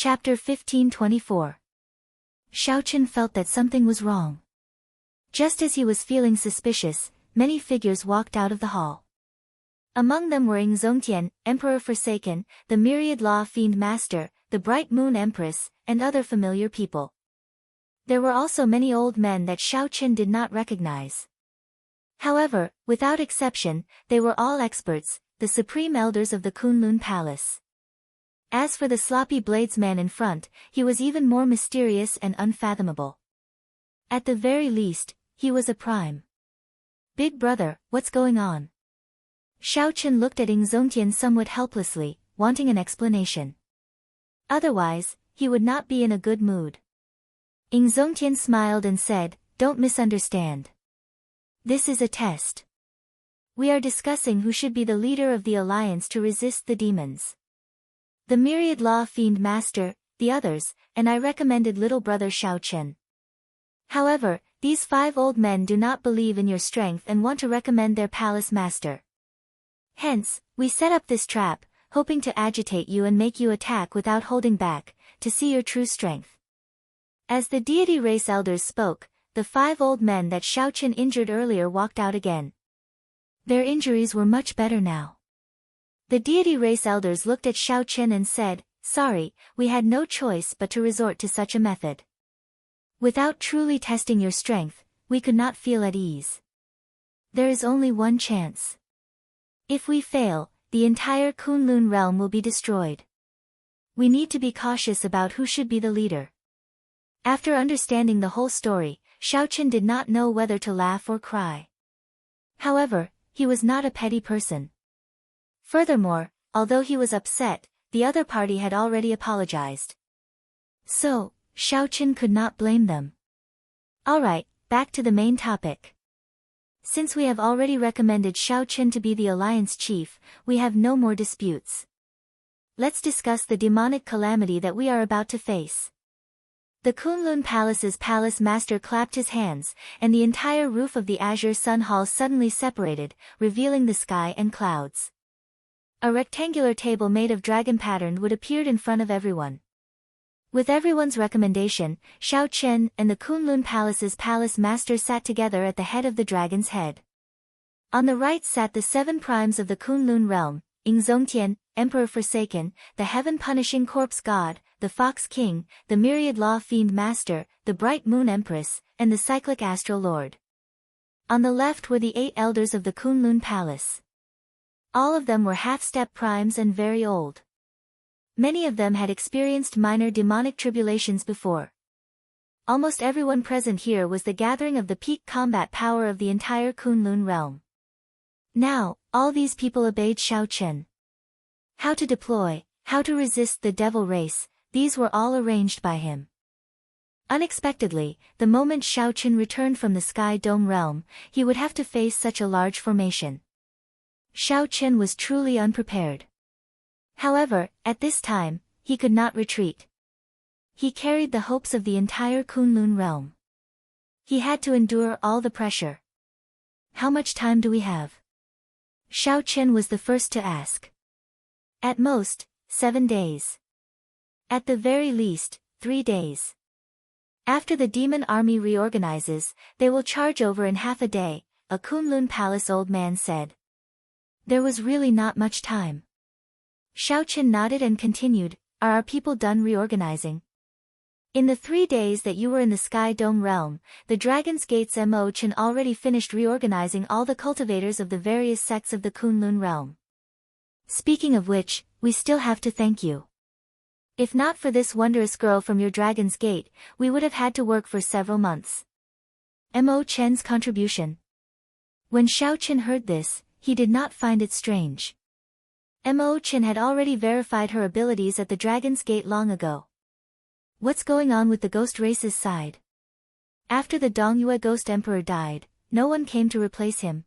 Chapter 1524. Xiaochen felt that something was wrong. Just as he was feeling suspicious, many figures walked out of the hall. Among them were Zongtian, Emperor Forsaken, the Myriad Law Fiend Master, the Bright Moon Empress, and other familiar people. There were also many old men that Xiaochen did not recognize. However, without exception, they were all experts, the supreme elders of the Kunlun Palace. As for the sloppy bladesman in front, he was even more mysterious and unfathomable. At the very least, he was a prime. Big brother, what's going on? Xiaochen looked at Zongtian somewhat helplessly, wanting an explanation. Otherwise, he would not be in a good mood. Zongtian smiled and said, "Don't misunderstand. This is a test. We are discussing who should be the leader of the alliance to resist the demons. The Myriad Law Fiend Master, the others, and I recommended little brother Xiaochen. However, these 5 old men do not believe in your strength and want to recommend their palace master. Hence, we set up this trap, hoping to agitate you and make you attack without holding back, to see your true strength." As the deity race elders spoke, the 5 old men that Xiaochen injured earlier walked out again. Their injuries were much better now. The deity race elders looked at Xiaochen and said, "Sorry, we had no choice but to resort to such a method. Without truly testing your strength, we could not feel at ease. There is only one chance. If we fail, the entire Kunlun realm will be destroyed. We need to be cautious about who should be the leader." After understanding the whole story, Xiaochen did not know whether to laugh or cry. However, he was not a petty person. Furthermore, although he was upset, the other party had already apologized. So, Xiaochen could not blame them. Alright, back to the main topic. Since we have already recommended Xiaochen to be the alliance chief, we have no more disputes. Let's discuss the demonic calamity that we are about to face. The Kunlun Palace's palace master clapped his hands, and the entire roof of the Azure Sun Hall suddenly separated, revealing the sky and clouds. A rectangular table made of dragon pattern would appear in front of everyone. With everyone's recommendation, Xiaochen and the Kunlun Palace's palace master sat together at the head of the dragon's head. On the right sat the 7 primes of the Kunlun realm, Zongtian, Emperor Forsaken, the heaven-punishing corpse god, the Fox King, the Myriad Law Fiend Master, the Bright Moon Empress, and the Cyclic Astral Lord. On the left were the 8 elders of the Kunlun Palace. All of them were half-step primes and very old. Many of them had experienced minor demonic tribulations before. Almost everyone present here was the gathering of the peak combat power of the entire Kunlun realm. Now, all these people obeyed Xiaochen. How to deploy, how to resist the devil race, these were all arranged by him. Unexpectedly, the moment Xiaochen returned from the Sky Dome realm, he would have to face such a large formation. Xiaochen was truly unprepared. However, at this time, he could not retreat. He carried the hopes of the entire Kunlun realm. He had to endure all the pressure. "How much time do we have?" Xiaochen was the first to ask. "At most, 7 days. At the very least, 3 days. After the demon army reorganizes, they will charge over in half a day," a Kunlun Palace old man said. There was really not much time. Xiaochen nodded and continued, "Are our people done reorganizing?" "In the 3 days that you were in the Sky Dome realm, the Dragon's Gate's Mo-Chen already finished reorganizing all the cultivators of the various sects of the Kunlun realm. Speaking of which, we still have to thank you. If not for this wondrous girl from your Dragon's Gate, we would have had to work for several months." Mo-Chen's contribution. When Xiaochen heard this, he did not find it strange. Mo-Chen had already verified her abilities at the Dragon's Gate long ago. What's going on with the ghost race's side? After the Dongyue Ghost Emperor died, no one came to replace him.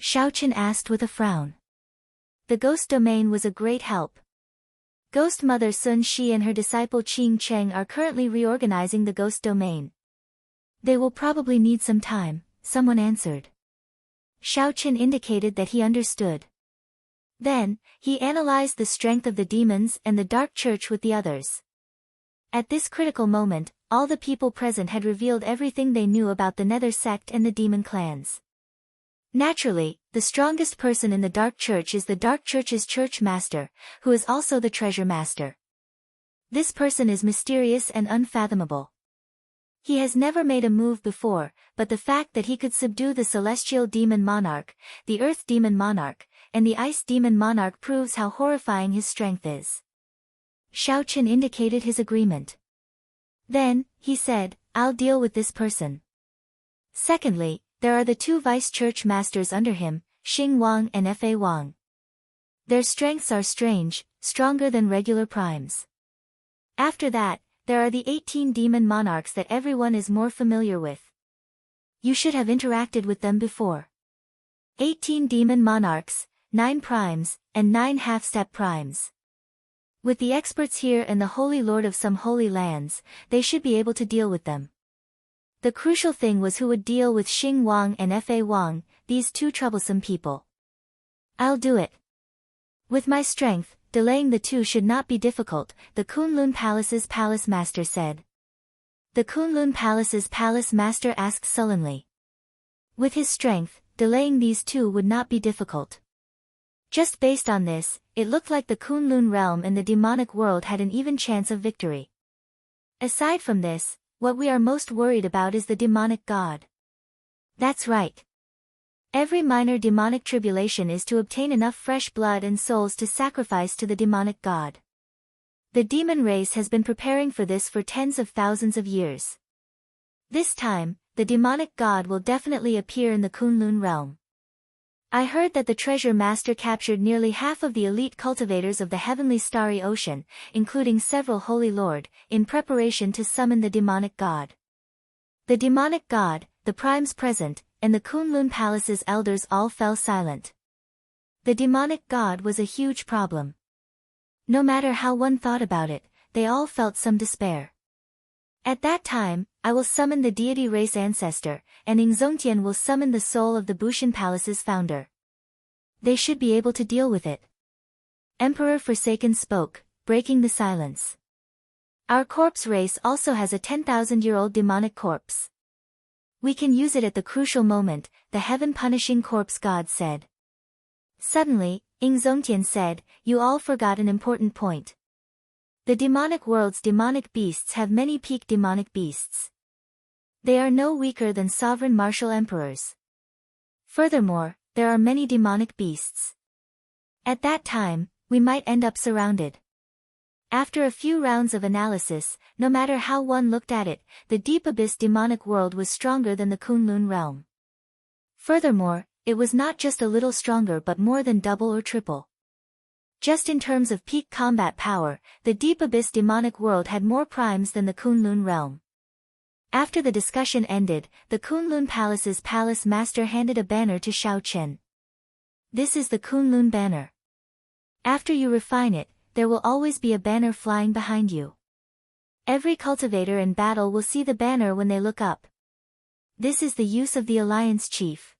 Xiaochen asked with a frown. The ghost domain was a great help. Ghost Mother Sun Shi and her disciple Qing Cheng are currently reorganizing the ghost domain. They will probably need some time, someone answered. Xiaochen indicated that he understood. Then, he analyzed the strength of the demons and the Dark Church with the others. At this critical moment, all the people present had revealed everything they knew about the Nether sect and the demon clans. Naturally, the strongest person in the Dark Church is the Dark Church's church master, who is also the treasure master. This person is mysterious and unfathomable. He has never made a move before, but the fact that he could subdue the celestial demon monarch, the earth demon monarch, and the ice demon monarch proves how horrifying his strength is. Xiaochen indicated his agreement. Then, he said, I'll deal with this person. Secondly, there are the two vice-church masters under him, Xing Wang and Fa Wang. Their strengths are strange, stronger than regular primes. After that, there are the 18 demon monarchs that everyone is more familiar with. You should have interacted with them before. 18 demon monarchs, 9 primes, and 9 half-step primes. With the experts here and the Holy Lord of some holy lands, they should be able to deal with them. The crucial thing was who would deal with Xing Wang and Fa Wang, these two troublesome people. I'll do it. With my strength, delaying the two should not be difficult, the Kunlun Palace's palace master said. The Kunlun Palace's palace master asked sullenly. With his strength, delaying these two would not be difficult. Just based on this, it looked like the Kunlun realm and the demonic world had an even chance of victory. Aside from this, what we are most worried about is the demonic god. That's right. Every minor demonic tribulation is to obtain enough fresh blood and souls to sacrifice to the demonic god. The demon race has been preparing for this for tens of thousands of years. This time, the demonic god will definitely appear in the Kunlun realm. I heard that the treasure master captured nearly half of the elite cultivators of the heavenly starry ocean, including several holy lord, in preparation to summon the demonic god. The demonic god, the primes present, and the Kunlun Palace's elders all fell silent. The demonic god was a huge problem. No matter how one thought about it, they all felt some despair. At that time, I will summon the deity race ancestor, and Ingzongtian will summon the soul of the Bushan Palace's founder. They should be able to deal with it. Emperor Forsaken spoke, breaking the silence. Our corpse race also has a 10,000-year-old demonic corpse. We can use it at the crucial moment, the heaven-punishing corpse god said. Suddenly, Ingzongtian said, you all forgot an important point. The demonic world's demonic beasts have many peak demonic beasts. They are no weaker than sovereign martial emperors. Furthermore, there are many demonic beasts. At that time, we might end up surrounded. After a few rounds of analysis, no matter how one looked at it, the deep abyss demonic world was stronger than the Kunlun realm. Furthermore, it was not just a little stronger but more than double or triple. Just in terms of peak combat power, the deep abyss demonic world had more primes than the Kunlun realm. After the discussion ended, the Kunlun Palace's palace master handed a banner to Xiaochen. This is the Kunlun banner. After you refine it, there will always be a banner flying behind you. Every cultivator in battle will see the banner when they look up. This is the use of the alliance chief.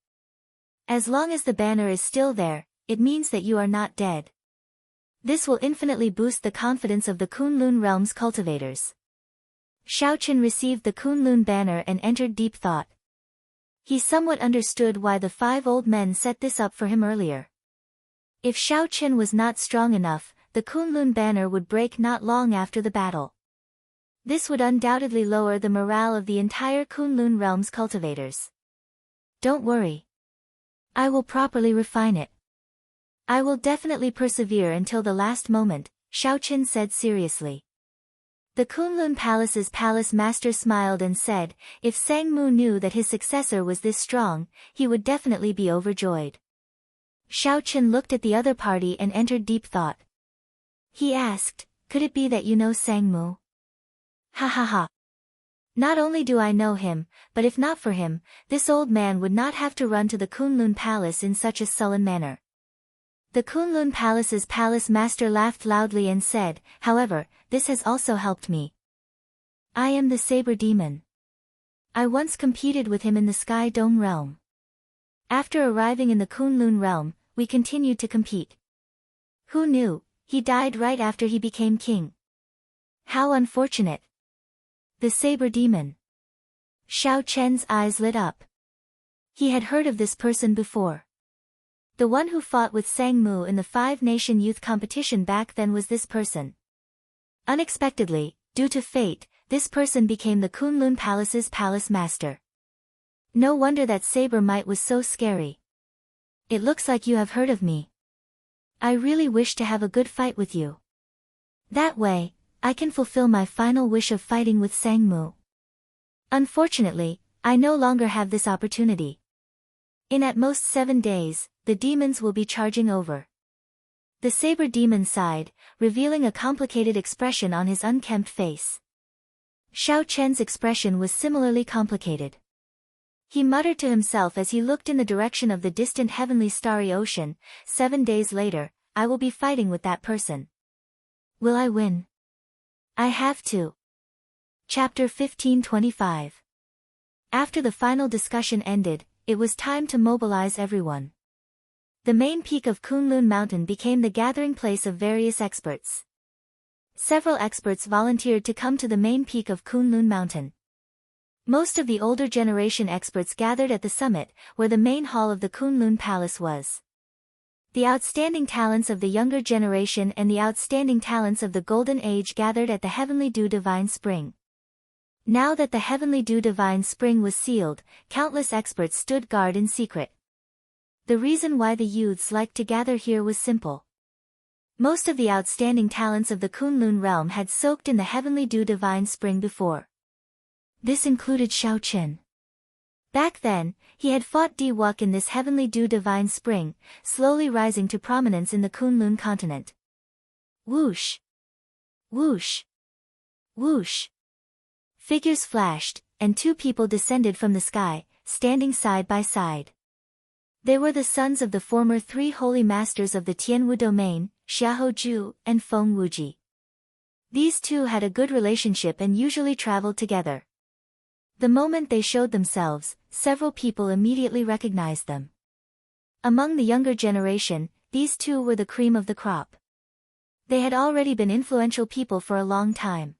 As long as the banner is still there, it means that you are not dead. This will infinitely boost the confidence of the Kunlun realm's cultivators. Xiaochen received the Kunlun banner and entered deep thought. He somewhat understood why the 5 old men set this up for him earlier. If Xiaochen was not strong enough, the Kunlun banner would break not long after the battle. This would undoubtedly lower the morale of the entire Kunlun realm's cultivators. Don't worry. I will properly refine it. I will definitely persevere until the last moment, Xiaochen said seriously. The Kunlun Palace's palace master smiled and said, if Sang Mu knew that his successor was this strong, he would definitely be overjoyed. Xiaochen looked at the other party and entered deep thought. He asked, could it be that you know Sang Mu? Ha ha ha. Not only do I know him, but if not for him, this old man would not have to run to the Kunlun Palace in such a sullen manner. The Kunlun Palace's palace master laughed loudly and said, however, this has also helped me. I am the Saber Demon. I once competed with him in the Sky Dome realm. After arriving in the Kunlun realm, we continued to compete. Who knew, he died right after he became king. How unfortunate. The saber demon. Xiao Chen's eyes lit up. He had heard of this person before. The one who fought with Sang Mu in the Five-Nation Youth Competition back then was this person. Unexpectedly, due to fate, this person became the Kunlun Palace's palace master. No wonder that saber might was so scary. It looks like you have heard of me. I really wish to have a good fight with you. That way, I can fulfill my final wish of fighting with Sang Mu. Unfortunately, I no longer have this opportunity. In at most 7 days, the demons will be charging over. The saber demon sighed, revealing a complicated expression on his unkempt face. Xiao Chen's expression was similarly complicated. He muttered to himself as he looked in the direction of the distant heavenly starry ocean. 7 days later, I will be fighting with that person. Will I win? I have to. Chapter 1525. After the final discussion ended, it was time to mobilize everyone. The main peak of Kunlun Mountain became the gathering place of various experts. Several experts volunteered to come to the main peak of Kunlun Mountain. Most of the older generation experts gathered at the summit, where the main hall of the Kunlun Palace was. The outstanding talents of the younger generation and the outstanding talents of the Golden Age gathered at the Heavenly Dew Divine Spring. Now that the Heavenly Dew Divine Spring was sealed, countless experts stood guard in secret. The reason why the youths liked to gather here was simple. Most of the outstanding talents of the Kunlun realm had soaked in the Heavenly Dew Divine Spring before. This included Xiao Chen. Back then, he had fought Di Wuk in this Heavenly Dew Divine Spring, slowly rising to prominence in the Kunlun continent. Whoosh! Whoosh! Whoosh! Figures flashed, and 2 people descended from the sky, standing side by side. They were the sons of the former 3 holy masters of the Tianwu domain, Xiahou and Feng Wuji. These two had a good relationship and usually traveled together. The moment they showed themselves, several people immediately recognized them. Among the younger generation, these two were the cream of the crop. They had already been influential people for a long time.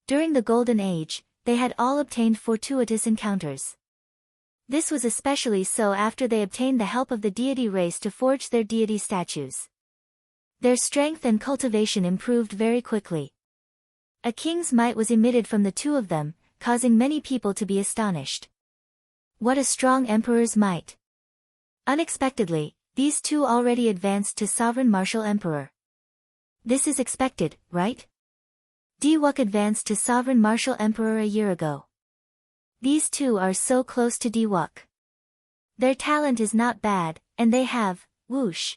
During the Golden Age, they had all obtained fortuitous encounters. This was especially so after they obtained the help of the deity race to forge their deity statues. Their strength and cultivation improved very quickly. A king's might was emitted from the two of them, causing many people to be astonished. What a strong emperor's might! Unexpectedly, these two already advanced to sovereign martial emperor. This is expected, right? Di Wuk advanced to sovereign martial emperor a year ago. These two are so close to Di Wuk. Their talent is not bad, and they have, whoosh.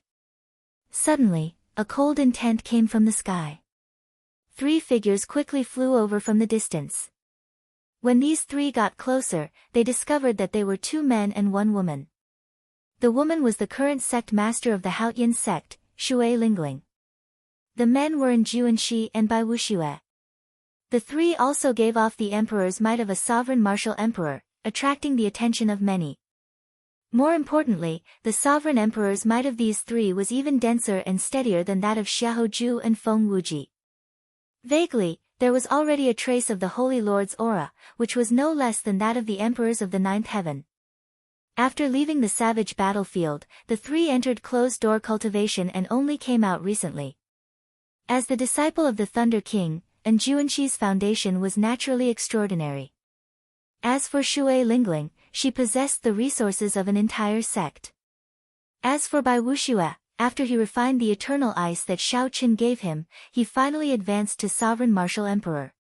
Suddenly, a cold intent came from the sky. 3 figures quickly flew over from the distance. When these 3 got closer, they discovered that they were 2 men and 1 woman. The woman was the current sect master of the Haotian sect, Shui Lingling. The men were Juanxi and Bai Wuxue. The 3 also gave off the emperor's might of a sovereign martial emperor, attracting the attention of many. More importantly, the sovereign emperor's might of these 3 was even denser and steadier than that of Xiahou and Feng Wuji. Vaguely, there was already a trace of the Holy Lord's aura, which was no less than that of the emperors of the 9th heaven. After leaving the savage battlefield, the 3 entered closed-door cultivation and only came out recently. As the disciple of the Thunder King, Juanxi's foundation was naturally extraordinary. As for Shui Lingling, she possessed the resources of an entire sect. As for Bai Wuxue, after he refined the eternal ice that Xiao Qin gave him, he finally advanced to sovereign martial emperor.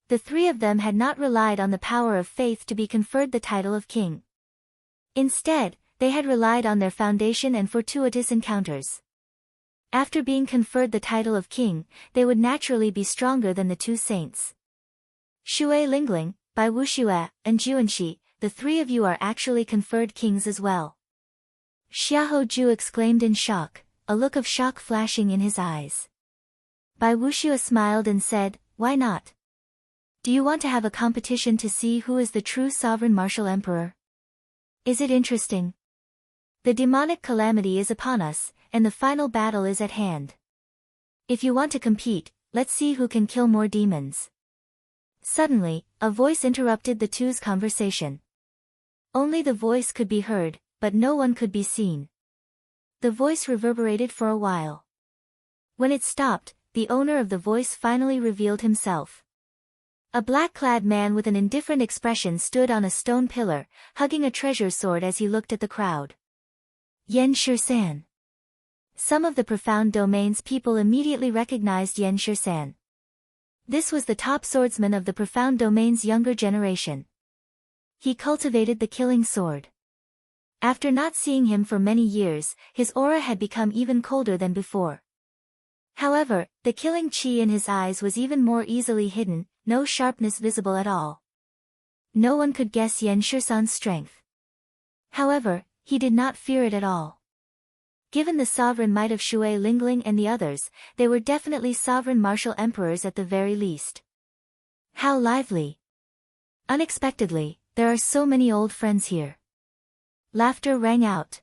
The 3 of them had not relied on the power of faith to be conferred the title of king. Instead, they had relied on their foundation and fortuitous encounters. After being conferred the title of king, they would naturally be stronger than the 2 saints. Shui Lingling, Bai Wuxue, and Juanxi, the 3 of you are actually conferred kings as well. Xiahou exclaimed in shock, a look of shock flashing in his eyes. Bai Wuxue smiled and said, why not? Do you want to have a competition to see who is the true sovereign martial emperor? Is it interesting? The demonic calamity is upon us, and the final battle is at hand. If you want to compete, let's see who can kill more demons. Suddenly, a voice interrupted the two's conversation. Only the voice could be heard, but no one could be seen. The voice reverberated for a while. When it stopped, the owner of the voice finally revealed himself. A black-clad man with an indifferent expression stood on a stone pillar, hugging a treasure sword as he looked at the crowd. Yen Shisan. Some of the Profound Domain's people immediately recognized Yen Shisan. This was the top swordsman of the Profound Domain's younger generation. He cultivated the killing sword. After not seeing him for many years, his aura had become even colder than before. However, the killing chi in his eyes was even more easily hidden, no sharpness visible at all. No one could guess Yen Shisan's strength. However, he did not fear it at all. Given the sovereign might of Shui Lingling and the others, they were definitely sovereign martial emperors at the very least. How lively! Unexpectedly, there are so many old friends here. Laughter rang out.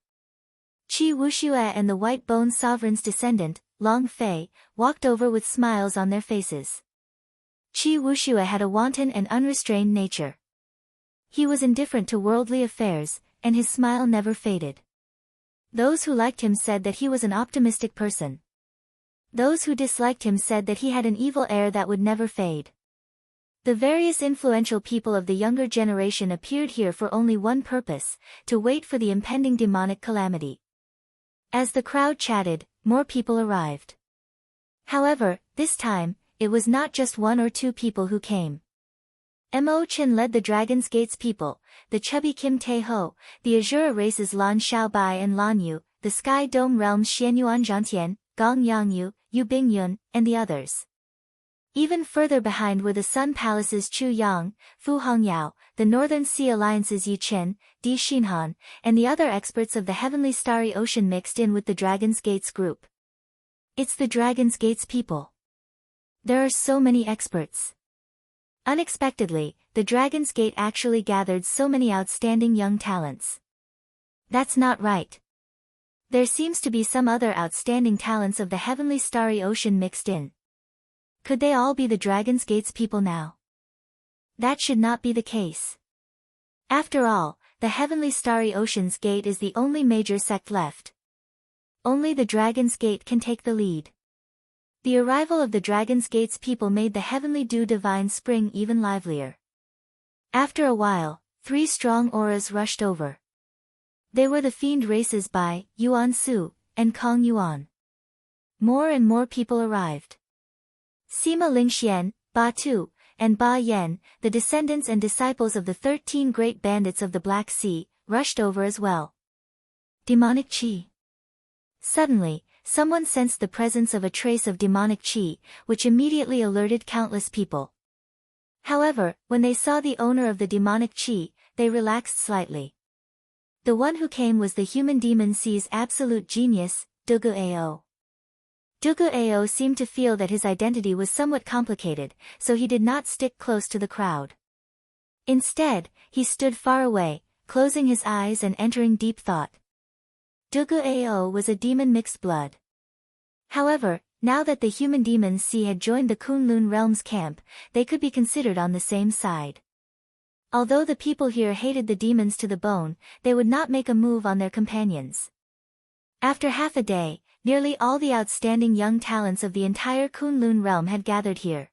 Qi Wuxue and the White Bone Sovereign's descendant, Long Fei, walked over with smiles on their faces. Qi Wuxue had a wanton and unrestrained nature. He was indifferent to worldly affairs, and his smile never faded. Those who liked him said that he was an optimistic person. Those who disliked him said that he had an evil air that would never fade. The various influential people of the younger generation appeared here for only one purpose, to wait for the impending demonic calamity. As the crowd chatted, more people arrived. However, this time, it was not just one or two people who came. Mo Chen led the Dragon's Gate's people, the chubby Kim Tae-ho, the Azura races Lan Xiaobai and Lan Yu, the Sky Dome realm's Xianyuan Zhantian, Gong Yangyu, Yu Bingyun, and the others. Even further behind were the Sun Palace's Chu Yang, Fu Hongyao, the Northern Sea Alliance's Yi Chen, Di Xinhan, and the other experts of the Heavenly Starry Ocean mixed in with the Dragon's Gate's group. It's the Dragon's Gate's people. There are so many experts. Unexpectedly, the Dragon's Gate actually gathered so many outstanding young talents. That's not right. There seems to be some other outstanding talents of the Heavenly Starry Ocean mixed in. Could they all be the Dragon's Gate's people now? That should not be the case. After all, the Heavenly Starry Ocean's gate is the only major sect left. Only the Dragon's Gate can take the lead. The arrival of the Dragon's Gate's people made the Heavenly Dew Divine Spring even livelier. After a while, 3 strong auras rushed over. They were the fiend races by Yuan Su and Kong Yuan. More and more people arrived. Sima Lingxian, Ba Tu, and Ba Yan, the descendants and disciples of the 13 great bandits of the Black Sea, rushed over as well. Demonic Qi. Suddenly, someone sensed the presence of a trace of demonic qi, which immediately alerted countless people. However, when they saw the owner of the demonic qi, they relaxed slightly. The one who came was the human demon C's absolute genius, Dugu Ao. Dugu Ao seemed to feel that his identity was somewhat complicated, so he did not stick close to the crowd. Instead, he stood far away, closing his eyes and entering deep thought. Dugu Ao was a demon mixed blood. However, now that the human demon C had joined the Kunlun realm's camp, they could be considered on the same side. Although the people here hated the demons to the bone, they would not make a move on their companions. After half a day, nearly all the outstanding young talents of the entire Kunlun realm had gathered here.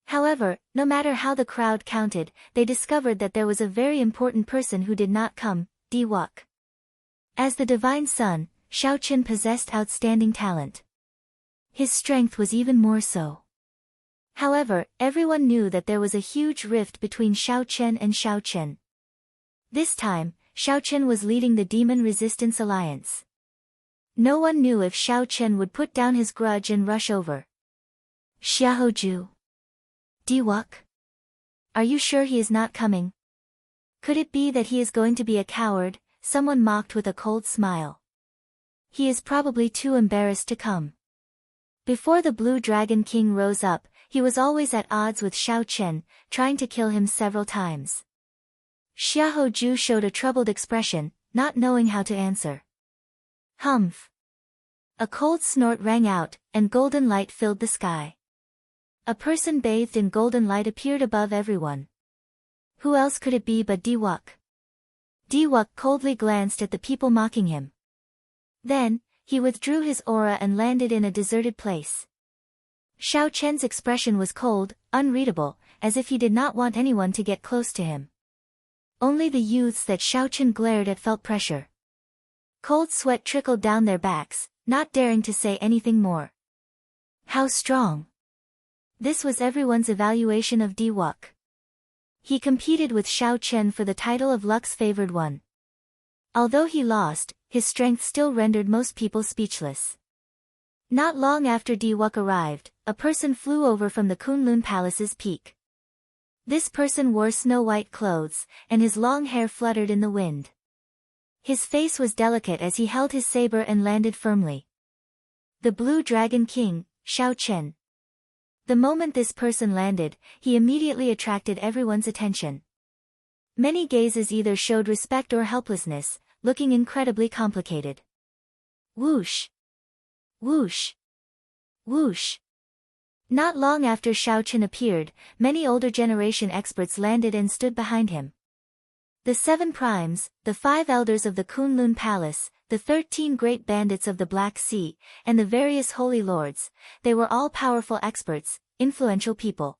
However, no matter how the crowd counted, they discovered that there was a very important person who did not come, Di Wuk. As the Divine Son, Shao Chen possessed outstanding talent. His strength was even more so. However, everyone knew that there was a huge rift between Shao Chen and Shao Chen. This time, Shao Chen was leading the Demon Resistance Alliance. No one knew if Shao Chen would put down his grudge and rush over. Xiaoju. Di Wuk? Are you sure he is not coming? Could it be that he is going to be a coward? Someone mocked with a cold smile. He is probably too embarrassed to come. Before the Blue Dragon King rose up, he was always at odds with Shao Chen, trying to kill him several times. Xiaoju showed a troubled expression, not knowing how to answer. Humph. A cold snort rang out, and golden light filled the sky. A person bathed in golden light appeared above everyone. Who else could it be but Diwuk? Diwuk coldly glanced at the people mocking him. Then, he withdrew his aura and landed in a deserted place. Xiao Chen's expression was cold, unreadable, as if he did not want anyone to get close to him. Only the youths that Xiao Chen glared at felt pressure. Cold sweat trickled down their backs, not daring to say anything more. How strong! This was everyone's evaluation of Diwuk. He competed with Xiao Chen for the title of Luck's favored one. Although he lost, his strength still rendered most people speechless. Not long after Diwuk arrived, a person flew over from the Kunlun Palace's peak. This person wore snow-white clothes, and his long hair fluttered in the wind. His face was delicate as he held his saber and landed firmly. The Blue Dragon King, Xiao Chen. The moment this person landed, he immediately attracted everyone's attention. Many gazes either showed respect or helplessness, looking incredibly complicated. Whoosh! Whoosh! Whoosh! Not long after Xiao Chen appeared, many older generation experts landed and stood behind him. The 7 primes, the 5 elders of the Kunlun Palace, the 13 great bandits of the Black Sea, and the various holy lords, they were all powerful experts, influential people.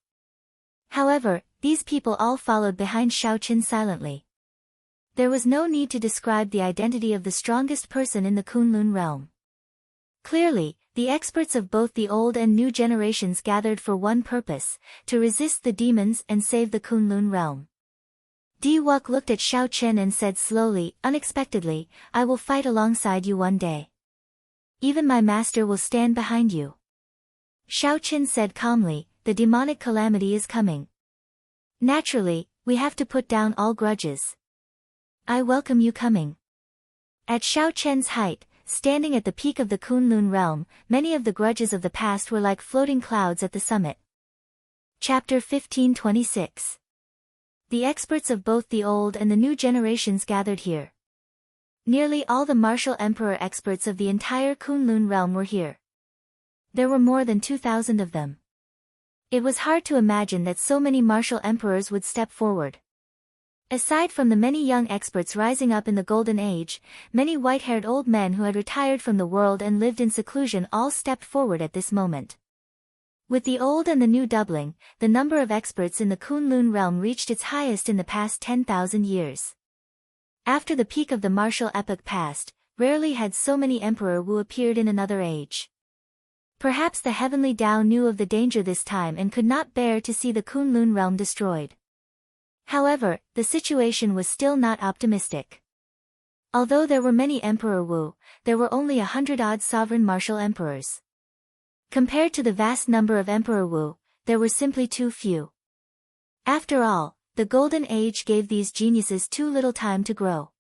However, these people all followed behind Xiao Chen silently. There was no need to describe the identity of the strongest person in the Kunlun realm. Clearly, the experts of both the old and new generations gathered for one purpose, to resist the demons and save the Kunlun realm. Diwuk looked at Xiao Chen and said slowly, unexpectedly, I will fight alongside you one day. Even my master will stand behind you. Xiao Chen said calmly, the demonic calamity is coming. Naturally, we have to put down all grudges. I welcome you coming. At Xiao Chen's height, standing at the peak of the Kunlun realm, many of the grudges of the past were like floating clouds at the summit. Chapter 1526. The experts of both the old and the new generations gathered here. Nearly all the martial emperor experts of the entire Kunlun realm were here. There were more than 2,000 of them. It was hard to imagine that so many martial emperors would step forward. Aside from the many young experts rising up in the Golden Age, many white-haired old men who had retired from the world and lived in seclusion all stepped forward at this moment. With the old and the new doubling, the number of experts in the Kunlun realm reached its highest in the past 10,000 years. After the peak of the martial epoch passed, rarely had so many Emperor Wu appeared in another age. Perhaps the heavenly Tao knew of the danger this time and could not bear to see the Kunlun realm destroyed. However, the situation was still not optimistic. Although there were many Emperor Wu, there were only 100-odd sovereign martial emperors. Compared to the vast number of Emperor Wu, there were simply too few. After all, the Golden Age gave these geniuses too little time to grow.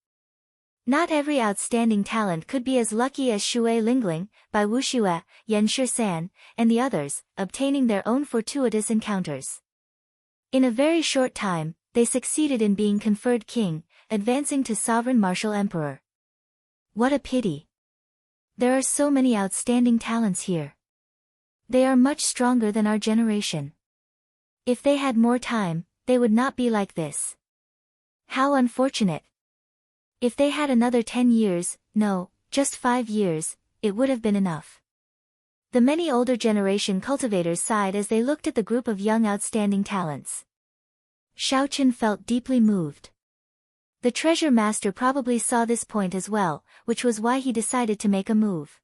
Not every outstanding talent could be as lucky as Xue Lingling, Bai Wuxue, Yan Shisan, and the others, obtaining their own fortuitous encounters. In a very short time, they succeeded in being conferred king, advancing to sovereign martial emperor. What a pity! There are so many outstanding talents here. They are much stronger than our generation. If they had more time, they would not be like this. How unfortunate! If they had another 10 years, no, just 5 years, it would have been enough. The many older generation cultivators sighed as they looked at the group of young outstanding talents. Xiao Chen felt deeply moved. The treasure master probably saw this point as well, which was why he decided to make a move.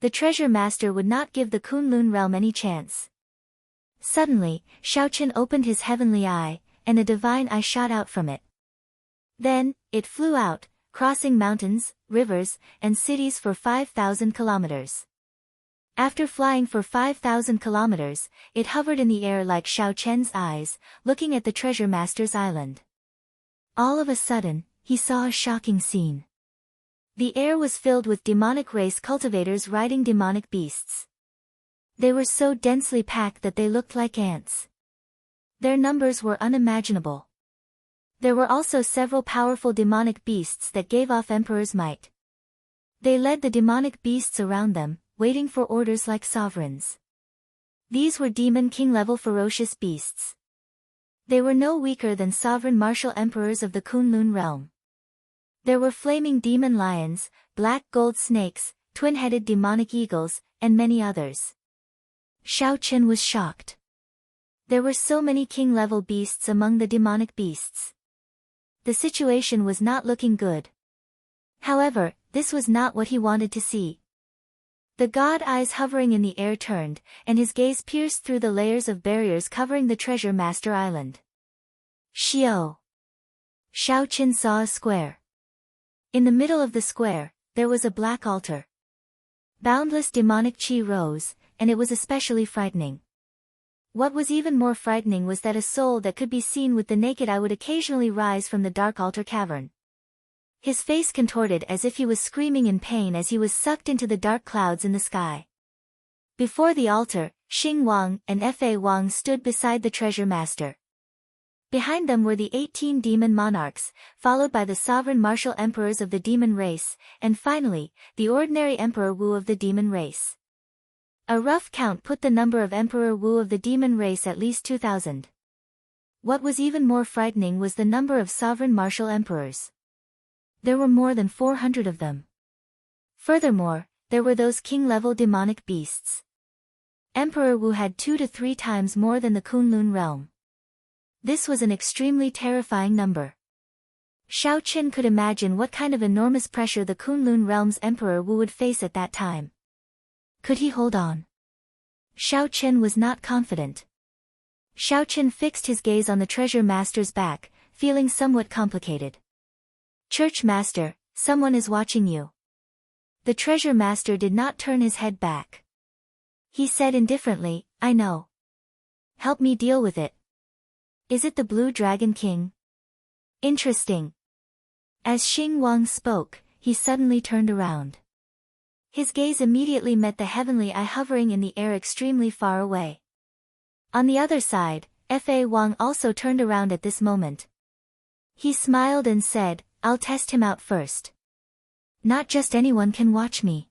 The treasure master would not give the Kunlun realm any chance. Suddenly, Xiao Chen opened his heavenly eye, and a divine eye shot out from it. Then, it flew out, crossing mountains, rivers, and cities for 5,000 kilometers. After flying for 5,000 kilometers, it hovered in the air like Xiao Chen's eyes, looking at the treasure master's island. All of a sudden, he saw a shocking scene. The air was filled with demonic race cultivators riding demonic beasts. They were so densely packed that they looked like ants. Their numbers were unimaginable. There were also several powerful demonic beasts that gave off Emperor's might. They led the demonic beasts around them, waiting for orders like sovereigns. These were demon king-level ferocious beasts. They were no weaker than sovereign martial emperors of the Kunlun realm. There were flaming demon lions, black gold snakes, twin-headed demonic eagles, and many others. Xiao Chen was shocked. There were so many king-level beasts among the demonic beasts. The situation was not looking good. However, this was not what he wanted to see. The god eyes hovering in the air turned, and his gaze pierced through the layers of barriers covering the Treasure Master Island. Xiao. Xiao Chen saw a square. In the middle of the square, there was a black altar. Boundless demonic chi rose, and it was especially frightening. What was even more frightening was that a soul that could be seen with the naked eye would occasionally rise from the dark altar cavern. His face contorted as if he was screaming in pain as he was sucked into the dark clouds in the sky. Before the altar, Xing Wang and Fa Wang stood beside the Treasure Master. Behind them were the 18 demon monarchs, followed by the sovereign martial emperors of the demon race, and finally, the ordinary Emperor Wu of the demon race. A rough count put the number of Emperor Wu of the demon race at least 2,000. What was even more frightening was the number of sovereign martial emperors. There were more than 400 of them. Furthermore, there were those king-level demonic beasts. Emperor Wu had 2 to 3 times more than the Kunlun realm. This was an extremely terrifying number. Xiao Chen could imagine what kind of enormous pressure the Kunlun realm's Emperor Wu would face at that time. Could he hold on? Xiao Chen was not confident. Xiao Chen fixed his gaze on the Treasure Master's back, feeling somewhat complicated. Church Master, someone is watching you. The Treasure Master did not turn his head back. He said indifferently, I know. Help me deal with it. Is it the Blue Dragon King? Interesting. As Xing Wang spoke, he suddenly turned around. His gaze immediately met the heavenly eye hovering in the air extremely far away. On the other side, Fa Wang also turned around at this moment. He smiled and said, I'll test him out first. Not just anyone can watch me.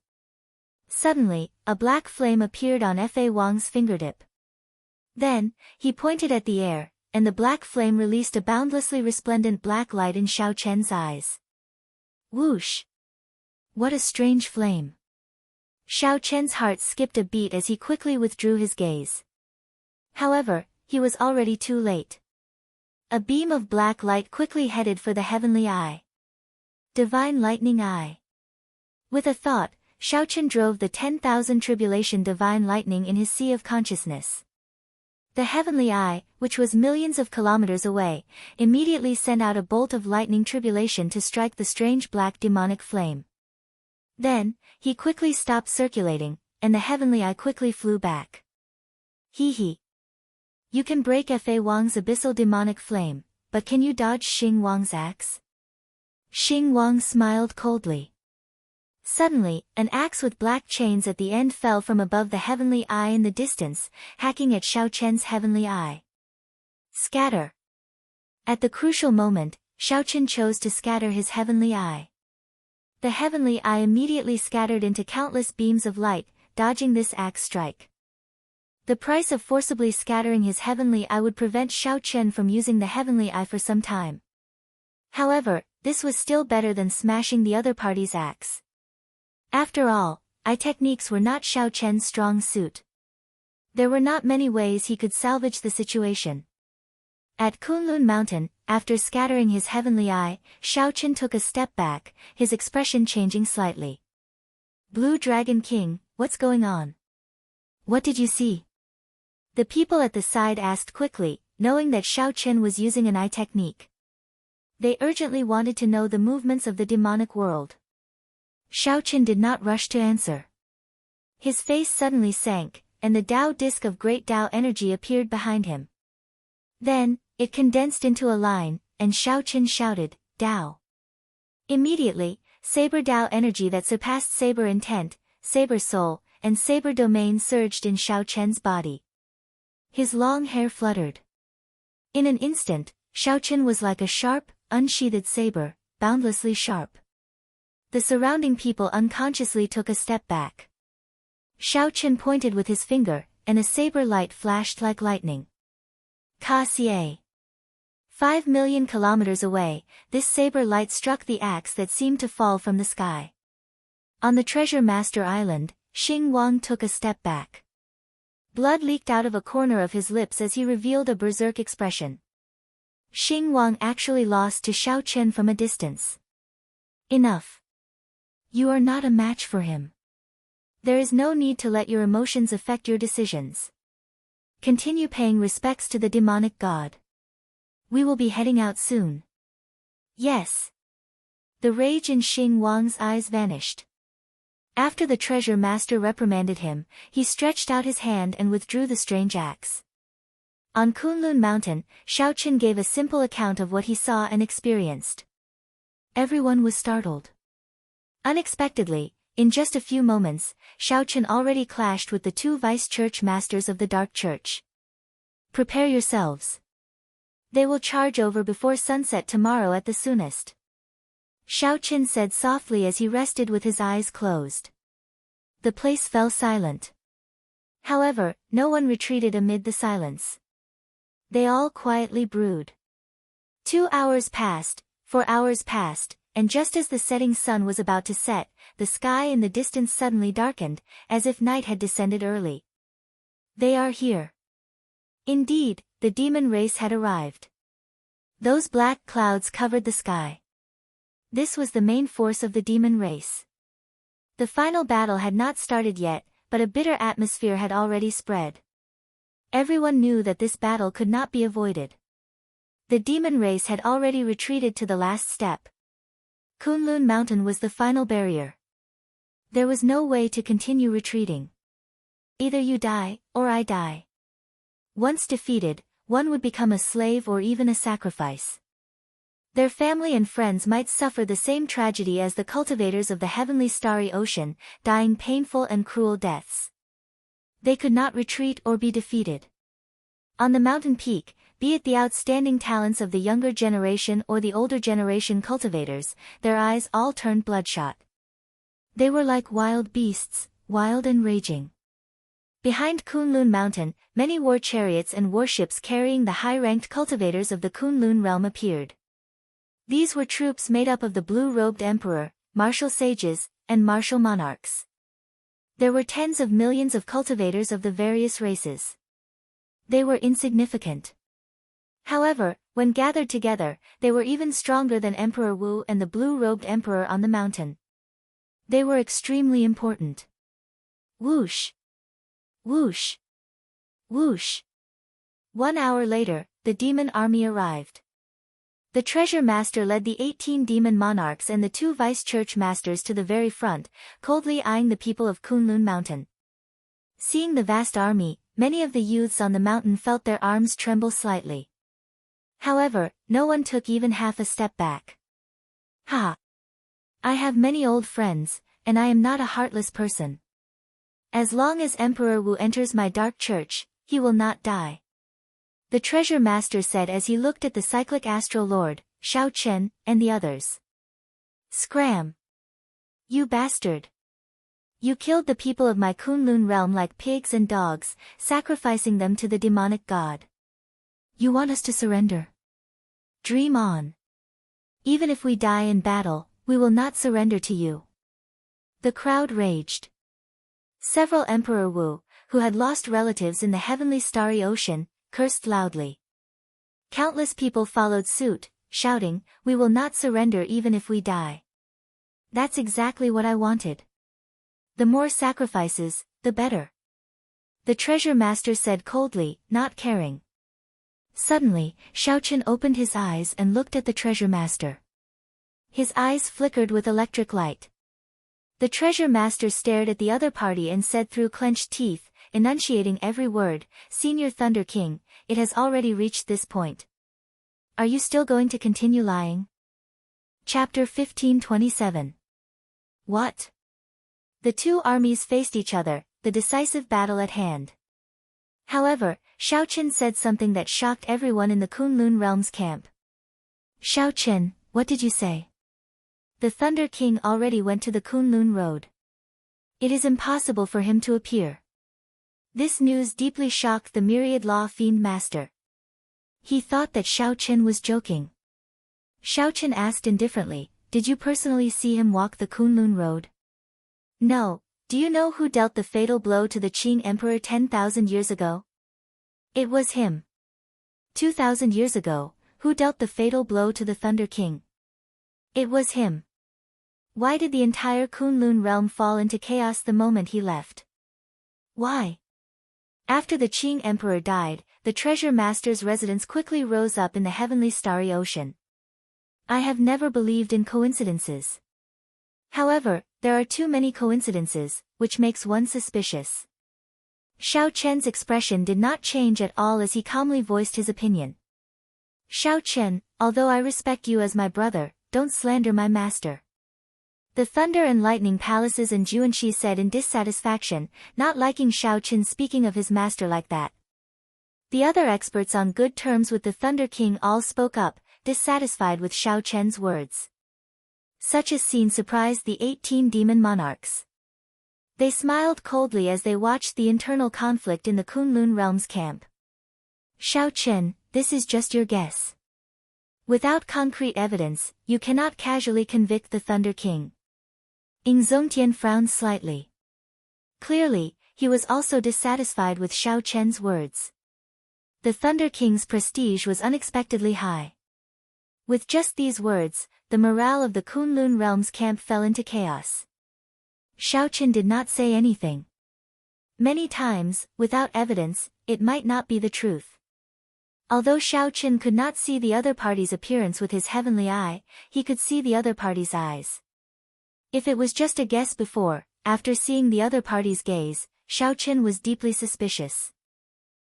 Suddenly, a black flame appeared on Fa Wang's fingertip. Then, he pointed at the air, and the black flame released a boundlessly resplendent black light in Xiao Chen's eyes. Whoosh! What a strange flame! Xiao Chen's heart skipped a beat as he quickly withdrew his gaze. However, he was already too late. A beam of black light quickly headed for the heavenly eye. Divine Lightning Eye. With a thought, Xiao Chen drove the 10,000 tribulation divine lightning in his sea of consciousness. The heavenly eye, which was millions of kilometers away, immediately sent out a bolt of lightning tribulation to strike the strange black demonic flame. Then, he quickly stopped circulating, and the heavenly eye quickly flew back. Hee hee. You can break Fa Wang's abyssal demonic flame, but can you dodge Xing Wang's axe? Xing Wang smiled coldly. Suddenly, an axe with black chains at the end fell from above the heavenly eye in the distance, hacking at Xiao Chen's heavenly eye. Scatter. At the crucial moment, Xiao Chen chose to scatter his heavenly eye. The heavenly eye immediately scattered into countless beams of light, dodging this axe strike. The price of forcibly scattering his heavenly eye would prevent Xiao Chen from using the heavenly eye for some time. However, this was still better than smashing the other party's axe. After all, eye techniques were not Xiao Chen's strong suit. There were not many ways he could salvage the situation. At Kunlun Mountain, after scattering his heavenly eye, Xiao Chen took a step back, his expression changing slightly. Blue Dragon King, what's going on? What did you see? The people at the side asked quickly, knowing that Xiao Chen was using an eye technique. They urgently wanted to know the movements of the demonic world. Xiao Chen did not rush to answer. His face suddenly sank, and the Dao disc of great Dao energy appeared behind him. Then, it condensed into a line, and Xiao Chen shouted, Dao. Immediately, Saber Dao energy that surpassed Saber intent, Saber soul, and Saber domain surged in Xiao Chen's body. His long hair fluttered. In an instant, Xiao Chen was like a sharp, unsheathed saber, boundlessly sharp. The surrounding people unconsciously took a step back. Xiao Chen pointed with his finger, and a saber light flashed like lightning. Ka-Cie. 5 million kilometers away, this saber light struck the axe that seemed to fall from the sky. On the Treasure Master Island, Xing Wang took a step back. Blood leaked out of a corner of his lips as he revealed a berserk expression. Xing Wang actually lost to Xiao Chen from a distance. Enough. You are not a match for him. There is no need to let your emotions affect your decisions. Continue paying respects to the demonic god. We will be heading out soon. Yes. The rage in Xing Wang's eyes vanished. After the treasure master reprimanded him, he stretched out his hand and withdrew the strange axe. On Kunlun Mountain, Xiao Chen gave a simple account of what he saw and experienced. Everyone was startled. Unexpectedly, in just a few moments, Xiao Chen already clashed with the 2 vice-church masters of the Dark Church. Prepare yourselves. They will charge over before sunset tomorrow at the soonest. Xiao Chen said softly as he rested with his eyes closed. The place fell silent. However, no one retreated amid the silence. They all quietly brewed. 2 hours passed, 4 hours passed, and just as the setting sun was about to set, the sky in the distance suddenly darkened, as if night had descended early. They are here. Indeed, the demon race had arrived. Those black clouds covered the sky. This was the main force of the demon race. The final battle had not started yet, but a bitter atmosphere had already spread. Everyone knew that this battle could not be avoided. The demon race had already retreated to the last step. Kunlun Mountain was the final barrier. There was no way to continue retreating. Either you die, or I die. Once defeated, one would become a slave or even a sacrifice. Their family and friends might suffer the same tragedy as the cultivators of the heavenly starry ocean, dying painful and cruel deaths. They could not retreat or be defeated. On the mountain peak, be it the outstanding talents of the younger generation or the older generation cultivators, their eyes all turned bloodshot. They were like wild beasts, wild and raging. Behind Kunlun Mountain, many war chariots and warships carrying the high-ranked cultivators of the Kunlun realm appeared. These were troops made up of the blue-robed emperor, martial sages, and martial monarchs. There were tens of millions of cultivators of the various races. They were insignificant. However, when gathered together, they were even stronger than Emperor Wu and the blue-robed emperor on the mountain. They were extremely important. Whoosh! Whoosh! Whoosh! 1 hour later, the demon army arrived. The treasure master led the 18 demon monarchs and the 2 vice-church masters to the very front, coldly eyeing the people of Kunlun Mountain. Seeing the vast army, many of the youths on the mountain felt their arms tremble slightly. However, no one took even half a step back. Ha! I have many old friends, and I am not a heartless person. As long as Emperor Wu enters my dark church, he will not die. The treasure master said as he looked at the cyclic astral lord, Xiao Chen, and the others. Scram! You bastard! You killed the people of my Kunlun realm like pigs and dogs, sacrificing them to the demonic god. You want us to surrender? Dream on. Even if we die in battle, we will not surrender to you. The crowd raged. Several Emperor Wu, who had lost relatives in the heavenly starry ocean, cursed loudly. Countless people followed suit, shouting, "We will not surrender even if we die." That's exactly what I wanted. The more sacrifices, the better. The treasure master said coldly, not caring. Suddenly, Xiao Chen opened his eyes and looked at the treasure master. His eyes flickered with electric light. The treasure master stared at the other party and said through clenched teeth, enunciating every word, "Senior Thunder King, it has already reached this point. Are you still going to continue lying?" Chapter 1527. What? The 2 armies faced each other, the decisive battle at hand. However, Xiao Chen said something that shocked everyone in the Kunlun realm's camp. Xiao Chen, what did you say? The Thunder King already went to the Kunlun road. It is impossible for him to appear. This news deeply shocked the myriad law fiend master. He thought that Xiao Chen was joking. Xiao Chen asked indifferently, "Did you personally see him walk the Kunlun road?" "No. Do you know who dealt the fatal blow to the Qing Emperor 10,000 years ago?" "It was him." 2,000 years ago, who dealt the fatal blow to the Thunder King?" "It was him." "Why did the entire Kunlun realm fall into chaos the moment he left?" "Why?" After the Qing Emperor died, the Treasure Master's residence quickly rose up in the heavenly starry ocean. I have never believed in coincidences. However, there are too many coincidences, which makes one suspicious. Xiao Chen's expression did not change at all as he calmly voiced his opinion. "Xiao Chen, although I respect you as my brother, don't slander my master." The Thunder and Lightning Palaces and Juanxi said in dissatisfaction, not liking Xiao Chen speaking of his master like that. The other experts on good terms with the Thunder King all spoke up, dissatisfied with Xiao Chen's words. Such a scene surprised the 18 demon monarchs. They smiled coldly as they watched the internal conflict in the Kunlun realm's camp. "Xiao Chen, this is just your guess. Without concrete evidence, you cannot casually convict the Thunder King." Ying Zongtian frowned slightly. Clearly, he was also dissatisfied with Xiao Chen's words. The Thunder King's prestige was unexpectedly high. With just these words, the morale of the Kunlun realm's camp fell into chaos. Xiao Chen did not say anything. Many times, without evidence, it might not be the truth. Although Xiao Chen could not see the other party's appearance with his heavenly eye, he could see the other party's eyes. If it was just a guess before, after seeing the other party's gaze, Xiao Chen was deeply suspicious.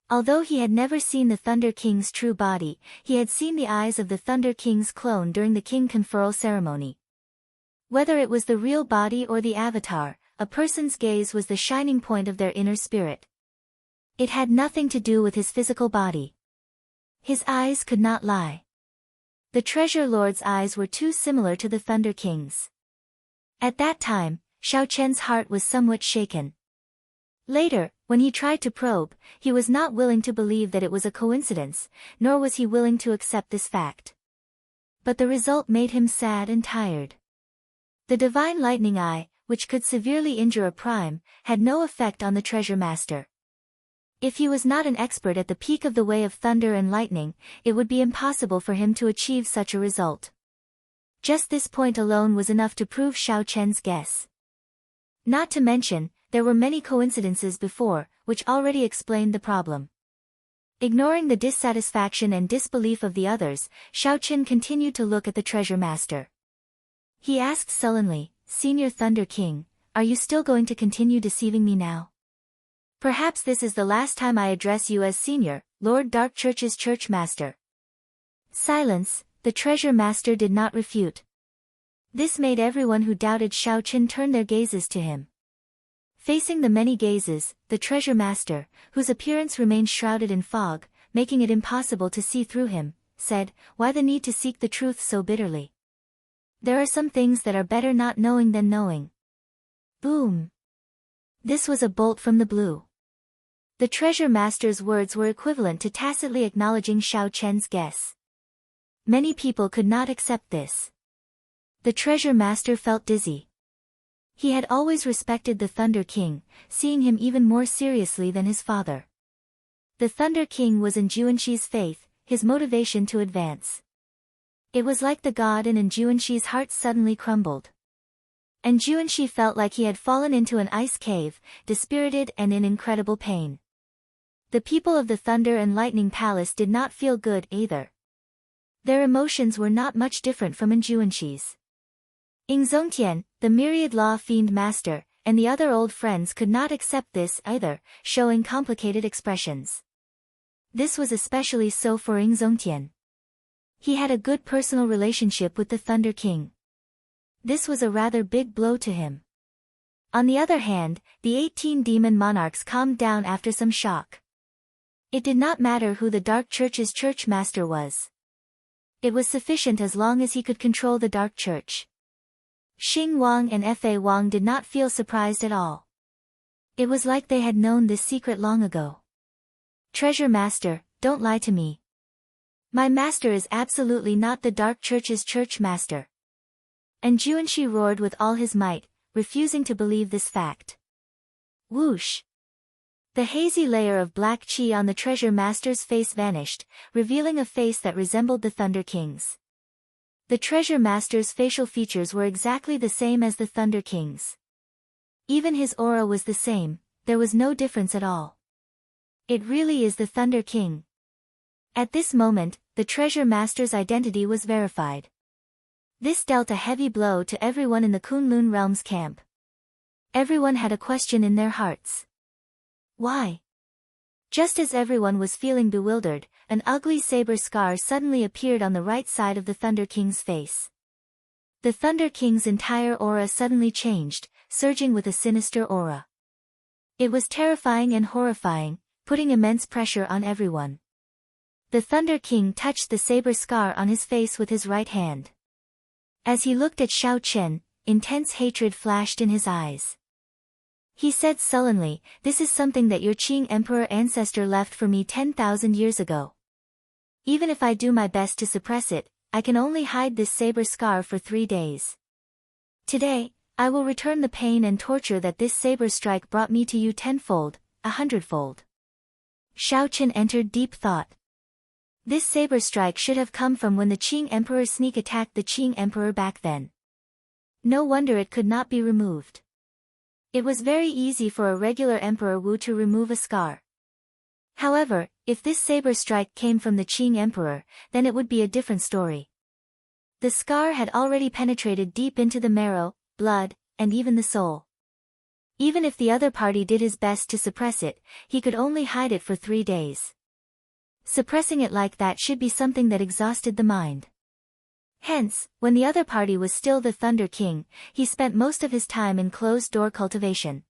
Although he had never seen the Thunder King's true body, he had seen the eyes of the Thunder King's clone during the king conferral ceremony. Whether it was the real body or the avatar, a person's gaze was the shining point of their inner spirit. It had nothing to do with his physical body. His eyes could not lie. The Treasure Lord's eyes were too similar to the Thunder King's. At that time, Xiao Chen's heart was somewhat shaken. Later, when he tried to probe, he was not willing to believe that it was a coincidence, nor was he willing to accept this fact. But the result made him sad and tired. The divine lightning eye, which could severely injure a prime, had no effect on the Treasure Master. If he was not an expert at the peak of the way of thunder and lightning, it would be impossible for him to achieve such a result. Just this point alone was enough to prove Xiao Chen's guess. Not to mention, there were many coincidences before, which already explained the problem. Ignoring the dissatisfaction and disbelief of the others, Xiao Chen continued to look at the Treasure Master. He asked sullenly, "Senior Thunder King, are you still going to continue deceiving me now? Perhaps this is the last time I address you as Senior, Lord Dark Church's Church Master." Silence. The Treasure Master did not refute. This made everyone who doubted Xiao Chen turn their gazes to him. Facing the many gazes, the Treasure Master, whose appearance remained shrouded in fog, making it impossible to see through him, said, "Why the need to seek the truth so bitterly? There are some things that are better not knowing than knowing." Boom! This was a bolt from the blue. The Treasure Master's words were equivalent to tacitly acknowledging Xiao Chen's guess. Many people could not accept this. The Treasure Master felt dizzy. He had always respected the Thunder King, seeing him even more seriously than his father. The Thunder King was in Juanxi's faith, his motivation to advance. It was like the god in Juanxi's heart suddenly crumbled. And Juanxi felt like he had fallen into an ice cave, dispirited and in incredible pain. The people of the Thunder and Lightning Palace did not feel good either. Their emotions were not much different from Juanxi's. Ying Zongtian, the myriad law fiend master, and the other old friends could not accept this either, showing complicated expressions. This was especially so for Ying Zongtian. He had a good personal relationship with the Thunder King. This was a rather big blow to him. On the other hand, the 18 demon monarchs calmed down after some shock. It did not matter who the Dark Church's church master was. It was sufficient as long as he could control the Dark Church. Xing Wang and Fa Wang did not feel surprised at all. It was like they had known this secret long ago. Treasure Master, don't lie to me. My master is absolutely not the Dark Church's church master. And Juanshi roared with all his might, refusing to believe this fact. Whoosh! The hazy layer of black chi on the treasure master's face vanished, revealing a face that resembled the Thunder King's. The treasure master's facial features were exactly the same as the Thunder King's. Even his aura was the same, there was no difference at all. It really is the Thunder King. At this moment, the treasure master's identity was verified. This dealt a heavy blow to everyone in the Kunlun Realms camp. Everyone had a question in their hearts. Why? Just as everyone was feeling bewildered, an ugly saber scar suddenly appeared on the right side of the Thunder King's face. The Thunder King's entire aura suddenly changed, surging with a sinister aura. It was terrifying and horrifying, putting immense pressure on everyone. The Thunder King touched the saber scar on his face with his right hand. As he looked at Xiao Chen, intense hatred flashed in his eyes. He said sullenly, "This is something that your Qing Emperor ancestor left for me 10,000 years ago. Even if I do my best to suppress it, I can only hide this saber scar for 3 days. Today, I will return the pain and torture that this saber strike brought me to you 10-fold, 100-fold. Xiao Chen entered deep thought. This saber strike should have come from when the Qing Emperor sneak attacked the Qing Emperor back then. No wonder it could not be removed. It was very easy for a regular Emperor Wu to remove a scar. However, if this saber strike came from the Qing Emperor, then it would be a different story. The scar had already penetrated deep into the marrow, blood, and even the soul. Even if the other party did his best to suppress it, he could only hide it for 3 days. Suppressing it like that should be something that exhausted the mind. Hence, when the other party was still the Thunder King, he spent most of his time in closed-door cultivation.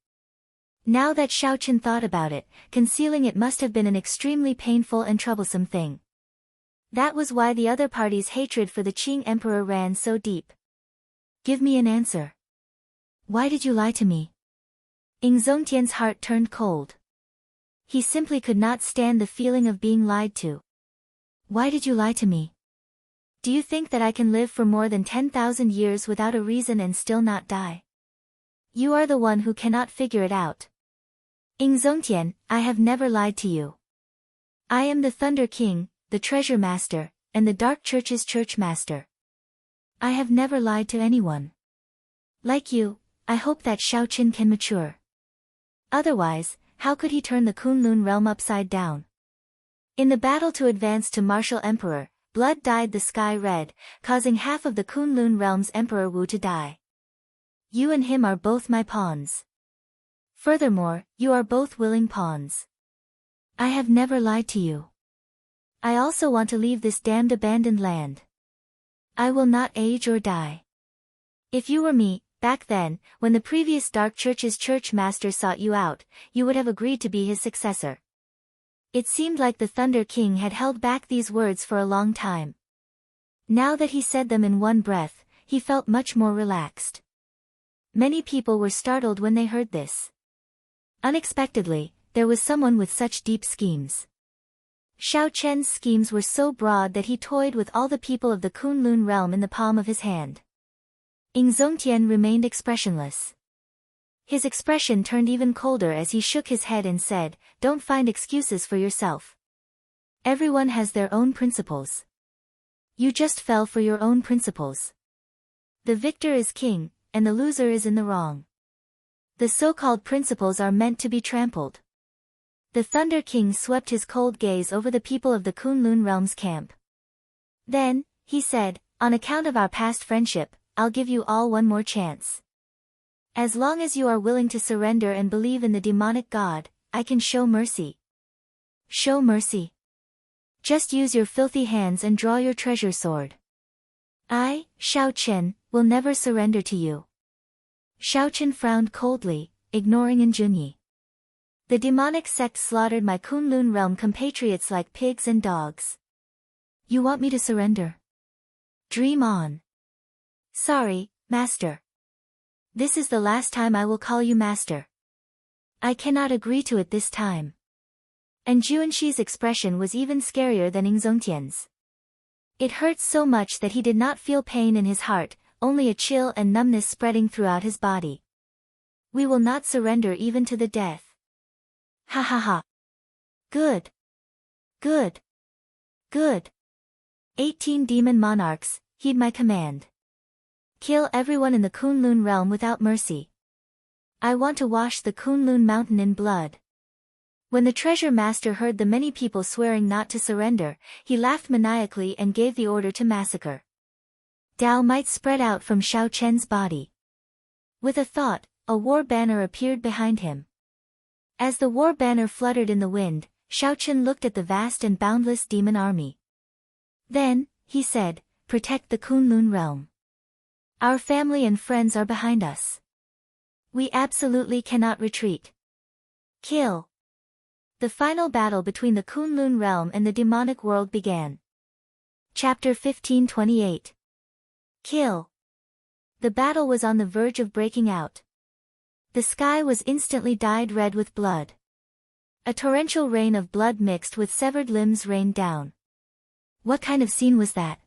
Now that Xiao Chen thought about it, concealing it must have been an extremely painful and troublesome thing. That was why the other party's hatred for the Qing Emperor ran so deep. Give me an answer. Why did you lie to me? Ing Zongtian's heart turned cold. He simply could not stand the feeling of being lied to. Why did you lie to me? Do you think that I can live for more than 10,000 years without a reason and still not die? You are the one who cannot figure it out. Ing Zongtian, I have never lied to you. I am the Thunder King, the Treasure Master, and the Dark Church's Church Master. I have never lied to anyone. Like you, I hope that Xiao Chen can mature. Otherwise, how could he turn the Kunlun realm upside down? In the battle to advance to Martial Emperor, blood dyed the sky red, causing half of the Kunlun realm's Emperor Wu to die. You and him are both my pawns. Furthermore, you are both willing pawns. I have never lied to you. I also want to leave this damned abandoned land. I will not age or die. If you were me, back then, when the previous Dark Church's church master sought you out, you would have agreed to be his successor. It seemed like the Thunder King had held back these words for a long time. Now that he said them in one breath, he felt much more relaxed. Many people were startled when they heard this. Unexpectedly, there was someone with such deep schemes. Xiao Chen's schemes were so broad that he toyed with all the people of the Kunlun realm in the palm of his hand. Ing Zongtian remained expressionless. His expression turned even colder as he shook his head and said, "Don't find excuses for yourself. Everyone has their own principles. You just fell for your own principles. The victor is king, and the loser is in the wrong. The so-called principles are meant to be trampled." The Thunder King swept his cold gaze over the people of the Kunlun realm's camp. Then, he said, "On account of our past friendship, I'll give you all one more chance. As long as you are willing to surrender and believe in the demonic god, I can show mercy." Show mercy? Just use your filthy hands and draw your treasure sword. I, Xiao Chen, will never surrender to you. Xiao Chen frowned coldly, ignoring Junyi. The demonic sect slaughtered my Kunlun realm compatriots like pigs and dogs. You want me to surrender? Dream on. Sorry, Master. This is the last time I will call you Master. I cannot agree to it this time. And Juanshi's expression was even scarier than Ingzongtian's. It hurt so much that he did not feel pain in his heart, only a chill and numbness spreading throughout his body. We will not surrender even to the death. Ha ha ha. Good. Good. Good. 18 demon monarchs, heed my command. Kill everyone in the Kunlun realm without mercy. I want to wash the Kunlun mountain in blood. When the treasure master heard the many people swearing not to surrender, he laughed maniacally and gave the order to massacre. Dao might spread out from Xiao Chen's body. With a thought, a war banner appeared behind him. As the war banner fluttered in the wind, Xiao Chen looked at the vast and boundless demon army. Then, he said, protect the Kunlun realm. Our family and friends are behind us. We absolutely cannot retreat. Kill. The final battle between the Kunlun realm and the demonic world began. Chapter 1528. Kill. The battle was on the verge of breaking out. The sky was instantly dyed red with blood. A torrential rain of blood mixed with severed limbs rained down. What kind of scene was that?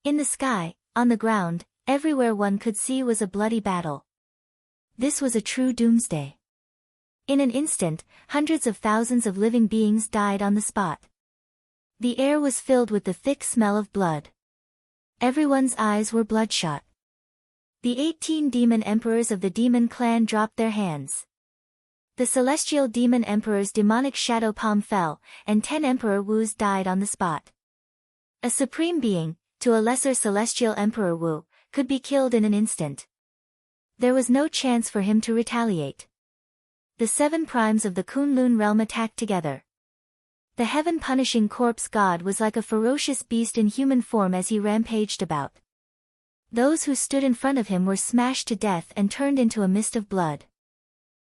In the sky, on the ground, everywhere one could see was a bloody battle. This was a true doomsday. In an instant, hundreds of thousands of living beings died on the spot. The air was filled with the thick smell of blood. Everyone's eyes were bloodshot. The 18 demon emperors of the demon clan dropped their hands. The celestial demon emperor's demonic shadow palm fell, and 10 Emperor Wus died on the spot. A supreme being, to a lesser celestial Emperor Wu, could be killed in an instant. There was no chance for him to retaliate. The 7 primes of the Kunlun realm attacked together. The heaven-punishing corpse god was like a ferocious beast in human form as he rampaged about. Those who stood in front of him were smashed to death and turned into a mist of blood.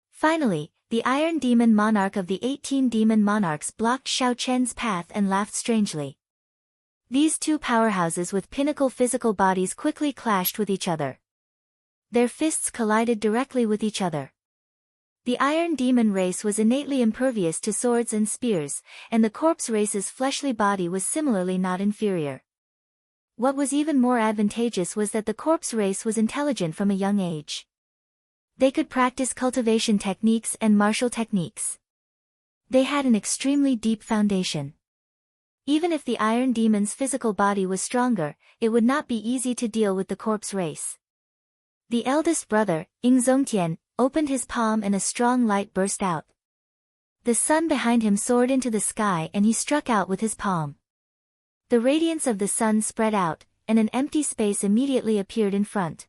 Finally, the Iron Demon Monarch of the 18 demon monarchs blocked Xiao Chen's path and laughed strangely. These two powerhouses with pinnacle physical bodies quickly clashed with each other. Their fists collided directly with each other. The Iron Demon race was innately impervious to swords and spears, and the corpse race's fleshly body was similarly not inferior. What was even more advantageous was that the corpse race was intelligent from a young age. They could practice cultivation techniques and martial techniques. They had an extremely deep foundation. Even if the Iron Demon's physical body was stronger, it would not be easy to deal with the corpse race. The eldest brother, Ingzongtian, opened his palm and a strong light burst out. The sun behind him soared into the sky and he struck out with his palm. The radiance of the sun spread out, and an empty space immediately appeared in front.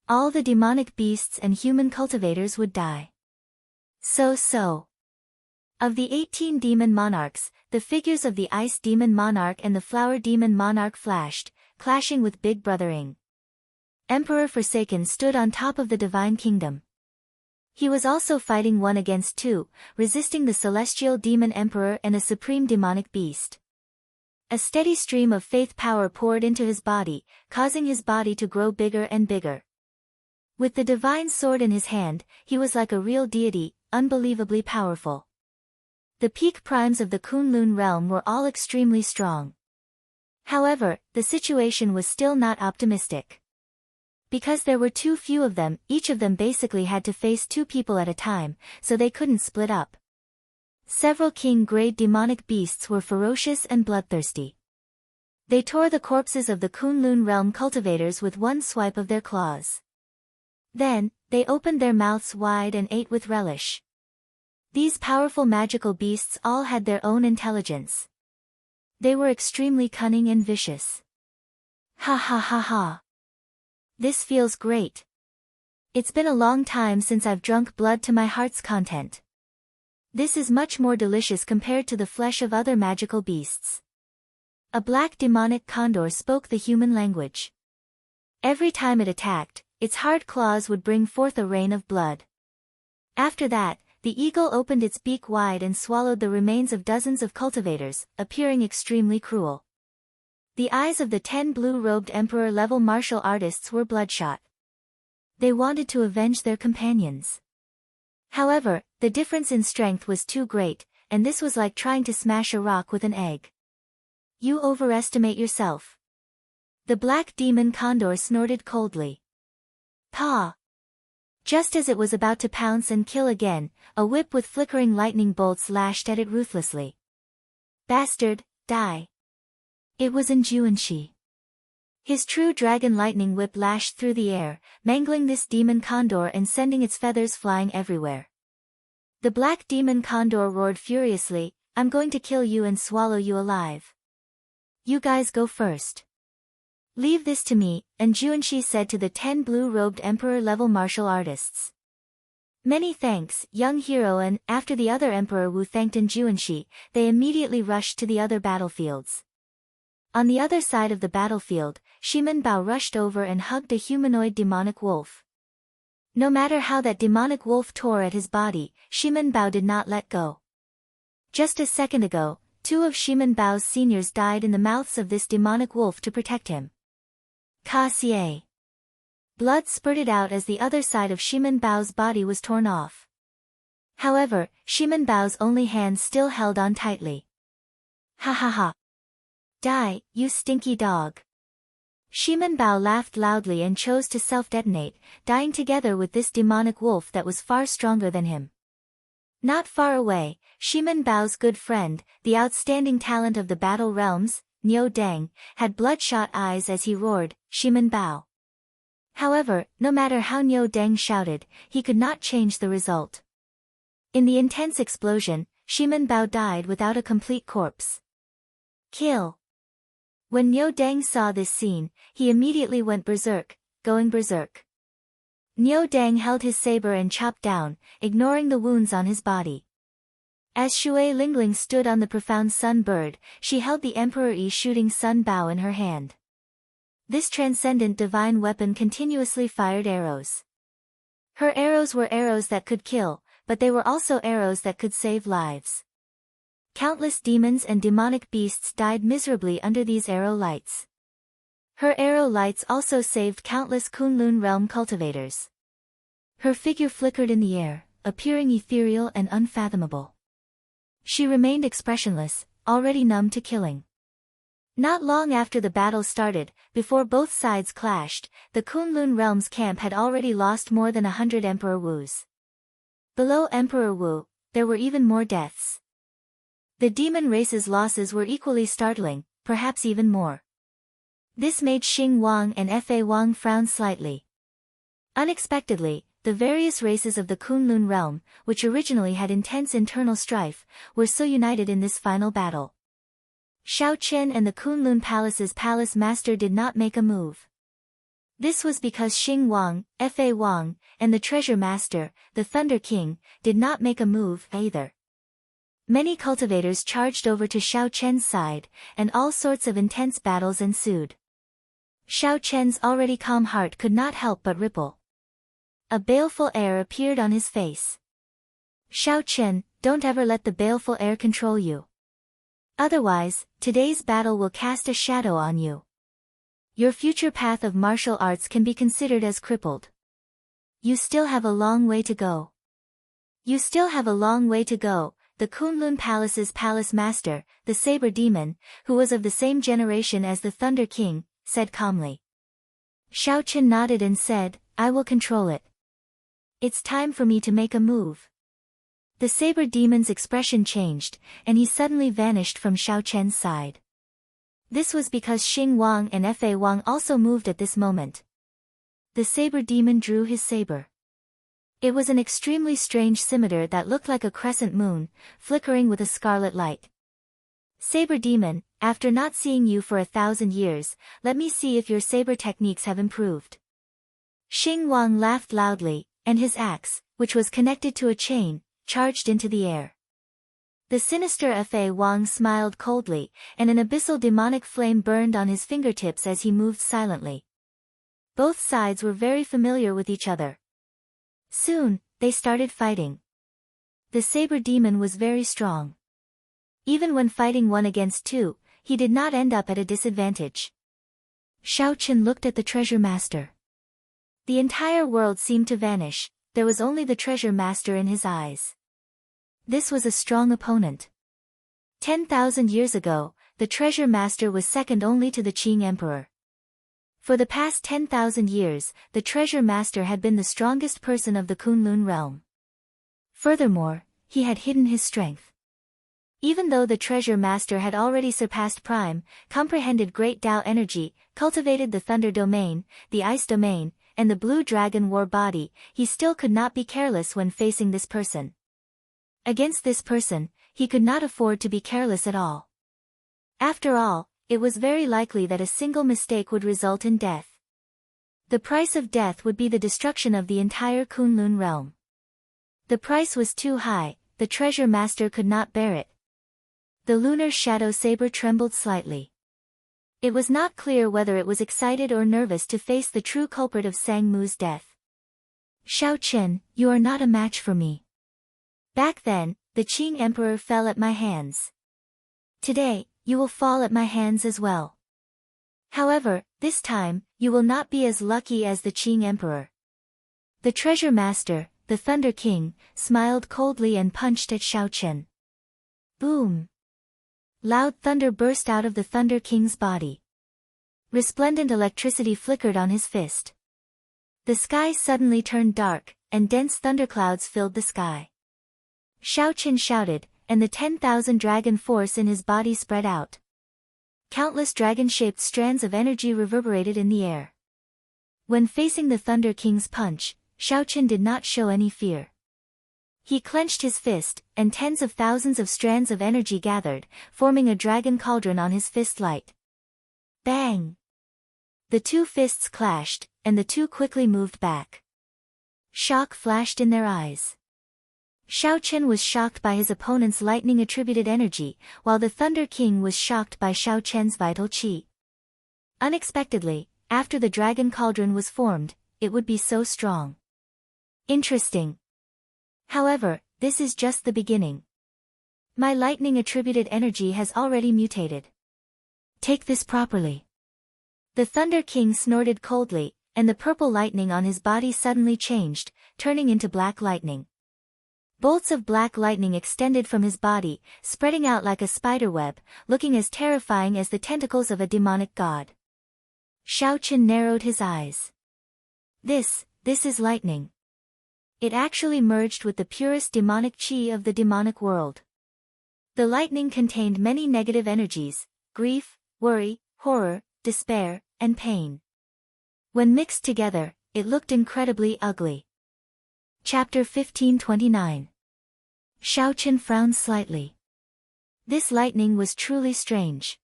All the demonic beasts and human cultivators would die. So. Of the 18 demon monarchs, the figures of the Ice Demon Monarch and the Flower Demon Monarch flashed, clashing with Big Brother Ing. Emperor Forsaken stood on top of the Divine Kingdom. He was also fighting 1 against 2, resisting the Celestial Demon Emperor and a Supreme Demonic Beast. A steady stream of faith power poured into his body, causing his body to grow bigger and bigger. With the divine sword in his hand, he was like a real deity, unbelievably powerful. The peak primes of the Kunlun realm were all extremely strong. However, the situation was still not optimistic. Because there were too few of them, each of them basically had to face 2 people at a time, so they couldn't split up. Several king-grade demonic beasts were ferocious and bloodthirsty. They tore the corpses of the Kunlun realm cultivators with one swipe of their claws. Then, they opened their mouths wide and ate with relish. These powerful magical beasts all had their own intelligence. They were extremely cunning and vicious. Ha ha ha ha. This feels great. It's been a long time since I've drunk blood to my heart's content. This is much more delicious compared to the flesh of other magical beasts. A black demonic condor spoke the human language. Every time it attacked, its hard claws would bring forth a rain of blood. After that, the eagle opened its beak wide and swallowed the remains of dozens of cultivators, appearing extremely cruel. The eyes of the 10 blue-robed emperor-level martial artists were bloodshot. They wanted to avenge their companions. However, the difference in strength was too great, and this was like trying to smash a rock with an egg. You overestimate yourself. The black demon condor snorted coldly. Paw! Just as it was about to pounce and kill again, a whip with flickering lightning bolts lashed at it ruthlessly. Bastard, die! It was Juanshi. His true dragon lightning whip lashed through the air, mangling this demon condor and sending its feathers flying everywhere. The black demon condor roared furiously, I'm going to kill you and swallow you alive. You guys go first. Leave this to me, Juanshi said to the 10 blue-robed emperor-level martial artists. Many thanks, young hero, and after the other Emperor Wu thanked Juanshi, they immediately rushed to the other battlefields. On the other side of the battlefield, Shimen Bao rushed over and hugged a humanoid demonic wolf. No matter how that demonic wolf tore at his body, Shimen Bao did not let go. Just a second ago, 2 of Shimen Bao's seniors died in the mouths of this demonic wolf to protect him. Ka-sie. Blood spurted out as the other side of Shimen Bao's body was torn off. However, Shimen Bao's only hand still held on tightly. Ha ha ha. Die, you stinky dog. Shimen Bao laughed loudly and chose to self-detonate, dying together with this demonic wolf that was far stronger than him. Not far away, Shimen Bao's good friend, the outstanding talent of the battle realms, Niu Deng, had bloodshot eyes as he roared, Shimen Bao. However, no matter how Niu Deng shouted, he could not change the result. In the intense explosion, Shimen Bao died without a complete corpse. Kill. When Niu Deng saw this scene, he immediately went berserk, going berserk. Niu Deng held his saber and chopped down, ignoring the wounds on his body. As Shui Lingling stood on the profound sun bird, she held the Emperor Yi shooting Sun Bao in her hand. This transcendent divine weapon continuously fired arrows. Her arrows were arrows that could kill, but they were also arrows that could save lives. Countless demons and demonic beasts died miserably under these arrow lights. Her arrow lights also saved countless Kunlun realm cultivators. Her figure flickered in the air, appearing ethereal and unfathomable. She remained expressionless, already numb to killing. Not long after the battle started, before both sides clashed, the Kunlun realm's camp had already lost more than 100 Emperor Wus. Below Emperor Wu, there were even more deaths. The demon race's losses were equally startling, perhaps even more. This made Xing Wang and Fa Wang frown slightly. Unexpectedly, the various races of the Kunlun realm, which originally had intense internal strife, were so united in this final battle. Xiao Qian and the Kunlun Palace's palace master did not make a move. This was because Xing Wang, Fa Wang, and the treasure master, the Thunder King, did not make a move either. Many cultivators charged over to Xiao Qian's side, and all sorts of intense battles ensued. Xiao Qian's already calm heart could not help but ripple. A baleful air appeared on his face. Xiao Qian, don't ever let the baleful air control you. Otherwise, today's battle will cast a shadow on you. Your future path of martial arts can be considered as crippled. You still have a long way to go. You still have a long way to go, the Kunlun Palace's palace master, the Saber Demon, who was of the same generation as the Thunder King, said calmly. Xiao Qian nodded and said, I will control it. It's time for me to make a move. The Saber Demon's expression changed, and he suddenly vanished from Xiao Qian's side. This was because Xing Wang and Fa Wang also moved at this moment. The Saber Demon drew his saber. It was an extremely strange scimitar that looked like a crescent moon, flickering with a scarlet light. Saber Demon, after not seeing you for 1,000 years, let me see if your saber techniques have improved. Xing Wang laughed loudly, and his axe, which was connected to a chain, charged into the air. The sinister Fa Wang smiled coldly, and an abyssal demonic flame burned on his fingertips as he moved silently. Both sides were very familiar with each other. Soon, they started fighting. The Saber Demon was very strong. Even when fighting 1 against 2, he did not end up at a disadvantage. Xiao Qian looked at the treasure master. The entire world seemed to vanish, there was only the treasure master in his eyes. This was a strong opponent. 10,000 years ago, the treasure master was second only to the Qing emperor. For the past 10,000 years, the treasure master had been the strongest person of the Kunlun realm. Furthermore, he had hidden his strength. Even though the treasure master had already surpassed Prime, comprehended Great Tao energy, cultivated the Thunder domain, the Ice domain, and the Blue Dragon War body, he still could not be careless when facing this person. Against this person, he could not afford to be careless at all. After all, it was very likely that a single mistake would result in death. The price of death would be the destruction of the entire Kunlun realm. The price was too high, the treasure master could not bear it. The lunar shadow saber trembled slightly. It was not clear whether it was excited or nervous to face the true culprit of Sang Mu's death. "Shao Chen, you are not a match for me. Back then, the Qing emperor fell at my hands. Today, you will fall at my hands as well. However, this time, you will not be as lucky as the Qing emperor." The treasure master, the Thunder King, smiled coldly and punched at Shao Chen. Boom! Loud thunder burst out of the Thunder King's body. Resplendent electricity flickered on his fist. The sky suddenly turned dark, and dense thunderclouds filled the sky. Shao Chen shouted, and the 10,000 dragon force in his body spread out. Countless dragon-shaped strands of energy reverberated in the air. When facing the Thunder King's punch, Shao Chen did not show any fear. He clenched his fist, and tens of thousands of strands of energy gathered, forming a dragon cauldron on his fist light. Bang! The two fists clashed, and the two quickly moved back. Shock flashed in their eyes. Shao Chen was shocked by his opponent's lightning-attributed energy, while the Thunder King was shocked by Shao Chen's vital qi. Unexpectedly, after the dragon cauldron was formed, it would be so strong. Interesting. However, this is just the beginning. My lightning-attributed energy has already mutated. Take this properly. The Thunder King snorted coldly, and the purple lightning on his body suddenly changed, turning into black lightning. Bolts of black lightning extended from his body, spreading out like a spiderweb, looking as terrifying as the tentacles of a demonic god. Shao Chen narrowed his eyes. This is lightning. It actually merged with the purest demonic qi of the demonic world. The lightning contained many negative energies: grief, worry, horror, despair, and pain. When mixed together, it looked incredibly ugly. Chapter 1529. Shao Chen frowned slightly. This lightning was truly strange.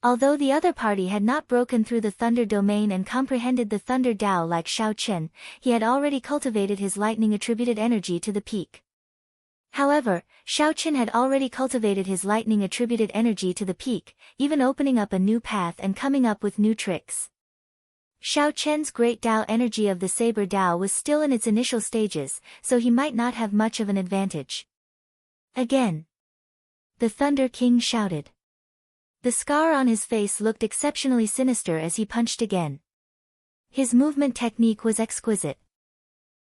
Although the other party had not broken through the Thunder domain and comprehended the Thunder Tao like Shao Chen, he had already cultivated his lightning-attributed energy to the peak. However, Shao Chen had already cultivated his lightning-attributed energy to the peak, even opening up a new path and coming up with new tricks. Shao Chen's Great Tao energy of the Saber Tao was still in its initial stages, so he might not have much of an advantage. Again. The Thunder King shouted. The scar on his face looked exceptionally sinister as he punched again. His movement technique was exquisite.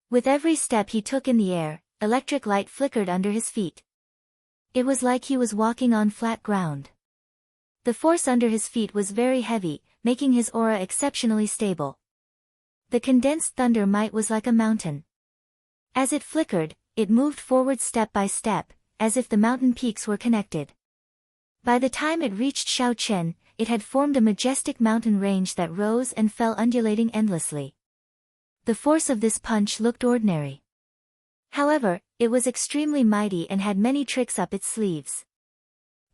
With every step he took in the air, electric light flickered under his feet. It was like he was walking on flat ground. The force under his feet was very heavy, making his aura exceptionally stable. The condensed thunder might was like a mountain. As it flickered, it moved forward step by step, as if the mountain peaks were connected. By the time it reached Shao Chen, it had formed a majestic mountain range that rose and fell undulating endlessly. The force of this punch looked ordinary. However, it was extremely mighty and had many tricks up its sleeves.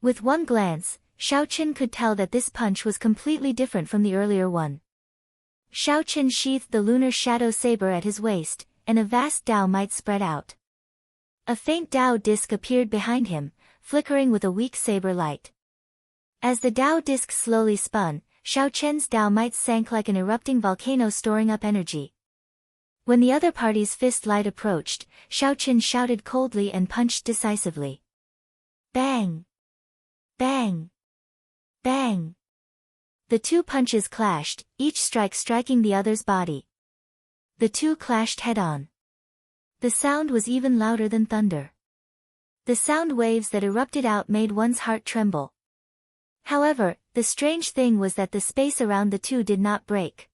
With one glance, Shao Chen could tell that this punch was completely different from the earlier one. Shao Chen sheathed the lunar shadow saber at his waist, and a vast Tao might spread out. A faint Tao disc appeared behind him, flickering with a weak saber light. As the Tao disc slowly spun, Shao Chen's Tao might sank like an erupting volcano storing up energy. When the other party's fist light approached, Shao Chen shouted coldly and punched decisively. Bang! Bang! Bang! The two punches clashed, each strike striking the other's body. The two clashed head-on. The sound was even louder than thunder. The sound waves that erupted out made one's heart tremble. However, the strange thing was that the space around the two did not break.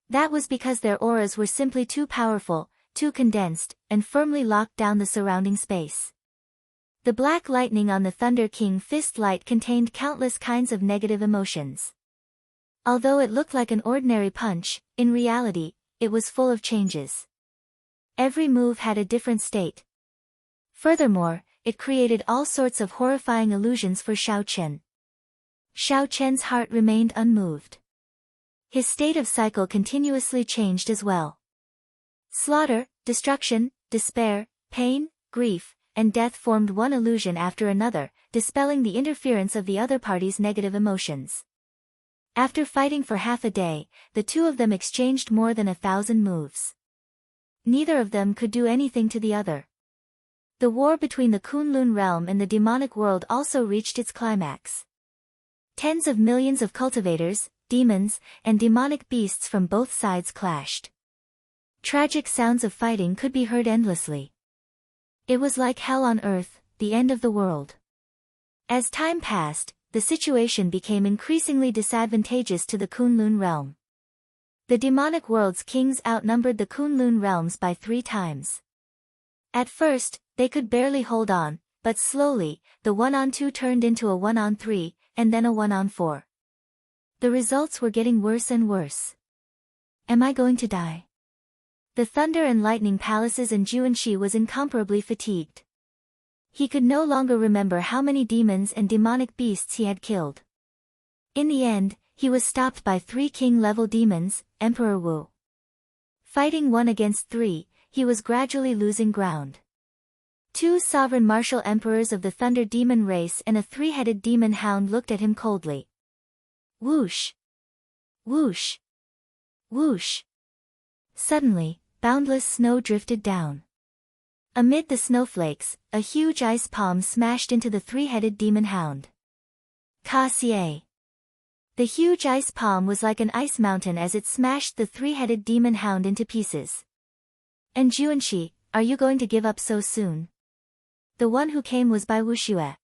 That was because their auras were simply too powerful, too condensed, and firmly locked down the surrounding space. The black lightning on the Thunder King fist light contained countless kinds of negative emotions. Although it looked like an ordinary punch, in reality, it was full of changes. Every move had a different state. Furthermore, it created all sorts of horrifying illusions for Xiao Chen. Xiao Chen's heart remained unmoved. His state of cycle continuously changed as well. Slaughter, destruction, despair, pain, grief, and death formed one illusion after another, dispelling the interference of the other party's negative emotions. After fighting for half a day, the two of them exchanged more than 1,000 moves. Neither of them could do anything to the other. The war between the Kunlun realm and the demonic world also reached its climax. Tens of millions of cultivators, demons, and demonic beasts from both sides clashed. Tragic sounds of fighting could be heard endlessly. It was like hell on earth, the end of the world. As time passed, the situation became increasingly disadvantageous to the Kunlun realm. The demonic world's kings outnumbered the Kunlun realms by 3 times. At first, they could barely hold on, but slowly, the 1-on-2 turned into a 1-on-3, and then a 1-on-4. The results were getting worse and worse. Am I going to die? The Thunder and Lightning Palaces and Juanxi was incomparably fatigued. He could no longer remember how many demons and demonic beasts he had killed. In the end, he was stopped by 3 king-level demons, Emperor Wu. Fighting 1 against 3, he was gradually losing ground. 2 sovereign martial emperors of the Thunder Demon race and a 3-headed demon hound looked at him coldly. Whoosh! Whoosh! Whoosh! Suddenly, boundless snow drifted down. Amid the snowflakes, a huge ice palm smashed into the 3-headed demon hound. Ka-xie. The huge ice palm was like an ice mountain as it smashed the 3-headed demon hound into pieces. And Juanxi, are you going to give up so soon? The one who came was Bai Wuxue.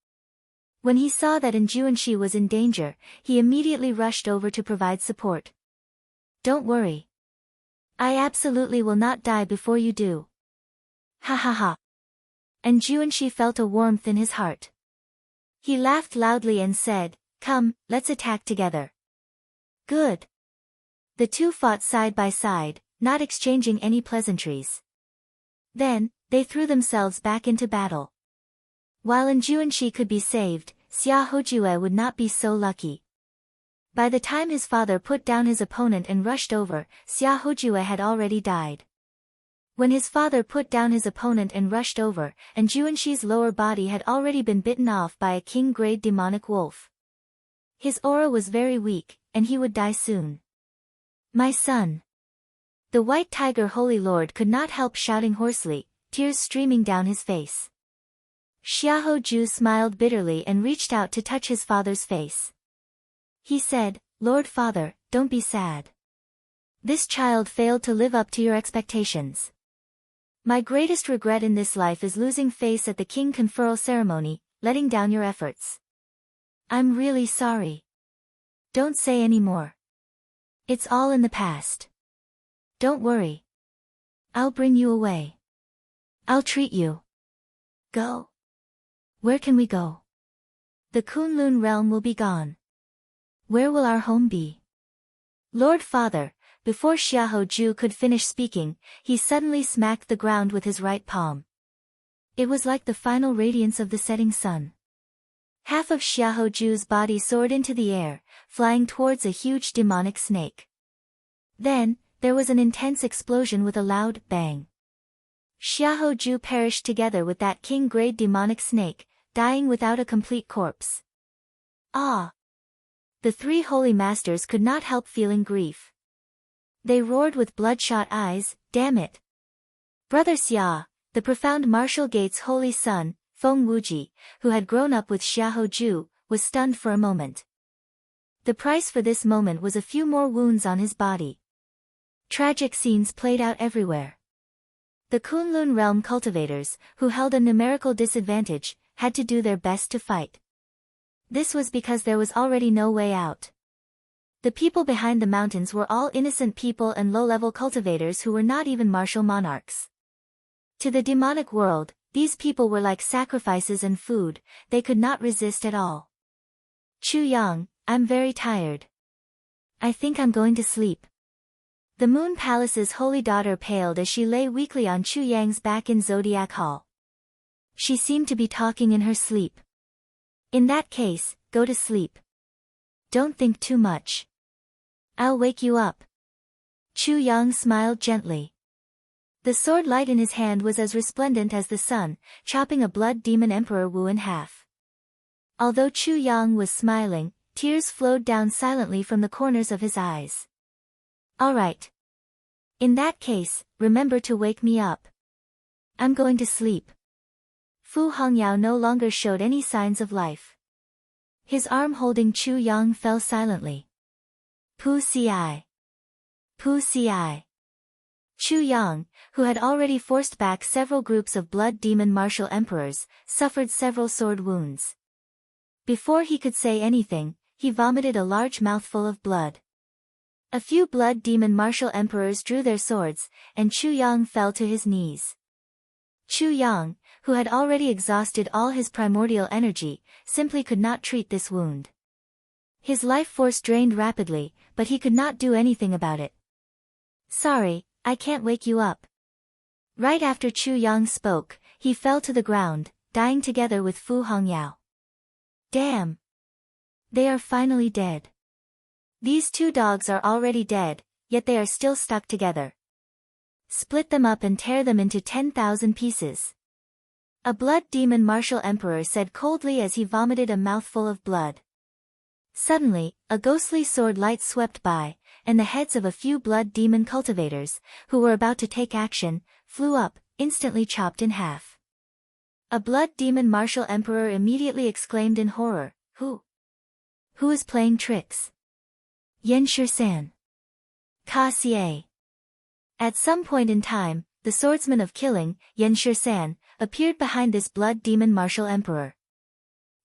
When he saw that Juanxi was in danger, he immediately rushed over to provide support. Don't worry. I absolutely will not die before you do. Ha ha ha. And Juanxi felt a warmth in his heart. He laughed loudly and said, Come, let's attack together. Good. The two fought side by side, not exchanging any pleasantries. Then, they threw themselves back into battle. While Juanxi could be saved, Xia Hojue would not be so lucky. By the time his father put down his opponent and rushed over, Xia Hojue had already died. When his father put down his opponent and rushed over, Juanxi's lower body had already been bitten off by a king-grade demonic wolf. His aura was very weak, and he would die soon. My son. The White Tiger Holy Lord could not help shouting hoarsely, tears streaming down his face. Xiahou Ju smiled bitterly and reached out to touch his father's face. He said, Lord Father, don't be sad. This child failed to live up to your expectations. My greatest regret in this life is losing face at the king conferral ceremony, letting down your efforts. I'm really sorry. Don't say any more. It's all in the past. Don't worry. I'll bring you away. I'll treat you. Go. Where can we go? The Kunlun realm will be gone. Where will our home be? Lord Father, before Xiahou Ju could finish speaking, he suddenly smacked the ground with his right palm. It was like the final radiance of the setting sun. Half of Xiahou Ju's body soared into the air, flying towards a huge demonic snake. Then, there was an intense explosion with a loud bang. Xiahou Ju perished together with that king-grade demonic snake, dying without a complete corpse. Ah! The 3 holy masters could not help feeling grief. They roared with bloodshot eyes, damn it! Brother Xia, the profound martial gate's holy son, Feng Wuji, who had grown up with Xiahou Ju, was stunned for a moment. The price for this moment was a few more wounds on his body. Tragic scenes played out everywhere. The Kunlun realm cultivators, who held a numerical disadvantage, had to do their best to fight. This was because there was already no way out. The people behind the mountains were all innocent people and low-level cultivators who were not even martial monarchs. To the demonic world, these people were like sacrifices and food, they could not resist at all. Chu Yang, I'm very tired. I think I'm going to sleep. The Moon Palace's holy daughter paled as she lay weakly on Chu Yang's back in Zodiac Hall. She seemed to be talking in her sleep. In that case, go to sleep. Don't think too much. I'll wake you up. Chu Yang smiled gently. The sword light in his hand was as resplendent as the sun, chopping a blood demon Emperor Wu in half. Although Chu Yang was smiling, tears flowed down silently from the corners of his eyes. All right. In that case, remember to wake me up. I'm going to sleep. Fu Hongyao no longer showed any signs of life. His arm holding Chu Yang fell silently. Pu Ci. Pu Ci. Chu Yang, who had already forced back several groups of blood demon martial emperors, suffered several sword wounds. Before he could say anything, he vomited a large mouthful of blood. A few blood demon martial emperors drew their swords, and Chu Yang fell to his knees. Chu Yang, who had already exhausted all his primordial energy, simply could not treat this wound. His life force drained rapidly, but he could not do anything about it. Sorry, I can't wake you up. Right after Chu Yang spoke, he fell to the ground, dying together with Fu Hongyao. Damn! They are finally dead. These two dogs are already dead, yet they are still stuck together. Split them up and tear them into 10,000 pieces. A blood demon martial emperor said coldly as he vomited a mouthful of blood. Suddenly, a ghostly sword light swept by, and the heads of a few blood demon cultivators, who were about to take action, flew up, instantly chopped in half. A blood demon martial emperor immediately exclaimed in horror, Who is playing tricks? Yen Shisan. Ka Xie. At some point in time, the swordsman of killing, Yen Shisan, appeared behind this blood demon martial emperor.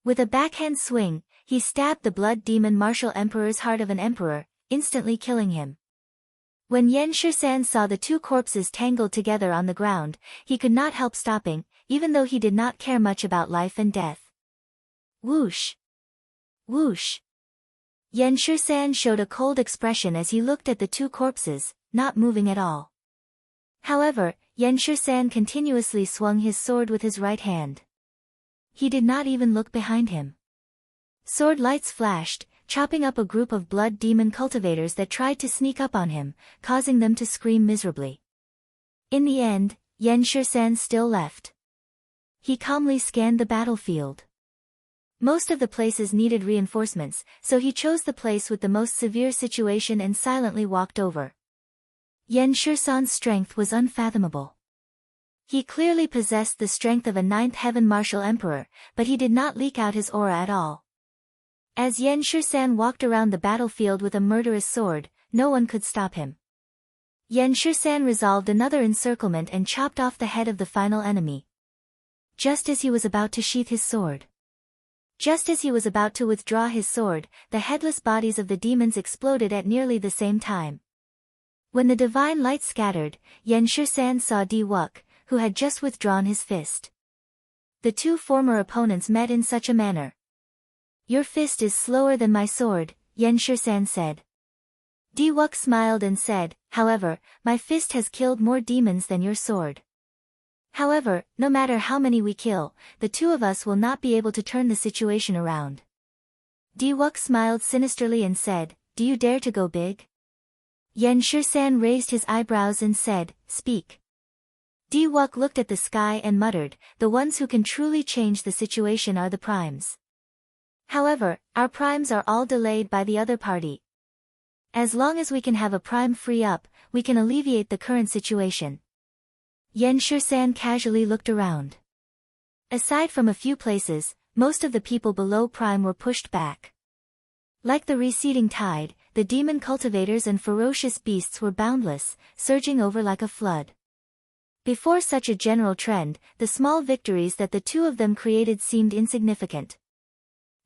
With a backhand swing, he stabbed the blood demon martial emperor's heart of an emperor, instantly killing him. When Yen Shisan saw the two corpses tangled together on the ground, he could not help stopping, even though he did not care much about life and death. Whoosh! Whoosh! Yen Shisan showed a cold expression as he looked at the two corpses, not moving at all. However, Yen Shisan continuously swung his sword with his right hand. He did not even look behind him. Sword lights flashed, chopping up a group of blood demon cultivators that tried to sneak up on him, causing them to scream miserably. In the end, Yen Shisan still left. He calmly scanned the battlefield. Most of the places needed reinforcements, so he chose the place with the most severe situation and silently walked over. Yen Shisan's strength was unfathomable. He clearly possessed the strength of a ninth heaven martial emperor, but he did not leak out his aura at all. As Yen Shisan walked around the battlefield with a murderous sword, no one could stop him. Yen Shisan resolved another encirclement and chopped off the head of the final enemy. Just as he was about to sheath his sword. Just as he was about to withdraw his sword, the headless bodies of the demons exploded at nearly the same time. When the divine light scattered, Yen Shisan saw Di Wuk, who had just withdrawn his fist. The two former opponents met in such a manner. Your fist is slower than my sword, Yen Shisan said. Di Wuk smiled and said, however, my fist has killed more demons than your sword. However, no matter how many we kill, the two of us will not be able to turn the situation around. Di Wuk smiled sinisterly and said, do you dare to go big? Yen Shisan raised his eyebrows and said, speak. Di Wuk looked at the sky and muttered, the ones who can truly change the situation are the primes. However, our primes are all delayed by the other party. As long as we can have a prime free up, we can alleviate the current situation. Yen Shisan casually looked around. Aside from a few places, most of the people below prime were pushed back. Like the receding tide, the demon cultivators and ferocious beasts were boundless, surging over like a flood. Before such a general trend, the small victories that the two of them created seemed insignificant.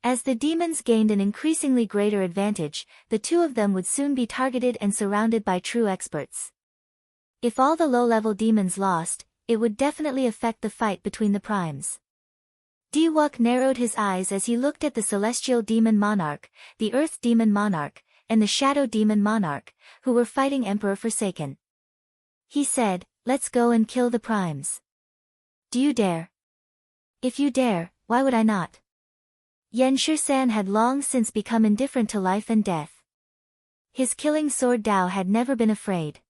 As the demons gained an increasingly greater advantage, the two of them would soon be targeted and surrounded by true experts. If all the low-level demons lost, it would definitely affect the fight between the primes. Diwuk narrowed his eyes as he looked at the Celestial Demon Monarch, the Earth Demon Monarch, and the Shadow Demon Monarch, who were fighting Emperor Forsaken. He said, "Let's go and kill the primes. Do you dare?" "If you dare, why would I not?" Yen Shursan had long since become indifferent to life and death. His killing sword Dao had never been afraid.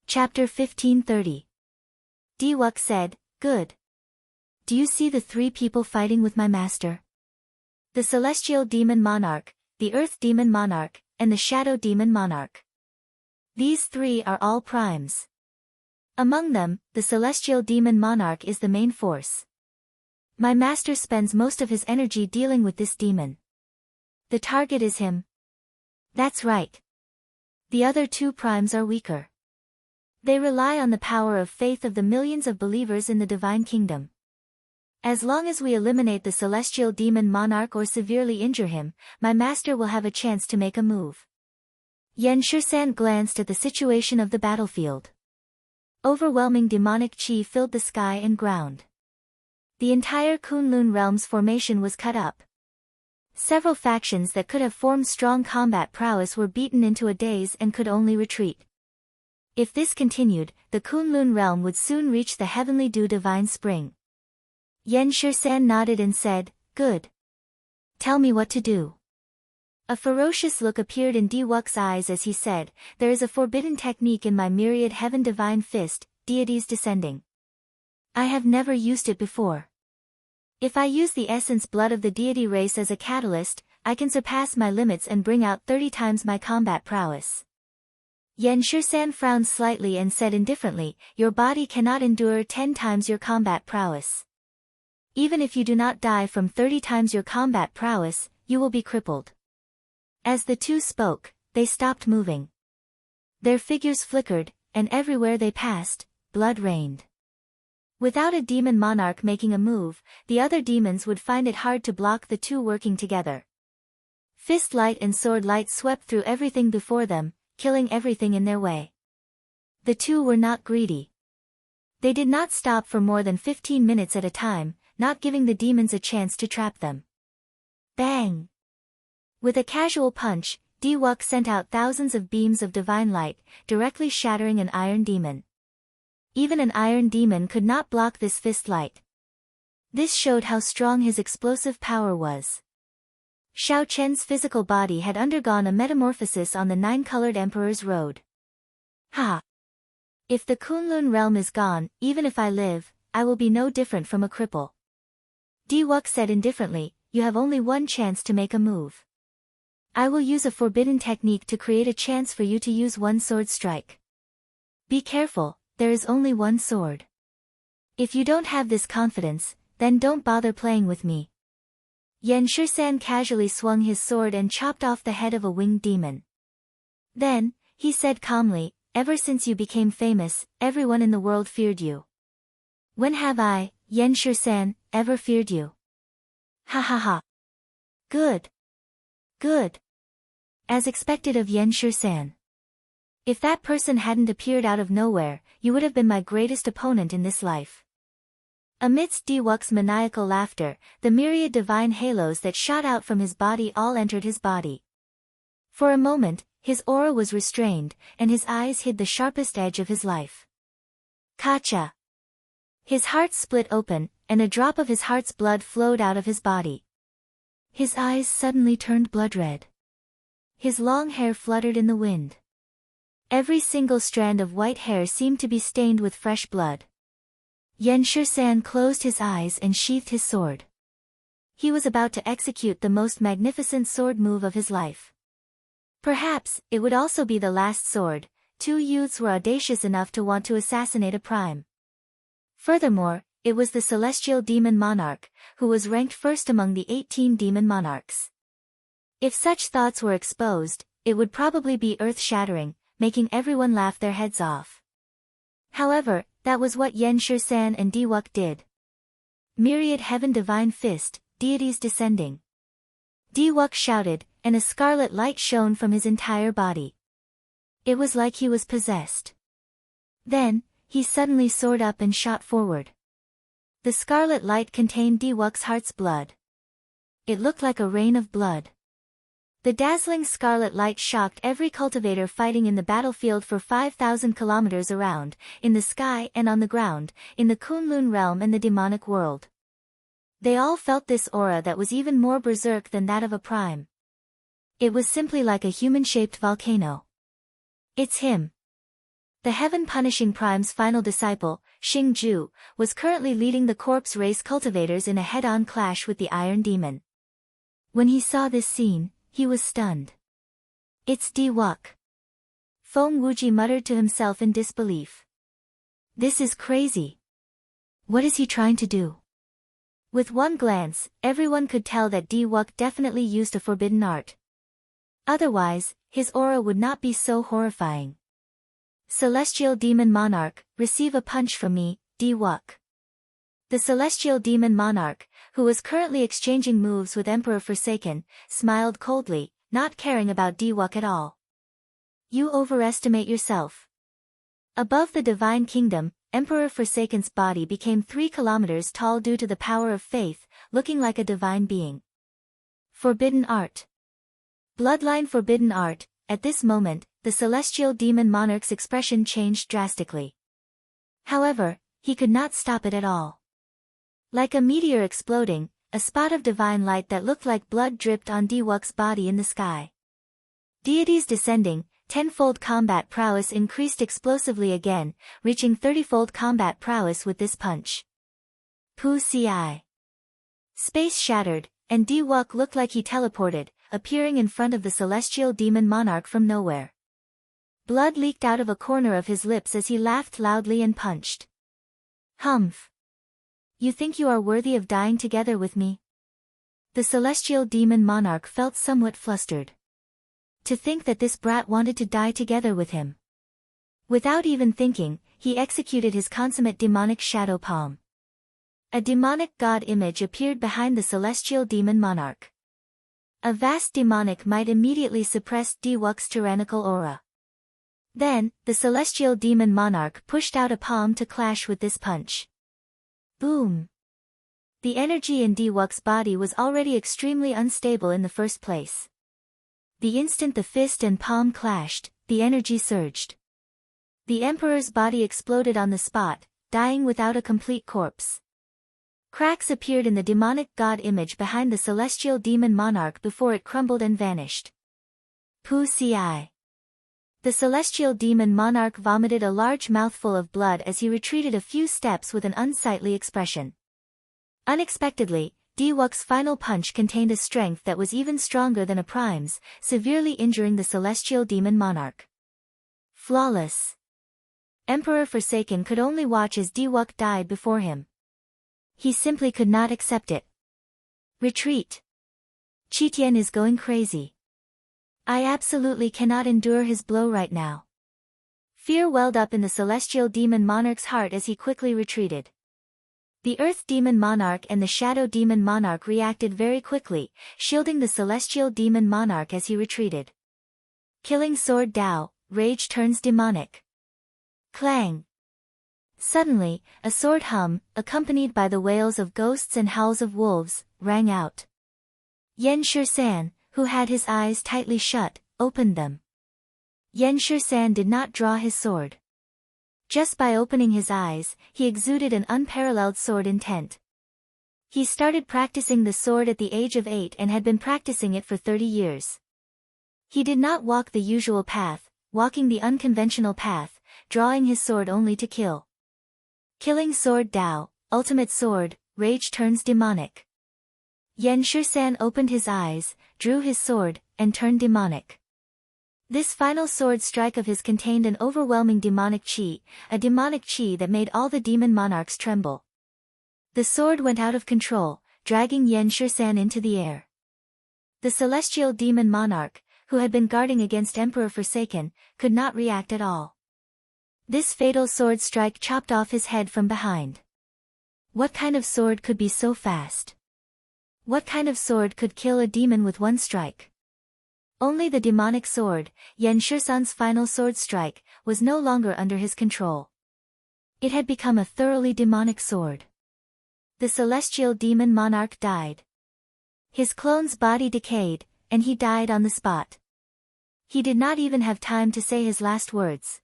Chapter 1530. Diwuk said, "Good. Do you see the three people fighting with my master? The Celestial Demon Monarch, the Earth Demon Monarch, and the Shadow Demon Monarch. These three are all primes. Among them, the Celestial Demon Monarch is the main force. My master spends most of his energy dealing with this demon. The target is him." "That's right. The other two primes are weaker. They rely on the power of faith of the millions of believers in the Divine Kingdom. As long as we eliminate the Celestial Demon Monarch or severely injure him, my master will have a chance to make a move." Yen Shursan glanced at the situation of the battlefield. Overwhelming demonic chi filled the sky and ground. The entire Kunlun realm's formation was cut up. Several factions that could have formed strong combat prowess were beaten into a daze and could only retreat. If this continued, the Kunlun realm would soon reach the heavenly dew divine spring. Yen Shursan nodded and said, "Good. Tell me what to do." A ferocious look appeared in Diwuk's eyes as he said, "There is a forbidden technique in my myriad heaven divine fist, deities descending. I have never used it before. If I use the essence blood of the deity race as a catalyst, I can surpass my limits and bring out 30 times my combat prowess." Yen Shursan frowned slightly and said indifferently, "Your body cannot endure 10 times your combat prowess. Even if you do not die from 30 times your combat prowess, you will be crippled." As the two spoke, they stopped moving. Their figures flickered, and everywhere they passed, blood rained. Without a demon monarch making a move, the other demons would find it hard to block the two working together. Fist light and sword light swept through everything before them, killing everything in their way. The two were not greedy. They did not stop for more than 15 minutes at a time, not giving the demons a chance to trap them. Bang! With a casual punch, Diwuk sent out thousands of beams of divine light, directly shattering an iron demon. Even an iron demon could not block this fist light. This showed how strong his explosive power was. Xiao Chen's physical body had undergone a metamorphosis on the nine-colored Emperor's Road. Ha! If the Kunlun realm is gone, even if I live, I will be no different from a cripple. Diwuk said indifferently, "You have only one chance to make a move. I will use a forbidden technique to create a chance for you to use one sword strike. Be careful, there is only one sword. If you don't have this confidence, then don't bother playing with me." Yen Shursan casually swung his sword and chopped off the head of a winged demon. Then, he said calmly, "Ever since you became famous, everyone in the world feared you. When have I, Yen Shursan, ever feared you? Ha ha ha. Good. Good." As expected of Yen Shursan. "If that person hadn't appeared out of nowhere, you would have been my greatest opponent in this life." Amidst Diwuk's maniacal laughter, the myriad divine halos that shot out from his body all entered his body. For a moment, his aura was restrained, and his eyes hid the sharpest edge of his life. Kacha! His heart split open, and a drop of his heart's blood flowed out of his body. His eyes suddenly turned blood red. His long hair fluttered in the wind. Every single strand of white hair seemed to be stained with fresh blood. Yen Shursan closed his eyes and sheathed his sword. He was about to execute the most magnificent sword move of his life. Perhaps, it would also be the last sword. Two youths were audacious enough to want to assassinate a prime. Furthermore, it was the Celestial Demon Monarch, who was ranked first among the 18 demon monarchs. If such thoughts were exposed, it would probably be earth-shattering, making everyone laugh their heads off. However, That was what Yen Shirsan and Diwuk did. Myriad heaven divine fist, deities descending. Diwuk shouted, and a scarlet light shone from his entire body. It was like he was possessed. Then, he suddenly soared up and shot forward. The scarlet light contained Diwuk's heart's blood. It looked like a rain of blood. The dazzling scarlet light shocked every cultivator fighting in the battlefield for 5,000 kilometers around, in the sky and on the ground, in the Kunlun realm and the demonic world. They all felt this aura that was even more berserk than that of a prime. It was simply like a human-shaped volcano. It's him. The heaven-punishing prime's final disciple, Xing Ju, was currently leading the corpse race cultivators in a head-on clash with the Iron Demon. When he saw this scene, he was stunned. It's Diwuk. Feng Wuji muttered to himself in disbelief. This is crazy. What is he trying to do? With one glance, everyone could tell that Diwuk definitely used a forbidden art. Otherwise, his aura would not be so horrifying. Celestial Demon Monarch, receive a punch from me, Diwuk. The Celestial Demon Monarch, who was currently exchanging moves with Emperor Forsaken, smiled coldly, not caring about Diwuk at all. You overestimate yourself. Above the Divine Kingdom, Emperor Forsaken's body became 3 kilometers tall due to the power of faith, looking like a divine being. Forbidden Art. Bloodline Forbidden Art. At this moment, the Celestial Demon Monarch's expression changed drastically. However, he could not stop it at all. Like a meteor exploding, a spot of divine light that looked like blood dripped on Diwuk's body in the sky. Deities descending, 10-fold combat prowess increased explosively again, reaching 30-fold combat prowess with this punch. Pu Ci. Space shattered, and Diwuk looked like he teleported, appearing in front of the Celestial Demon Monarch from nowhere. Blood leaked out of a corner of his lips as he laughed loudly and punched. Humph. You think you are worthy of dying together with me? The Celestial Demon Monarch felt somewhat flustered. To think that this brat wanted to die together with him. Without even thinking, he executed his consummate demonic shadow palm. A demonic god image appeared behind the Celestial Demon Monarch. A vast demonic might immediately suppress Diwuk's tyrannical aura. Then, the Celestial Demon Monarch pushed out a palm to clash with this punch. Boom! The energy in Diwuk's body was already extremely unstable in the first place. The instant the fist and palm clashed, the energy surged. The Emperor's body exploded on the spot, dying without a complete corpse. Cracks appeared in the demonic god image behind the Celestial Demon Monarch before it crumbled and vanished. Pu Ci. The Celestial Demon Monarch vomited a large mouthful of blood as he retreated a few steps with an unsightly expression. Unexpectedly, Diwuk's final punch contained a strength that was even stronger than a prime's, severely injuring the Celestial Demon Monarch. Flawless. Emperor Forsaken could only watch as Diwuk died before him. He simply could not accept it. Retreat. Qitian is going crazy. I absolutely cannot endure his blow right now. Fear welled up in the Celestial Demon Monarch's heart as he quickly retreated. The Earth Demon Monarch and the Shadow Demon Monarch reacted very quickly, shielding the Celestial Demon Monarch as he retreated. Killing Sword Dao, rage turns demonic. Clang! Suddenly, a sword hum, accompanied by the wails of ghosts and howls of wolves, rang out. Yen Shirsan, who had his eyes tightly shut, opened them. Yen Shirsan did not draw his sword. Just by opening his eyes, he exuded an unparalleled sword intent. He started practicing the sword at the age of 8 and had been practicing it for 30 years. He did not walk the usual path, walking the unconventional path, drawing his sword only to kill. Killing Sword Dao, ultimate sword, rage turns demonic. Yen Shirsan opened his eyes, drew his sword, and turned demonic. This final sword strike of his contained an overwhelming demonic chi, a demonic chi that made all the demon monarchs tremble. The sword went out of control, dragging Yen Shirsan into the air. The Celestial Demon Monarch, who had been guarding against Emperor Forsaken, could not react at all. This fatal sword strike chopped off his head from behind. What kind of sword could be so fast? What kind of sword could kill a demon with one strike? Only the demonic sword, Yan Shisan's final sword strike, was no longer under his control. It had become a thoroughly demonic sword. The celestial demon monarch died. His clone's body decayed, and he died on the spot. He did not even have time to say his last words.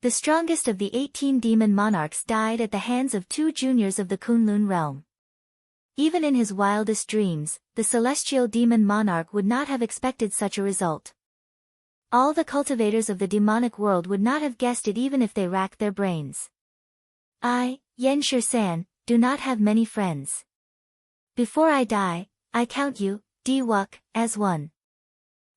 The strongest of the 18 demon monarchs died at the hands of 2 juniors of the Kunlun realm. Even in his wildest dreams, the celestial demon monarch would not have expected such a result. All the cultivators of the demonic world would not have guessed it even if they racked their brains. I, Yan Shisan, do not have many friends. Before I die, I count you, Diwuk, as one.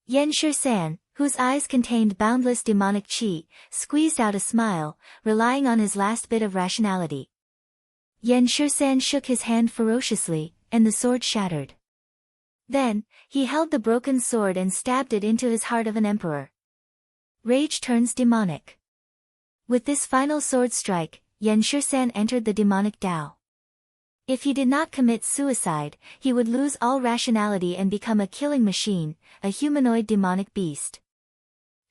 Yan Shisan, whose eyes contained boundless demonic qi, squeezed out a smile, relying on his last bit of rationality. Yan Shisan shook his hand ferociously, and the sword shattered. Then, he held the broken sword and stabbed it into his heart of an emperor. Rage turns demonic. With this final sword strike, Yan Shisan entered the demonic Tao. If he did not commit suicide, he would lose all rationality and become a killing machine, a humanoid demonic beast.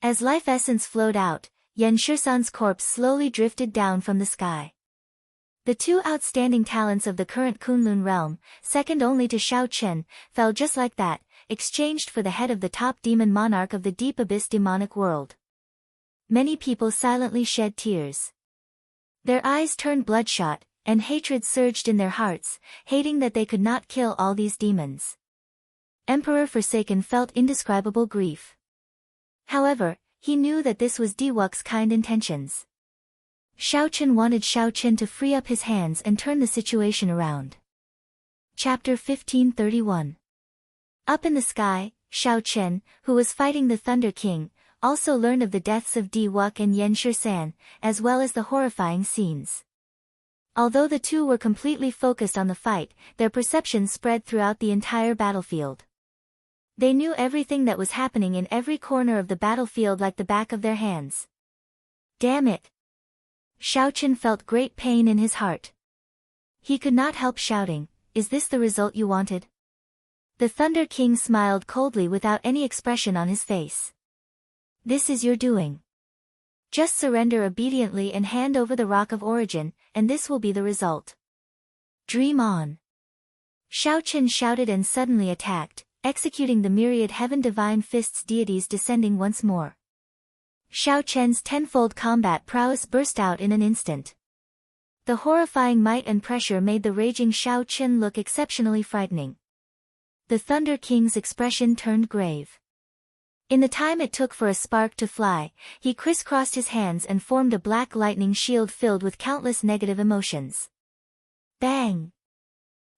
As life essence flowed out, Yan Shisan's corpse slowly drifted down from the sky. The 2 outstanding talents of the current Kunlun realm, second only to Shao Chen, fell just like that, exchanged for the head of the top demon monarch of the deep abyss demonic world. Many people silently shed tears. Their eyes turned bloodshot, and hatred surged in their hearts, hating that they could not kill all these demons. Emperor Forsaken felt indescribable grief. However, he knew that this was Diwuk's kind intentions. Shao Chen wanted Shao Chen to free up his hands and turn the situation around. Chapter 1531. Up in the sky, Shao Chen, who was fighting the Thunder King, also learned of the deaths of Diwuk and Yan Shisan, as well as the horrifying scenes. Although the 2 were completely focused on the fight, their perception spread throughout the entire battlefield. They knew everything that was happening in every corner of the battlefield like the back of their hands. Damn it! Shao Chen felt great pain in his heart. He could not help shouting, "Is this the result you wanted?" The Thunder King smiled coldly without any expression on his face. "This is your doing. Just surrender obediently and hand over the Rock of Origin, and this will be the result. Dream on." Shao Chen shouted and suddenly attacked, executing the myriad heaven divine fists deities descending once more. Shao Chen's tenfold combat prowess burst out in an instant. The horrifying might and pressure made the raging Shao Chen look exceptionally frightening. The Thunder King's expression turned grave. In the time it took for a spark to fly, he crisscrossed his hands and formed a black lightning shield filled with countless negative emotions. Bang!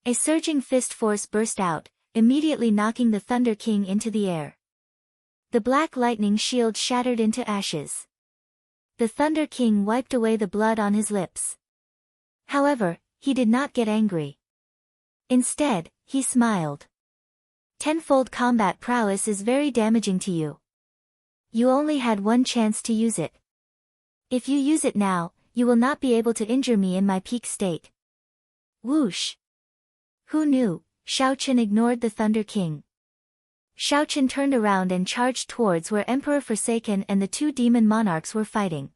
A surging fist force burst out, immediately knocking the Thunder King into the air. The black lightning shield shattered into ashes. The Thunder King wiped away the blood on his lips. However, he did not get angry. Instead, he smiled. Tenfold combat prowess is very damaging to you. You only had one chance to use it. If you use it now, you will not be able to injure me in my peak state. Whoosh! Who knew? Shao Chen ignored the Thunder King. Shao Chen turned around and charged towards where Emperor Forsaken and the 2 demon monarchs were fighting.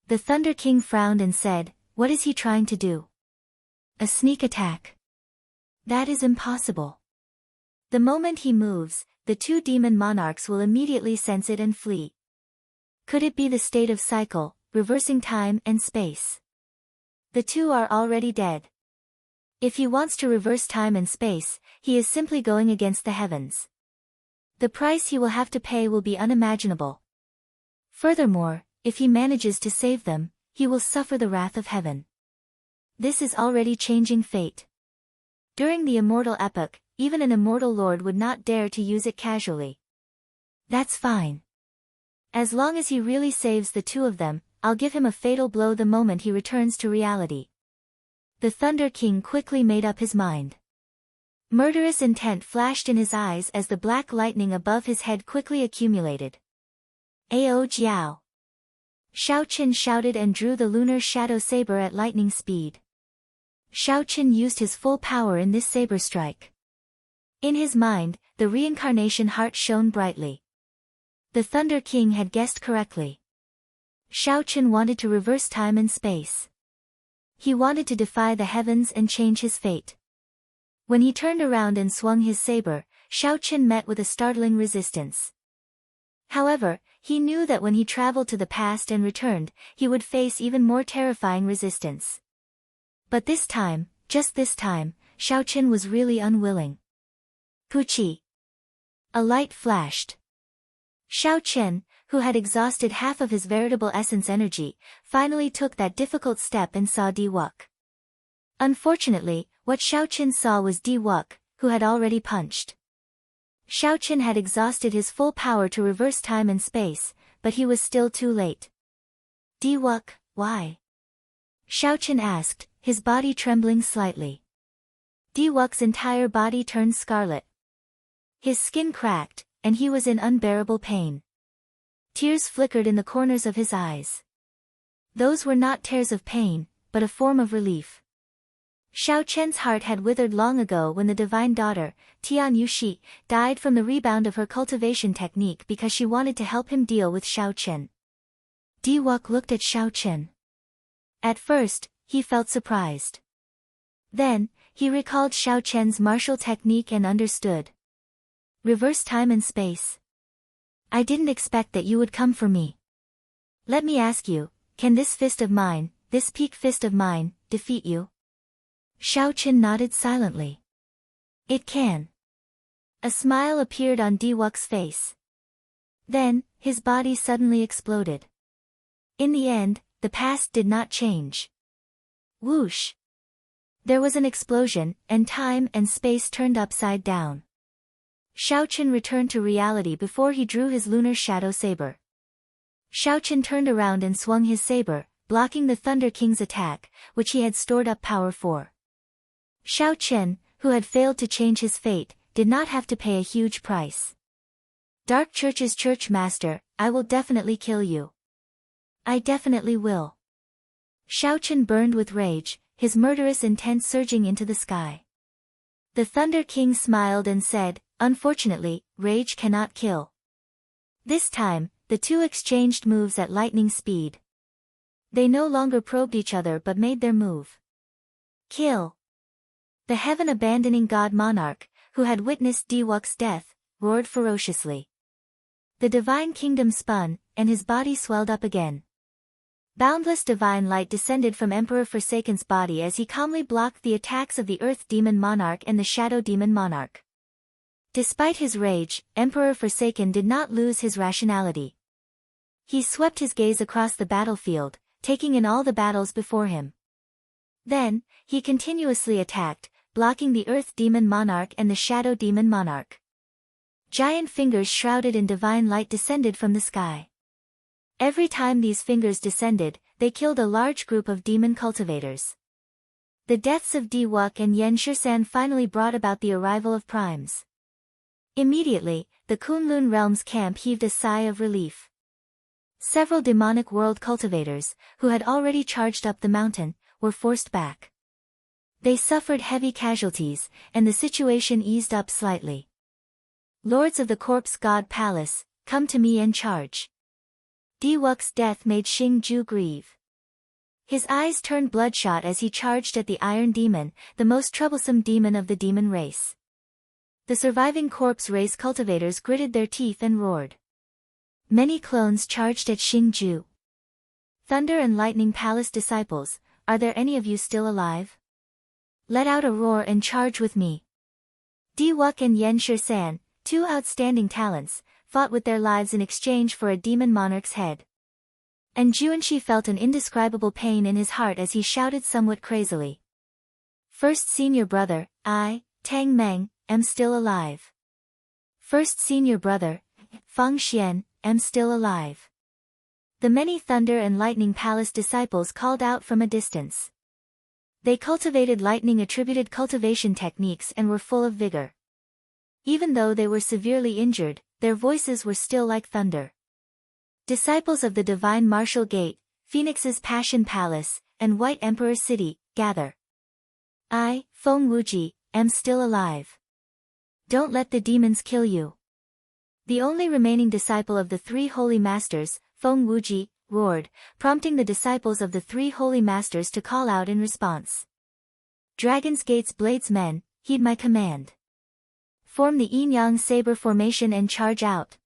The Thunder King frowned and said, "What is he trying to do? A sneak attack? That is impossible. The moment he moves, the 2 demon monarchs will immediately sense it and flee. Could it be the state of cycle, reversing time and space? The 2 are already dead. If he wants to reverse time and space, he is simply going against the heavens. The price he will have to pay will be unimaginable. Furthermore, if he manages to save them, he will suffer the wrath of heaven. This is already changing fate. During the immortal epoch, even an immortal lord would not dare to use it casually. That's fine. As long as he really saves the 2 of them, I'll give him a fatal blow the moment he returns to reality." The Thunder King quickly made up his mind. Murderous intent flashed in his eyes as the black lightning above his head quickly accumulated. Ao Jiao. Shao Qian shouted and drew the lunar shadow saber at lightning speed. Shao Qian used his full power in this saber strike. In his mind, the reincarnation heart shone brightly. The Thunder King had guessed correctly. Shao Qian wanted to reverse time and space. He wanted to defy the heavens and change his fate. When he turned around and swung his saber, Shao Qian met with a startling resistance. However, he knew that when he traveled to the past and returned, he would face even more terrifying resistance. But this time, just this time, Shao Qian was really unwilling. Puchi! A light flashed. Shao Qian, who had exhausted half of his veritable essence energy, finally took that difficult step and saw Diwuk. Unfortunately, what Shao Qian saw was Diwuk, who had already punched. Shao Qian had exhausted his full power to reverse time and space, but he was still too late. Diwuk, why? Shao Qian asked, his body trembling slightly. Diwuk's entire body turned scarlet. His skin cracked, and he was in unbearable pain. Tears flickered in the corners of his eyes. Those were not tears of pain, but a form of relief. Shao Qian's heart had withered long ago when the divine daughter, Tian Yushi, died from the rebound of her cultivation technique because she wanted to help him deal with Shao Qian. Diwuk looked at Shao Qian. At first, he felt surprised. Then, he recalled Shao Qian's martial technique and understood. Reverse time and space. I didn't expect that you would come for me. Let me ask you, can this fist of mine, this peak fist of mine, defeat you? Shao Qian nodded silently. It can. A smile appeared on Diwuk's face. Then, his body suddenly exploded. In the end, the past did not change. Whoosh! There was an explosion, and time and space turned upside down. Shao Qian returned to reality before he drew his lunar shadow saber. Shao Qian turned around and swung his saber, blocking the Thunder King's attack, which he had stored up power for. Shao Qian, who had failed to change his fate, did not have to pay a huge price. Dark Church's Church Master, I will definitely kill you. I definitely will. Shao Qian burned with rage, his murderous intent surging into the sky. The Thunder King smiled and said, unfortunately, rage cannot kill. This time, the two exchanged moves at lightning speed. They no longer probed each other but made their move. Kill! The heaven-abandoning god monarch, who had witnessed Diwuk's death, roared ferociously. The divine kingdom spun, and his body swelled up again. Boundless divine light descended from Emperor Forsaken's body as he calmly blocked the attacks of the Earth Demon Monarch and the Shadow Demon Monarch. Despite his rage, Emperor Forsaken did not lose his rationality. He swept his gaze across the battlefield, taking in all the battles before him. Then, he continuously attacked, blocking the Earth Demon Monarch and the Shadow Demon Monarch. Giant fingers shrouded in divine light descended from the sky. Every time these fingers descended, they killed a large group of demon cultivators. The deaths of Diwuk and Yan Shisan finally brought about the arrival of primes. Immediately, the Kunlun Realm's camp heaved a sigh of relief. Several demonic world cultivators, who had already charged up the mountain, were forced back. They suffered heavy casualties, and the situation eased up slightly. Lords of the Corpse God Palace, come to me and charge. Diwuk's death made Xing Ju grieve. His eyes turned bloodshot as he charged at the Iron Demon, the most troublesome demon of the demon race. The surviving corpse race cultivators gritted their teeth and roared. Many clones charged at Xing Ju. Thunder and Lightning Palace disciples, are there any of you still alive? Let out a roar and charge with me. Diwuk and Yan Shisan, two outstanding talents, fought with their lives in exchange for a demon monarch's head. And Juanshi felt an indescribable pain in his heart as he shouted somewhat crazily. First senior brother, I, Tang Meng, am still alive. First senior brother, Fang Xian, am still alive. The many Thunder and Lightning Palace disciples called out from a distance. They cultivated lightning-attributed cultivation techniques and were full of vigor. Even though they were severely injured, their voices were still like thunder. Disciples of the Divine Martial Gate, Phoenix's Passion Palace, and White Emperor City, gather. I, Feng Wuji, am still alive. Don't let the demons kill you. The only remaining disciple of the three holy masters, Feng Wuji, roared, prompting the disciples of the three holy masters to call out in response. Dragon's Gate's bladesmen, heed my command. Form the yin-yang saber formation and charge out.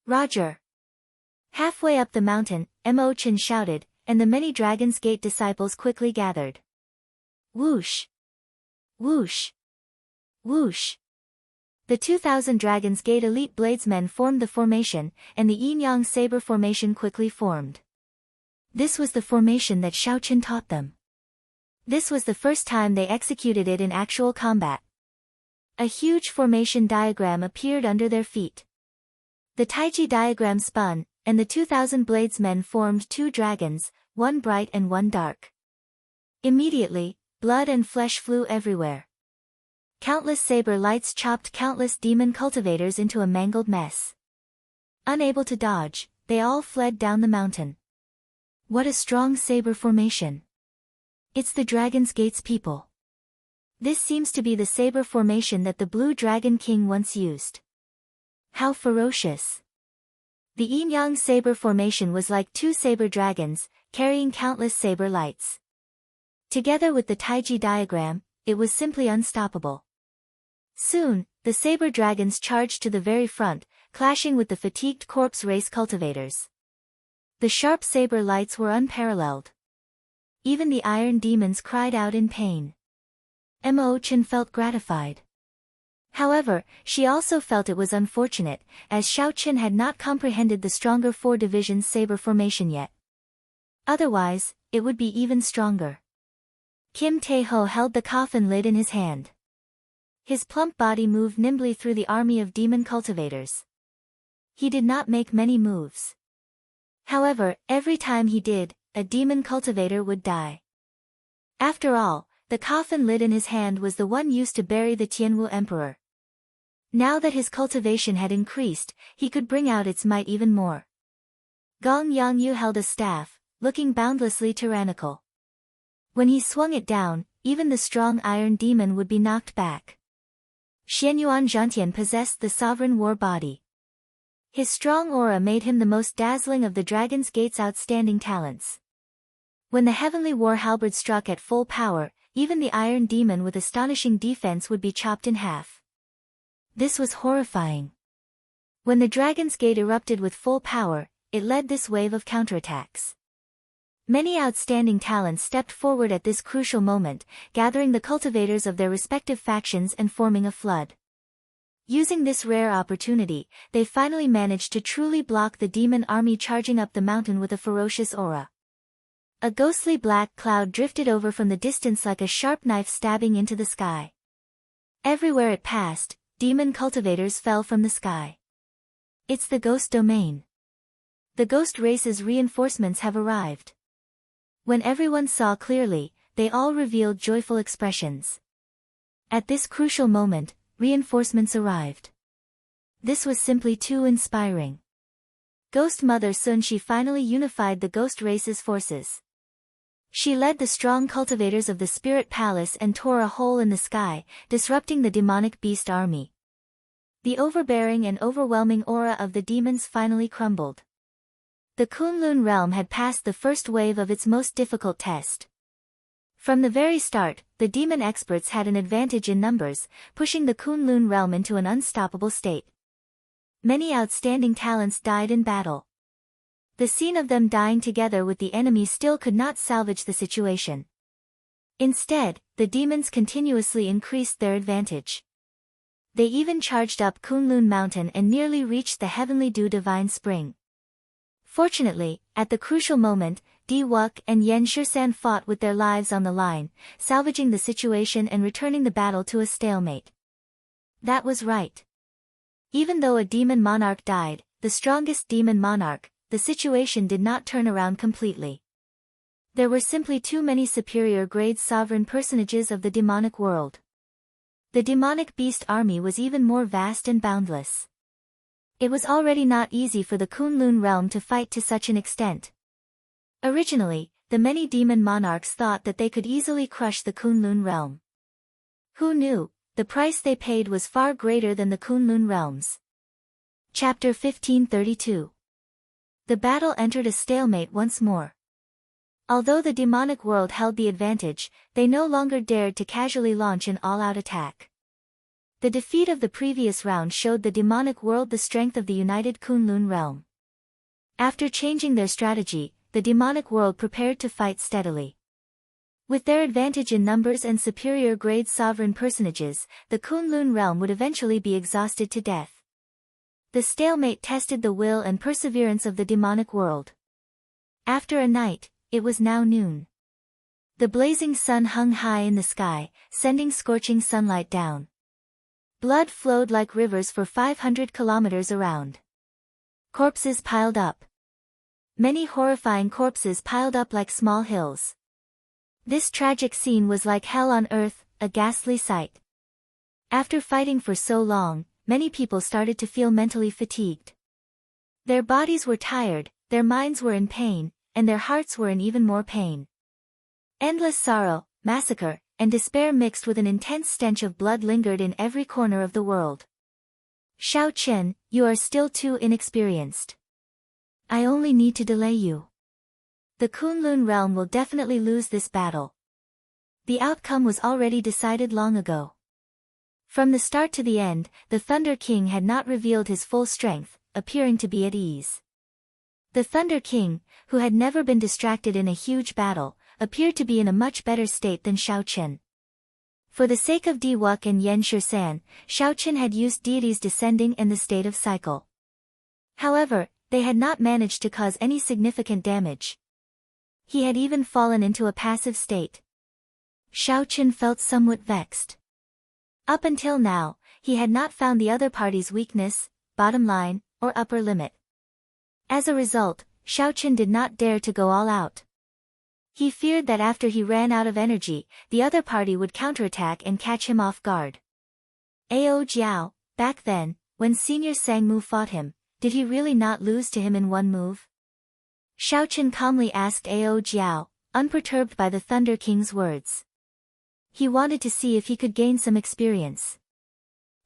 Roger. Halfway up the mountain, Mo Chen shouted, and the many Dragon's Gate disciples quickly gathered. Whoosh! Whoosh! Whoosh! The 2,000 Dragon's Gate elite bladesmen formed the formation, and the yin-yang saber formation quickly formed. This was the formation that Xiaoqin taught them. This was the first time they executed it in actual combat. A huge formation diagram appeared under their feet. The Taiji diagram spun, and the 2,000 bladesmen formed two dragons, one bright and one dark. Immediately, blood and flesh flew everywhere. Countless saber lights chopped countless demon cultivators into a mangled mess. Unable to dodge, they all fled down the mountain. What a strong saber formation! It's the Dragon's Gate's people. This seems to be the saber formation that the Blue Dragon King once used. How ferocious! The yin-yang saber formation was like two saber dragons, carrying countless saber lights. Together with the Taiji diagram, it was simply unstoppable. Soon, the saber dragons charged to the very front, clashing with the fatigued corpse race cultivators. The sharp saber lights were unparalleled. Even the iron demons cried out in pain. Mo Chen felt gratified. However, she also felt it was unfortunate, as Xiaoqin had not comprehended the stronger 4 divisions saber formation yet. Otherwise, it would be even stronger. Kim Tae-ho held the coffin lid in his hand. His plump body moved nimbly through the army of demon cultivators. He did not make many moves. However, every time he did, a demon cultivator would die. After all, the coffin lid in his hand was the one used to bury the Tianwu Emperor. Now that his cultivation had increased, he could bring out its might even more. Gong Yangyu held a staff, looking boundlessly tyrannical. When he swung it down, even the strong iron demon would be knocked back. Xianyuan Zhantian possessed the sovereign war body. His strong aura made him the most dazzling of the Dragon's Gate's outstanding talents. When the heavenly war halberd struck at full power, even the iron demon with astonishing defense would be chopped in half. This was horrifying. When the Dragon's Gate erupted with full power, it led this wave of counterattacks. Many outstanding talents stepped forward at this crucial moment, gathering the cultivators of their respective factions and forming a flood. Using this rare opportunity, they finally managed to truly block the demon army charging up the mountain with a ferocious aura. A ghostly black cloud drifted over from the distance like a sharp knife stabbing into the sky. Everywhere it passed, demon cultivators fell from the sky. It's the ghost domain. The ghost race's reinforcements have arrived. When everyone saw clearly, they all revealed joyful expressions. At this crucial moment, reinforcements arrived. This was simply too inspiring. Ghost Mother Sun Shi finally unified the ghost race's forces. She led the strong cultivators of the Spirit Palace and tore a hole in the sky, disrupting the demonic beast army. The overbearing and overwhelming aura of the demons finally crumbled. The Kunlun realm had passed the first wave of its most difficult test. From the very start, the demon experts had an advantage in numbers, pushing the Kunlun realm into an unstoppable state. Many outstanding talents died in battle. The scene of them dying together with the enemy still could not salvage the situation. Instead, the demons continuously increased their advantage. They even charged up Kunlun Mountain and nearly reached the Heavenly Dew Divine Spring. Fortunately, at the crucial moment, Di Wuk and Yan Shisan fought with their lives on the line, salvaging the situation and returning the battle to a stalemate. That was right. Even though a demon monarch died, the strongest demon monarch, the situation did not turn around completely. There were simply too many superior grade sovereign personages of the demonic world. The demonic beast army was even more vast and boundless. It was already not easy for the Kunlun realm to fight to such an extent. Originally, the many demon monarchs thought that they could easily crush the Kunlun realm. Who knew, the price they paid was far greater than the Kunlun realms. Chapter 1532. The battle entered a stalemate once more. Although the demonic world held the advantage, they no longer dared to casually launch an all-out attack. The defeat of the previous round showed the demonic world the strength of the united Kunlun realm. After changing their strategy, the demonic world prepared to fight steadily. With their advantage in numbers and superior grade sovereign personages, the Kunlun realm would eventually be exhausted to death. The stalemate tested the will and perseverance of the demonic world. After a night, it was now noon. The blazing sun hung high in the sky, sending scorching sunlight down. Blood flowed like rivers for 500 kilometers around. Corpses piled up. Many horrifying corpses piled up like small hills. This tragic scene was like hell on earth, a ghastly sight. After fighting for so long, many people started to feel mentally fatigued. Their bodies were tired, their minds were in pain, and their hearts were in even more pain. Endless sorrow, massacre, and despair mixed with an intense stench of blood lingered in every corner of the world. Xiao Chen, you are still too inexperienced. I only need to delay you. The Kunlun realm will definitely lose this battle. The outcome was already decided long ago. From the start to the end, the Thunder King had not revealed his full strength, appearing to be at ease. The Thunder King, who had never been distracted in a huge battle, appeared to be in a much better state than Xiao Chen. For the sake of Diwuk and Yen Shisan, Xiao Chen had used deities descending and the state of cycle. However, they had not managed to cause any significant damage. He had even fallen into a passive state. Xiao Chen felt somewhat vexed. Up until now, he had not found the other party's weakness, bottom line, or upper limit. As a result, Xiao Chen did not dare to go all out. He feared that after he ran out of energy, the other party would counterattack and catch him off guard. Ao Jiao, back then, when Senior Sangmu fought him, did he really not lose to him in one move? Xiao Chen calmly asked Ao Jiao, unperturbed by the Thunder King's words. He wanted to see if he could gain some experience.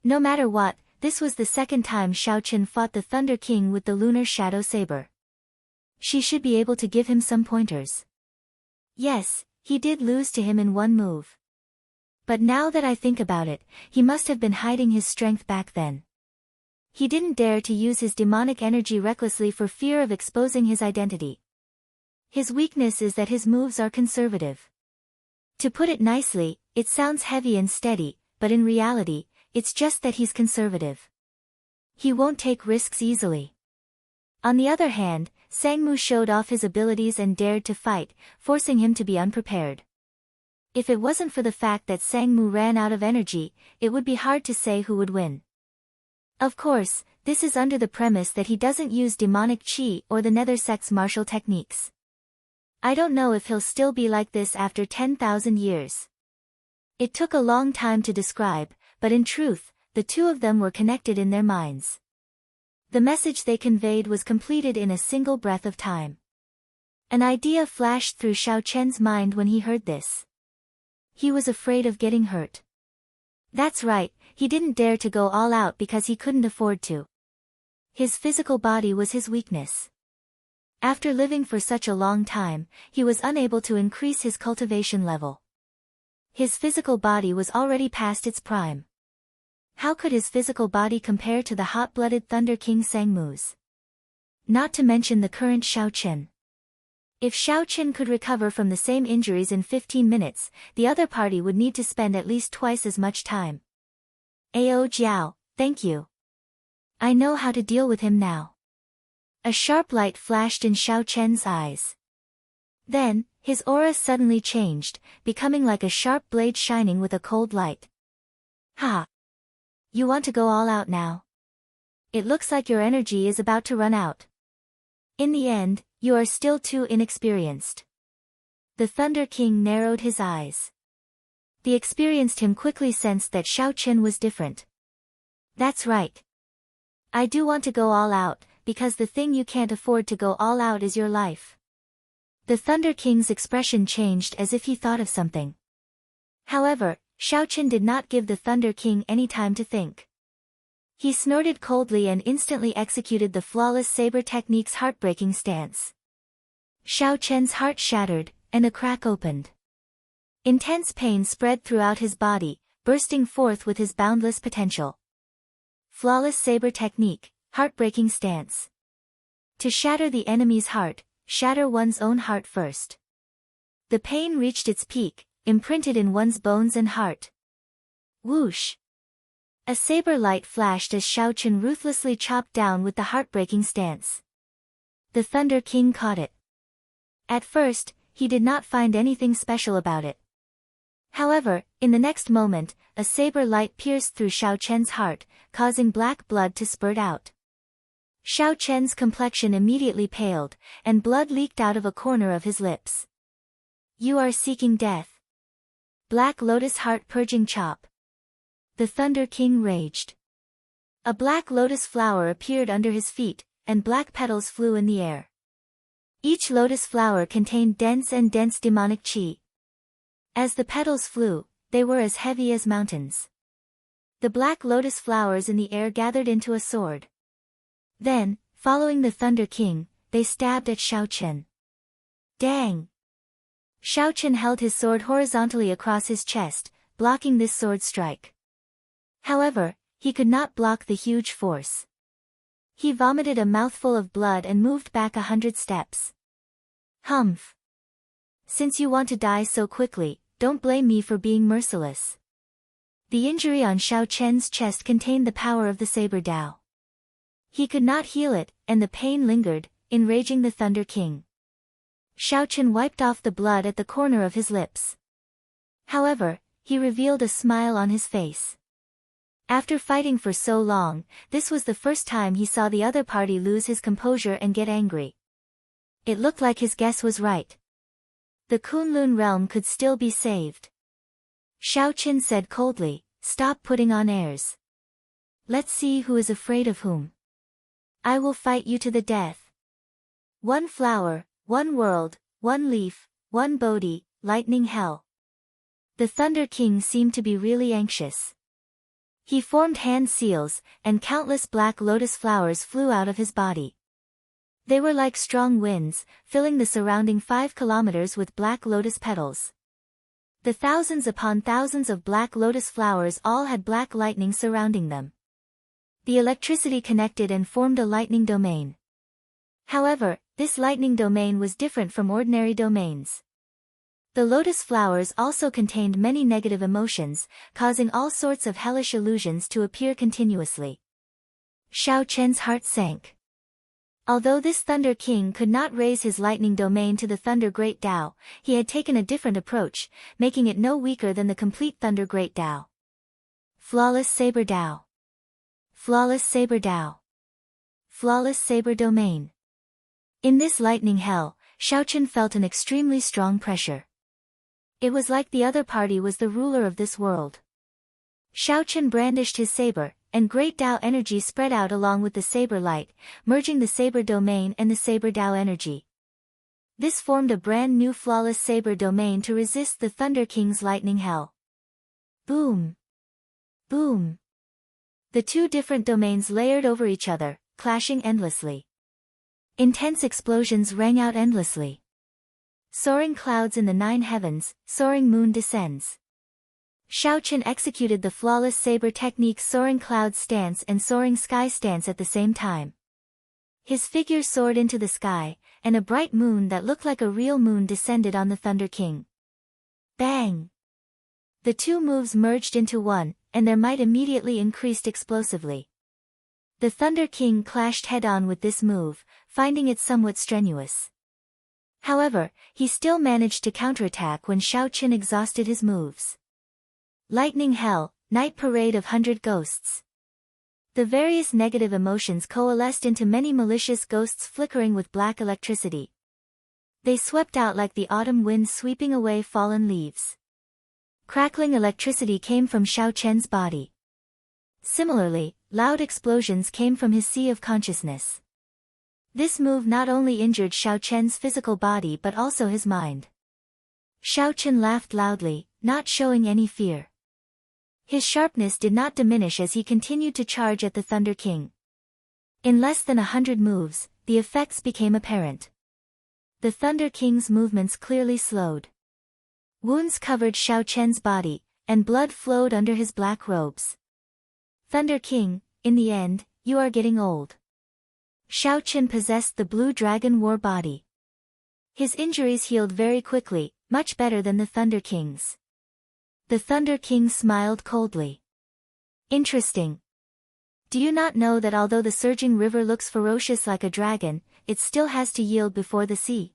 No matter what, this was the second time Xiao Chen fought the Thunder King with the Lunar Shadow Saber. She should be able to give him some pointers. Yes, he did lose to him in one move. But now that I think about it, he must have been hiding his strength back then. He didn't dare to use his demonic energy recklessly for fear of exposing his identity. His weakness is that his moves are conservative. To put it nicely, it sounds heavy and steady, but in reality, it's just that he's conservative. He won't take risks easily. On the other hand, Sangmu showed off his abilities and dared to fight, forcing him to be unprepared. If it wasn't for the fact that Sangmu ran out of energy, it would be hard to say who would win. Of course, this is under the premise that he doesn't use demonic chi or the nether sect's martial techniques. I don't know if he'll still be like this after 10,000 years. It took a long time to describe, but in truth, the two of them were connected in their minds. The message they conveyed was completed in a single breath of time. An idea flashed through Xiao Chen's mind when he heard this. He was afraid of getting hurt. That's right, he didn't dare to go all out because he couldn't afford to. His physical body was his weakness. After living for such a long time, he was unable to increase his cultivation level. His physical body was already past its prime. How could his physical body compare to the hot-blooded Thunder King Sangmu's? Not to mention the current Xiao Chen. If Xiao Chen could recover from the same injuries in 15 minutes, the other party would need to spend at least twice as much time. Ao Jiao, thank you. I know how to deal with him now. A sharp light flashed in Xiao Chen's eyes. Then, his aura suddenly changed, becoming like a sharp blade shining with a cold light. Ha! You want to go all out now? It looks like your energy is about to run out. In the end, you are still too inexperienced. The Thunder King narrowed his eyes. The experienced him quickly sensed that Xiao Chen was different. That's right. I do want to go all out, because the thing you can't afford to go all out is your life. The Thunder King's expression changed as if he thought of something. However, Xiaochen did not give the Thunder King any time to think. He snorted coldly and instantly executed the flawless saber technique's heartbreaking stance. Xiaochen's heart shattered, and a crack opened. Intense pain spread throughout his body, bursting forth with his boundless potential. Flawless saber technique, heartbreaking stance. To shatter the enemy's heart, shatter one's own heart first. The pain reached its peak, imprinted in one's bones and heart. Whoosh! A saber light flashed as Xiaochen ruthlessly chopped down with the heartbreaking stance. The Thunder King caught it. At first, he did not find anything special about it. However, in the next moment, a saber light pierced through Xiaochen's heart, causing black blood to spurt out. Xiaochen's complexion immediately paled, and blood leaked out of a corner of his lips. You are seeking death. Black Lotus heart purging chop. The Thunder King raged. A black lotus flower appeared under his feet, and black petals flew in the air. Each lotus flower contained dense demonic qi. As the petals flew, they were as heavy as mountains. The black lotus flowers in the air gathered into a sword. Then, following the Thunder King, they stabbed at Xiaochen. Dang! Xiaochen held his sword horizontally across his chest, blocking this sword strike. However, he could not block the huge force. He vomited a mouthful of blood and moved back 100 steps. Humph! Since you want to die so quickly, don't blame me for being merciless. The injury on Xiaochen's chest contained the power of the saber Dao. He could not heal it, and the pain lingered, enraging the Thunder King. Xiaochen wiped off the blood at the corner of his lips. However, he revealed a smile on his face. After fighting for so long, this was the first time he saw the other party lose his composure and get angry. It looked like his guess was right. The Kunlun realm could still be saved. Xiaochen said coldly, stop putting on airs. Let's see who is afraid of whom. I will fight you to the death. One flower, one world, one leaf, one Bodhi, lightning hell. The Thunder King seemed to be really anxious. He formed hand seals, and countless black lotus flowers flew out of his body. They were like strong winds, filling the surrounding 5 kilometers with black lotus petals. The thousands upon thousands of black lotus flowers all had black lightning surrounding them. The electricity connected and formed a lightning domain. However, this lightning domain was different from ordinary domains. The lotus flowers also contained many negative emotions, causing all sorts of hellish illusions to appear continuously. Xiaochen's heart sank. Although this Thunder King could not raise his lightning domain to the Thunder Great Tao, he had taken a different approach, making it no weaker than the complete Thunder Great Tao. Flawless Saber Tao. Flawless Saber Tao. Flawless Saber Domain. In this lightning hell, Xiaochen felt an extremely strong pressure. It was like the other party was the ruler of this world. Xiaochen brandished his saber, and great Tao energy spread out along with the saber light, merging the saber domain and the saber Tao energy. This formed a brand new flawless saber domain to resist the Thunder King's lightning hell. Boom! Boom! The two different domains layered over each other, clashing endlessly. Intense explosions rang out endlessly. Soaring clouds in the 9 heavens, soaring moon descends. Xiaochen executed the flawless saber technique soaring cloud stance and soaring sky stance at the same time. His figure soared into the sky, and a bright moon that looked like a real moon descended on the Thunder King. Bang! The two moves merged into one, and their might immediately increased explosively. The Thunder King clashed head-on with this move, finding it somewhat strenuous. However, he still managed to counterattack when Xiaochen exhausted his moves. Lightning Hell, Night Parade of 100 Ghosts. The various negative emotions coalesced into many malicious ghosts flickering with black electricity. They swept out like the autumn wind sweeping away fallen leaves. Crackling electricity came from Xiaochen's body. Similarly, loud explosions came from his sea of consciousness. This move not only injured Xiao Chen's physical body but also his mind. Xiao Chen laughed loudly, not showing any fear. His sharpness did not diminish as he continued to charge at the Thunder King. In less than 100 moves, the effects became apparent. The Thunder King's movements clearly slowed. Wounds covered Xiao Chen's body, and blood flowed under his black robes. Thunder King, in the end, you are getting old. Xiao Chen possessed the Blue Dragon War body. His injuries healed very quickly, much better than the Thunder King's. The Thunder King smiled coldly. Interesting. Do you not know that although the surging river looks ferocious like a dragon, it still has to yield before the sea?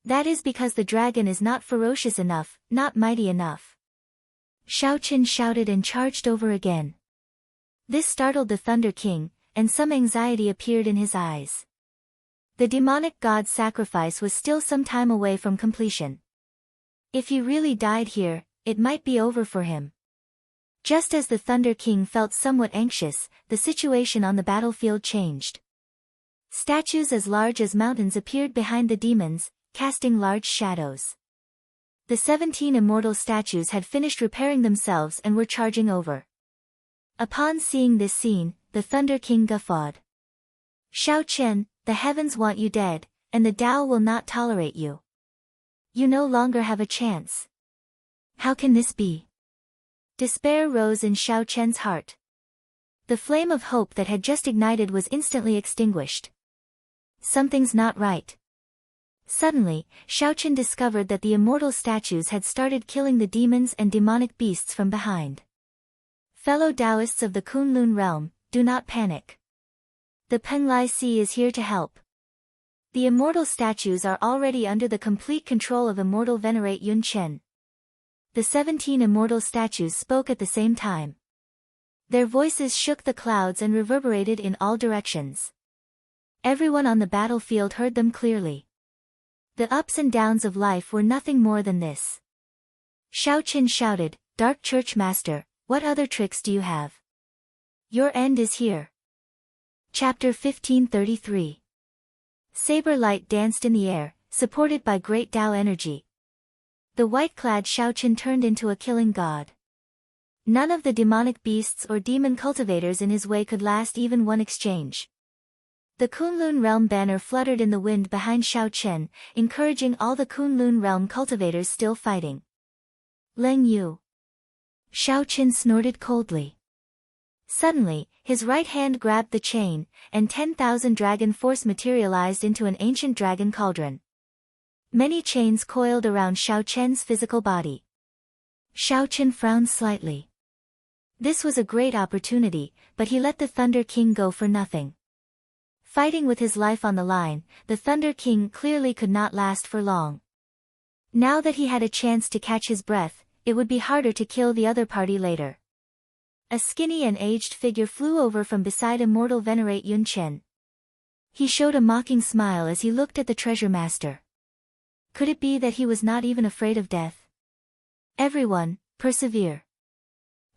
That is because the dragon is not ferocious enough, not mighty enough. Xiao Chen shouted and charged over again. This startled the Thunder King, and some anxiety appeared in his eyes. The demonic god's sacrifice was still some time away from completion. If he really died here, it might be over for him. Just as the Thunder King felt somewhat anxious, the situation on the battlefield changed. Statues as large as mountains appeared behind the demons, casting large shadows. The 17 immortal statues had finished repairing themselves and were charging over. Upon seeing this scene, the Thunder King guffawed. Xiao Chen, the heavens want you dead, and the Tao will not tolerate you. You no longer have a chance. How can this be? Despair rose in Xiao Chen's heart. The flame of hope that had just ignited was instantly extinguished. Something's not right. Suddenly, Xiao Chen discovered that the immortal statues had started killing the demons and demonic beasts from behind. Fellow Taoists of the Kunlun realm, do not panic. The Penglai Sea is here to help. The immortal statues are already under the complete control of Immortal Venerate Yun Chen. The 17 immortal statues spoke at the same time. Their voices shook the clouds and reverberated in all directions. Everyone on the battlefield heard them clearly. The ups and downs of life were nothing more than this. Xiao Chen shouted, "Dark Church Master, what other tricks do you have? Your end is here." Chapter 1533. Saber light danced in the air, supported by great Tao energy. The white-clad Xiao Chen turned into a killing god. None of the demonic beasts or demon cultivators in his way could last even one exchange. The Kunlun realm banner fluttered in the wind behind Xiao Chen, encouraging all the Kunlun realm cultivators still fighting. Leng Yu. Xiao Chen snorted coldly. Suddenly, his right hand grabbed the chain, and 10,000 dragon force materialized into an ancient dragon cauldron. Many chains coiled around Xiao Chen's physical body. Xiao Chen frowned slightly. This was a great opportunity, but he let the Thunder King go for nothing. Fighting with his life on the line, the Thunder King clearly could not last for long. Now that he had a chance to catch his breath, it would be harder to kill the other party later. A skinny and aged figure flew over from beside Immortal Venerate Yun Chen. He showed a mocking smile as he looked at the treasure master. Could it be that he was not even afraid of death? Everyone, persevere.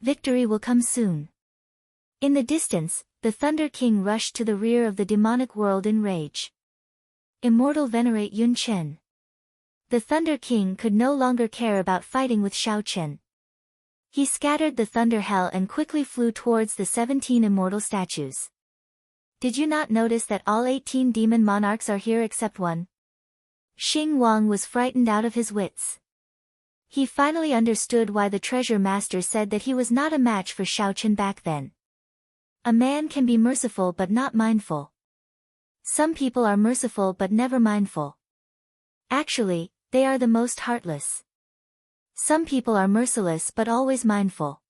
Victory will come soon. In the distance, the Thunder King rushed to the rear of the demonic world in rage. Immortal Venerate Yun Chen. The Thunder King could no longer care about fighting with Xiao Chen. He scattered the thunder hell and quickly flew towards the 17 immortal statues. Did you not notice that all 18 demon monarchs are here except one? Xing Wang was frightened out of his wits. He finally understood why the treasure master said that he was not a match for Xiao Chen back then. A man can be merciful but not mindful. Some people are merciful but never mindful. Actually, they are the most heartless. Some people are merciless but always mindful.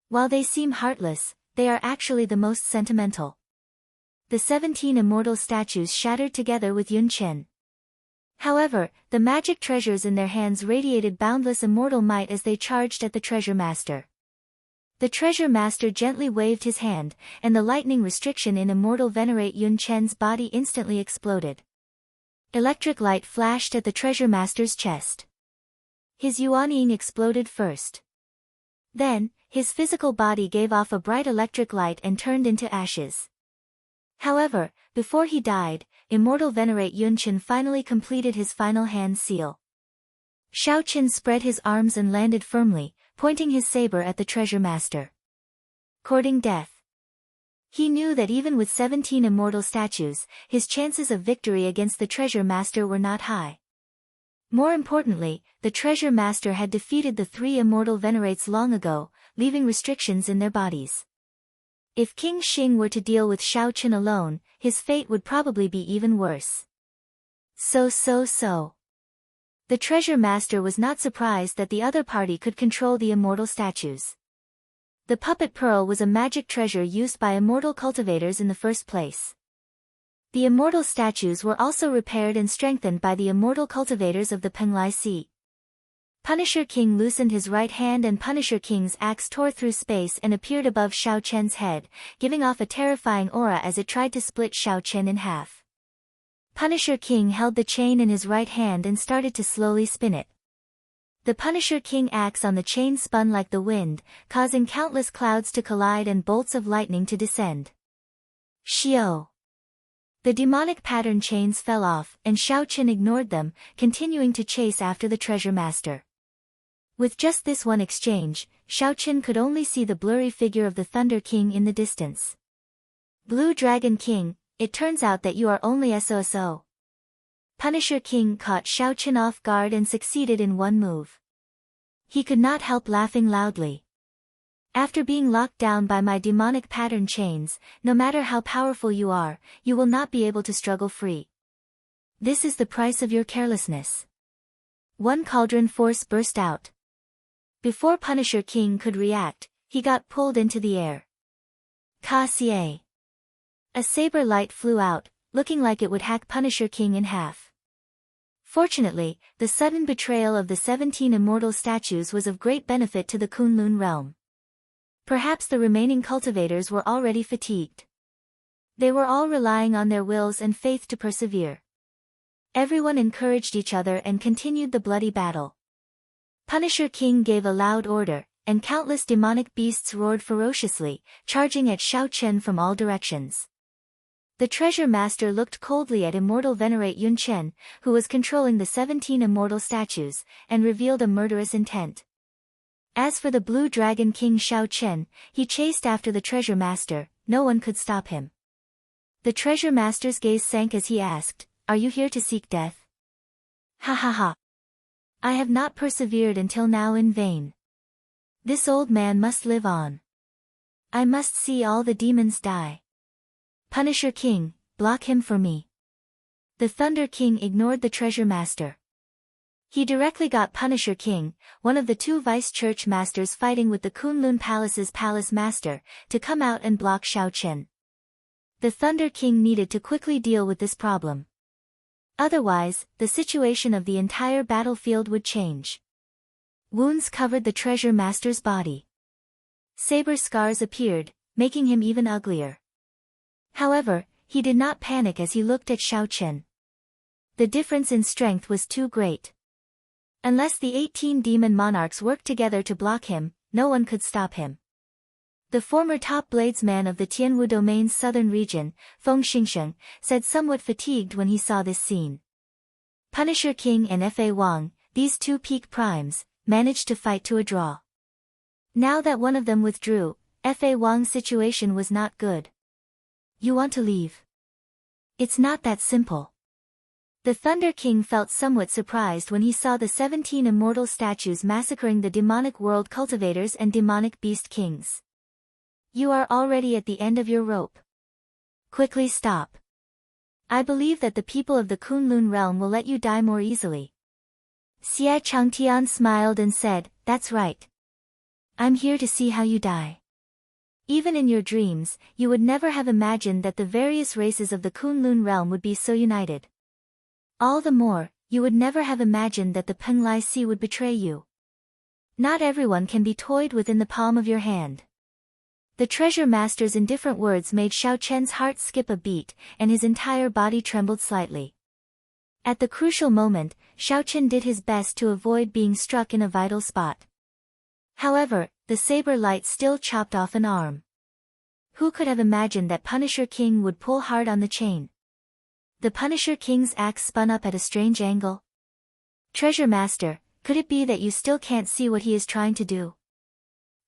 While they seem heartless, they are actually the most sentimental. The 17 immortal statues shattered together with Yun Chen. However, the magic treasures in their hands radiated boundless immortal might as they charged at the treasure master. The treasure master gently waved his hand, and the lightning restriction in Immortal Venerate Yun Chen's body instantly exploded. Electric light flashed at the treasure master's chest. His Yuanying exploded first. Then, his physical body gave off a bright electric light and turned into ashes. However, before he died, immortal Venerate Yunchen finally completed his final hand seal. Xiaoqin spread his arms and landed firmly, pointing his saber at the treasure master. Courting death. He knew that even with 17 immortal statues, his chances of victory against the treasure master were not high. More importantly, the treasure master had defeated the 3 immortal venerates long ago, leaving restrictions in their bodies. If King Xing were to deal with Xiaoqin alone, his fate would probably be even worse. So. The treasure master was not surprised that the other party could control the immortal statues. The puppet pearl was a magic treasure used by immortal cultivators in the first place. The immortal statues were also repaired and strengthened by the immortal cultivators of the Penglai Sea. Punisher King loosened his right hand and Punisher King's axe tore through space and appeared above Xiaoqian's head, giving off a terrifying aura as it tried to split Xiaoqian in half. Punisher King held the chain in his right hand and started to slowly spin it. The Punisher King axe on the chain spun like the wind, causing countless clouds to collide and bolts of lightning to descend. Xiao! The demonic pattern chains fell off, and Xiaoqin ignored them, continuing to chase after the treasure master. With just this one exchange, Xiaoqin could only see the blurry figure of the Thunder King in the distance. Blue Dragon King, it turns out that you are only SOSO. Punisher King caught Xiaoqin off guard and succeeded in one move. He could not help laughing loudly. After being locked down by my demonic pattern chains, no matter how powerful you are, you will not be able to struggle free. This is the price of your carelessness. One cauldron force burst out. Before Punisher King could react, he got pulled into the air. Ka-sie. A saber light flew out, looking like it would hack Punisher King in half. Fortunately, the sudden betrayal of the 17 immortal statues was of great benefit to the Kunlun realm. Perhaps the remaining cultivators were already fatigued. They were all relying on their wills and faith to persevere. Everyone encouraged each other and continued the bloody battle. Punisher King gave a loud order, and countless demonic beasts roared ferociously, charging at Xiaoqian from all directions. The treasure master looked coldly at immortal Venerate Yunchen, who was controlling the 17 immortal statues, and revealed a murderous intent. As for the Blue Dragon King Xiaoqian, he chased after the treasure master, no one could stop him. The treasure master's gaze sank as he asked, "Are you here to seek death?" Ha ha ha. I have not persevered until now in vain. This old man must live on. I must see all the demons die. Punisher King, block him for me. The Thunder King ignored the treasure master. He directly got Punisher King, one of the 2 vice-church masters fighting with the Kunlun Palace's palace master, to come out and block Xiaoqian. The Thunder King needed to quickly deal with this problem. Otherwise, the situation of the entire battlefield would change. Wounds covered the treasure master's body. Saber scars appeared, making him even uglier. However, he did not panic as he looked at Xiaoqian. The difference in strength was too great. Unless the 18 demon monarchs worked together to block him, no one could stop him. The former top bladesman of the Tianwu domain's southern region, Feng Xingsheng, said somewhat fatigued when he saw this scene. Punisher King and Fa Wang, these 2 peak primes, managed to fight to a draw. Now that one of them withdrew, Fa Wang's situation was not good. You want to leave? It's not that simple. The Thunder King felt somewhat surprised when he saw the 17 immortal statues massacring the demonic world cultivators and demonic beast kings. You are already at the end of your rope. Quickly stop. I believe that the people of the Kunlun realm will let you die more easily. Xie Changtian smiled and said, "That's right. I'm here to see how you die." Even in your dreams, you would never have imagined that the various races of the Kunlun realm would be so united. All the more, you would never have imagined that the Penglai Sea would betray you. Not everyone can be toyed with in the palm of your hand. The treasure master's indifferent words made Xiaoqian's heart skip a beat, and his entire body trembled slightly. At the crucial moment, Xiaoqian did his best to avoid being struck in a vital spot. However, the the saber light still chopped off an arm. Who could have imagined that Punisher King would pull hard on the chain? The Punisher King's axe spun up at a strange angle. Treasure Master, could it be that you still can't see what he is trying to do?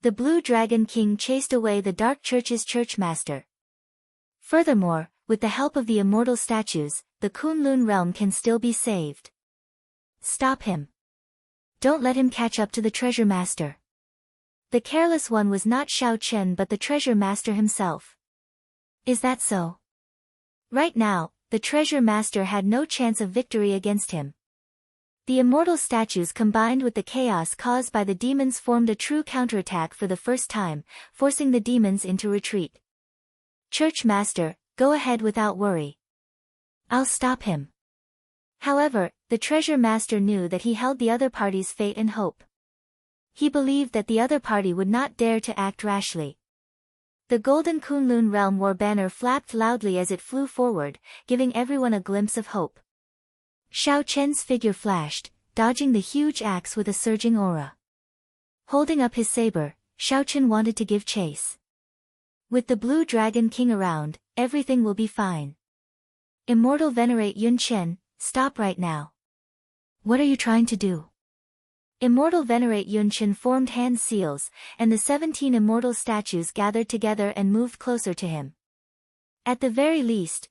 The Blue Dragon King chased away the Dark Church's Churchmaster. Furthermore, with the help of the immortal statues, the Kunlun realm can still be saved. Stop him. Don't let him catch up to the Treasure Master. The careless one was not Xiao Chen but the Treasure Master himself. Is that so? Right now, the Treasure Master had no chance of victory against him. The immortal statues combined with the chaos caused by the demons formed a true counterattack for the first time, forcing the demons into retreat. Church Master, go ahead without worry. I'll stop him. However, the Treasure Master knew that he held the other party's fate and hope. He believed that the other party would not dare to act rashly. The Golden Kunlun Realm War banner flapped loudly as it flew forward, giving everyone a glimpse of hope. Xiao Chen's figure flashed, dodging the huge axe with a surging aura. Holding up his saber, Xiao Chen wanted to give chase. With the Blue Dragon King around, everything will be fine. Immortal Venerate Yun Chen, stop right now. What are you trying to do? Immortal Venerate Yun Chen formed hand seals, and the 17 immortal statues gathered together and moved closer to him. At the very least,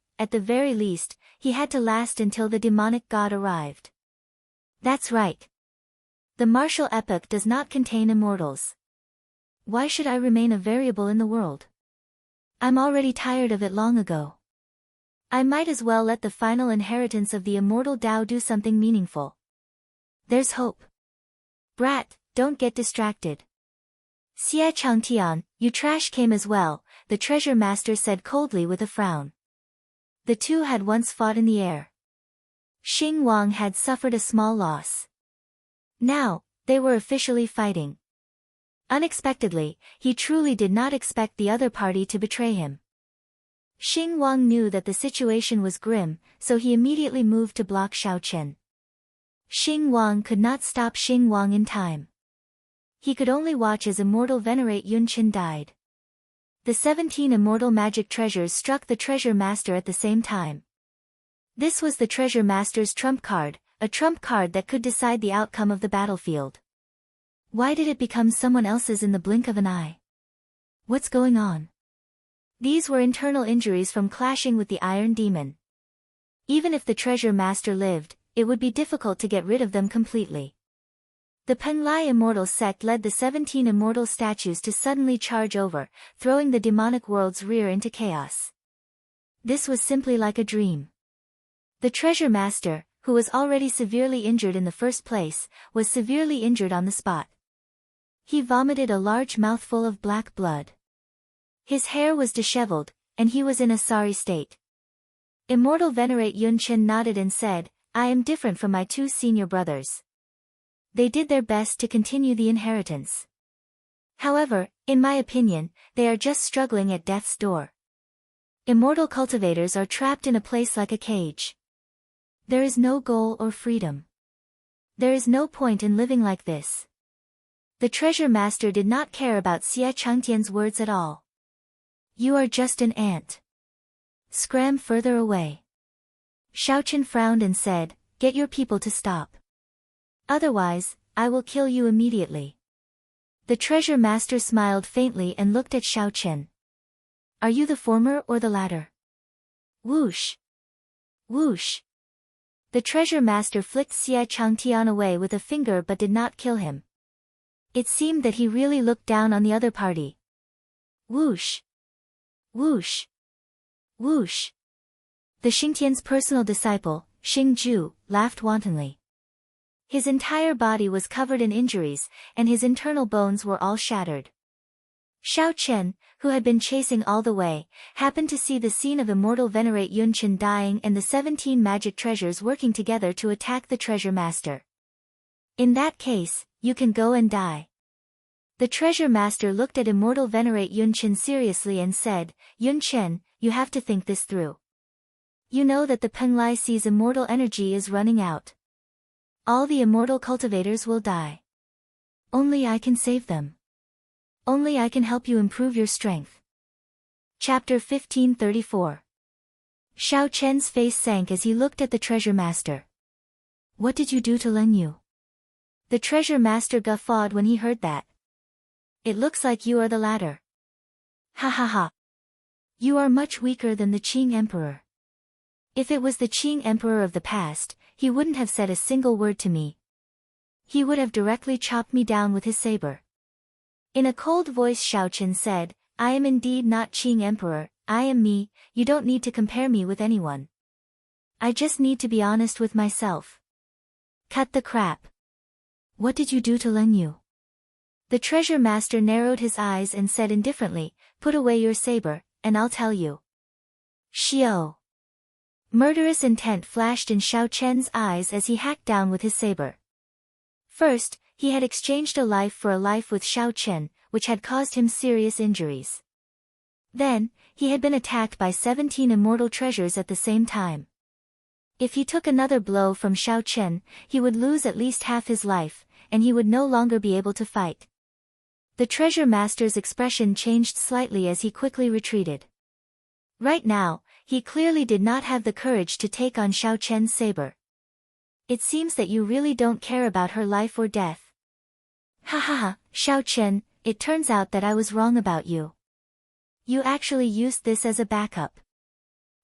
he had to last until the demonic god arrived. That's right. The martial epoch does not contain immortals. Why should I remain a variable in the world? I'm already tired of it long ago. I might as well let the final inheritance of the immortal Tao do something meaningful. There's hope. Brat, don't get distracted. Xie Changtian, you trash came as well, the Treasure Master said coldly with a frown. The two had once fought in the air. Xing Wang had suffered a small loss. Now, they were officially fighting. Unexpectedly, he truly did not expect the other party to betray him. Xing Wang knew that the situation was grim, so he immediately moved to block Xiao Chen. Xing Wang could not stop Xing Wang in time. He could only watch as Immortal Venerate Yun Chen died. The 17 immortal magic treasures struck the Treasure Master at the same time. This was the Treasure Master's trump card, a trump card that could decide the outcome of the battlefield. Why did it become someone else's in the blink of an eye? What's going on? These were internal injuries from clashing with the Iron Demon. Even if the Treasure Master lived, it would be difficult to get rid of them completely. The Penglai Immortal sect led the 17 immortal statues to suddenly charge over, throwing the demonic world's rear into chaos. This was simply like a dream. The Treasure Master, who was already severely injured in the first place, was severely injured on the spot. He vomited a large mouthful of black blood. His hair was disheveled, and he was in a sorry state. Immortal Venerate Yun Chen nodded and said, I am different from my two senior brothers. They did their best to continue the inheritance. However, in my opinion, they are just struggling at death's door. Immortal cultivators are trapped in a place like a cage. There is no goal or freedom. There is no point in living like this. The Treasure Master did not care about Xie Changtian's words at all. You are just an ant. Scram further away. Xiao Chen frowned and said, get your people to stop. Otherwise, I will kill you immediately. The Treasure Master smiled faintly and looked at Xiao Chen. Are you the former or the latter? Whoosh! Whoosh! The Treasure Master flicked Xie Changtian away with a finger but did not kill him. It seemed that he really looked down on the other party. Whoosh! Whoosh! Whoosh! The Xingtian's personal disciple, Xing Ju, laughed wantonly. His entire body was covered in injuries, and his internal bones were all shattered. Xiao Chen, who had been chasing all the way, happened to see the scene of Immortal Venerate Yun Chen dying and the 17 magic treasures working together to attack the Treasure Master. In that case, you can go and die. The Treasure Master looked at Immortal Venerate Yun Chen seriously and said, Yun Chen, you have to think this through. You know that the Penglai Sea's immortal energy is running out. All the immortal cultivators will die. Only I can save them. Only I can help you improve your strength. Chapter 1534. Xiao Chen's face sank as he looked at the treasure master. What did you do to Leng Yu? The treasure master guffawed when he heard that. It looks like you are the latter. Ha ha ha. You are much weaker than the Qing Emperor. If it was the Qing Emperor of the past, he wouldn't have said a single word to me. He would have directly chopped me down with his saber. In a cold voice Xiao Chen said, I am indeed not Qing Emperor, I am me, you don't need to compare me with anyone. I just need to be honest with myself. Cut the crap. What did you do to Leng Yu? The treasure master narrowed his eyes and said indifferently, put away your saber, and I'll tell you. Xiao. Murderous intent flashed in Xiao Chen's eyes as he hacked down with his saber. First, he had exchanged a life for a life with Xiao Chen, which had caused him serious injuries. Then, he had been attacked by 17 immortal treasures at the same time. If he took another blow from Xiao Chen, he would lose at least half his life, and he would no longer be able to fight. The treasure master's expression changed slightly as he quickly retreated. Right now, he clearly did not have the courage to take on Xiao Chen's saber. It seems that you really don't care about her life or death. Ha ha ha, Xiao Chen, it turns out that I was wrong about you. You actually used this as a backup.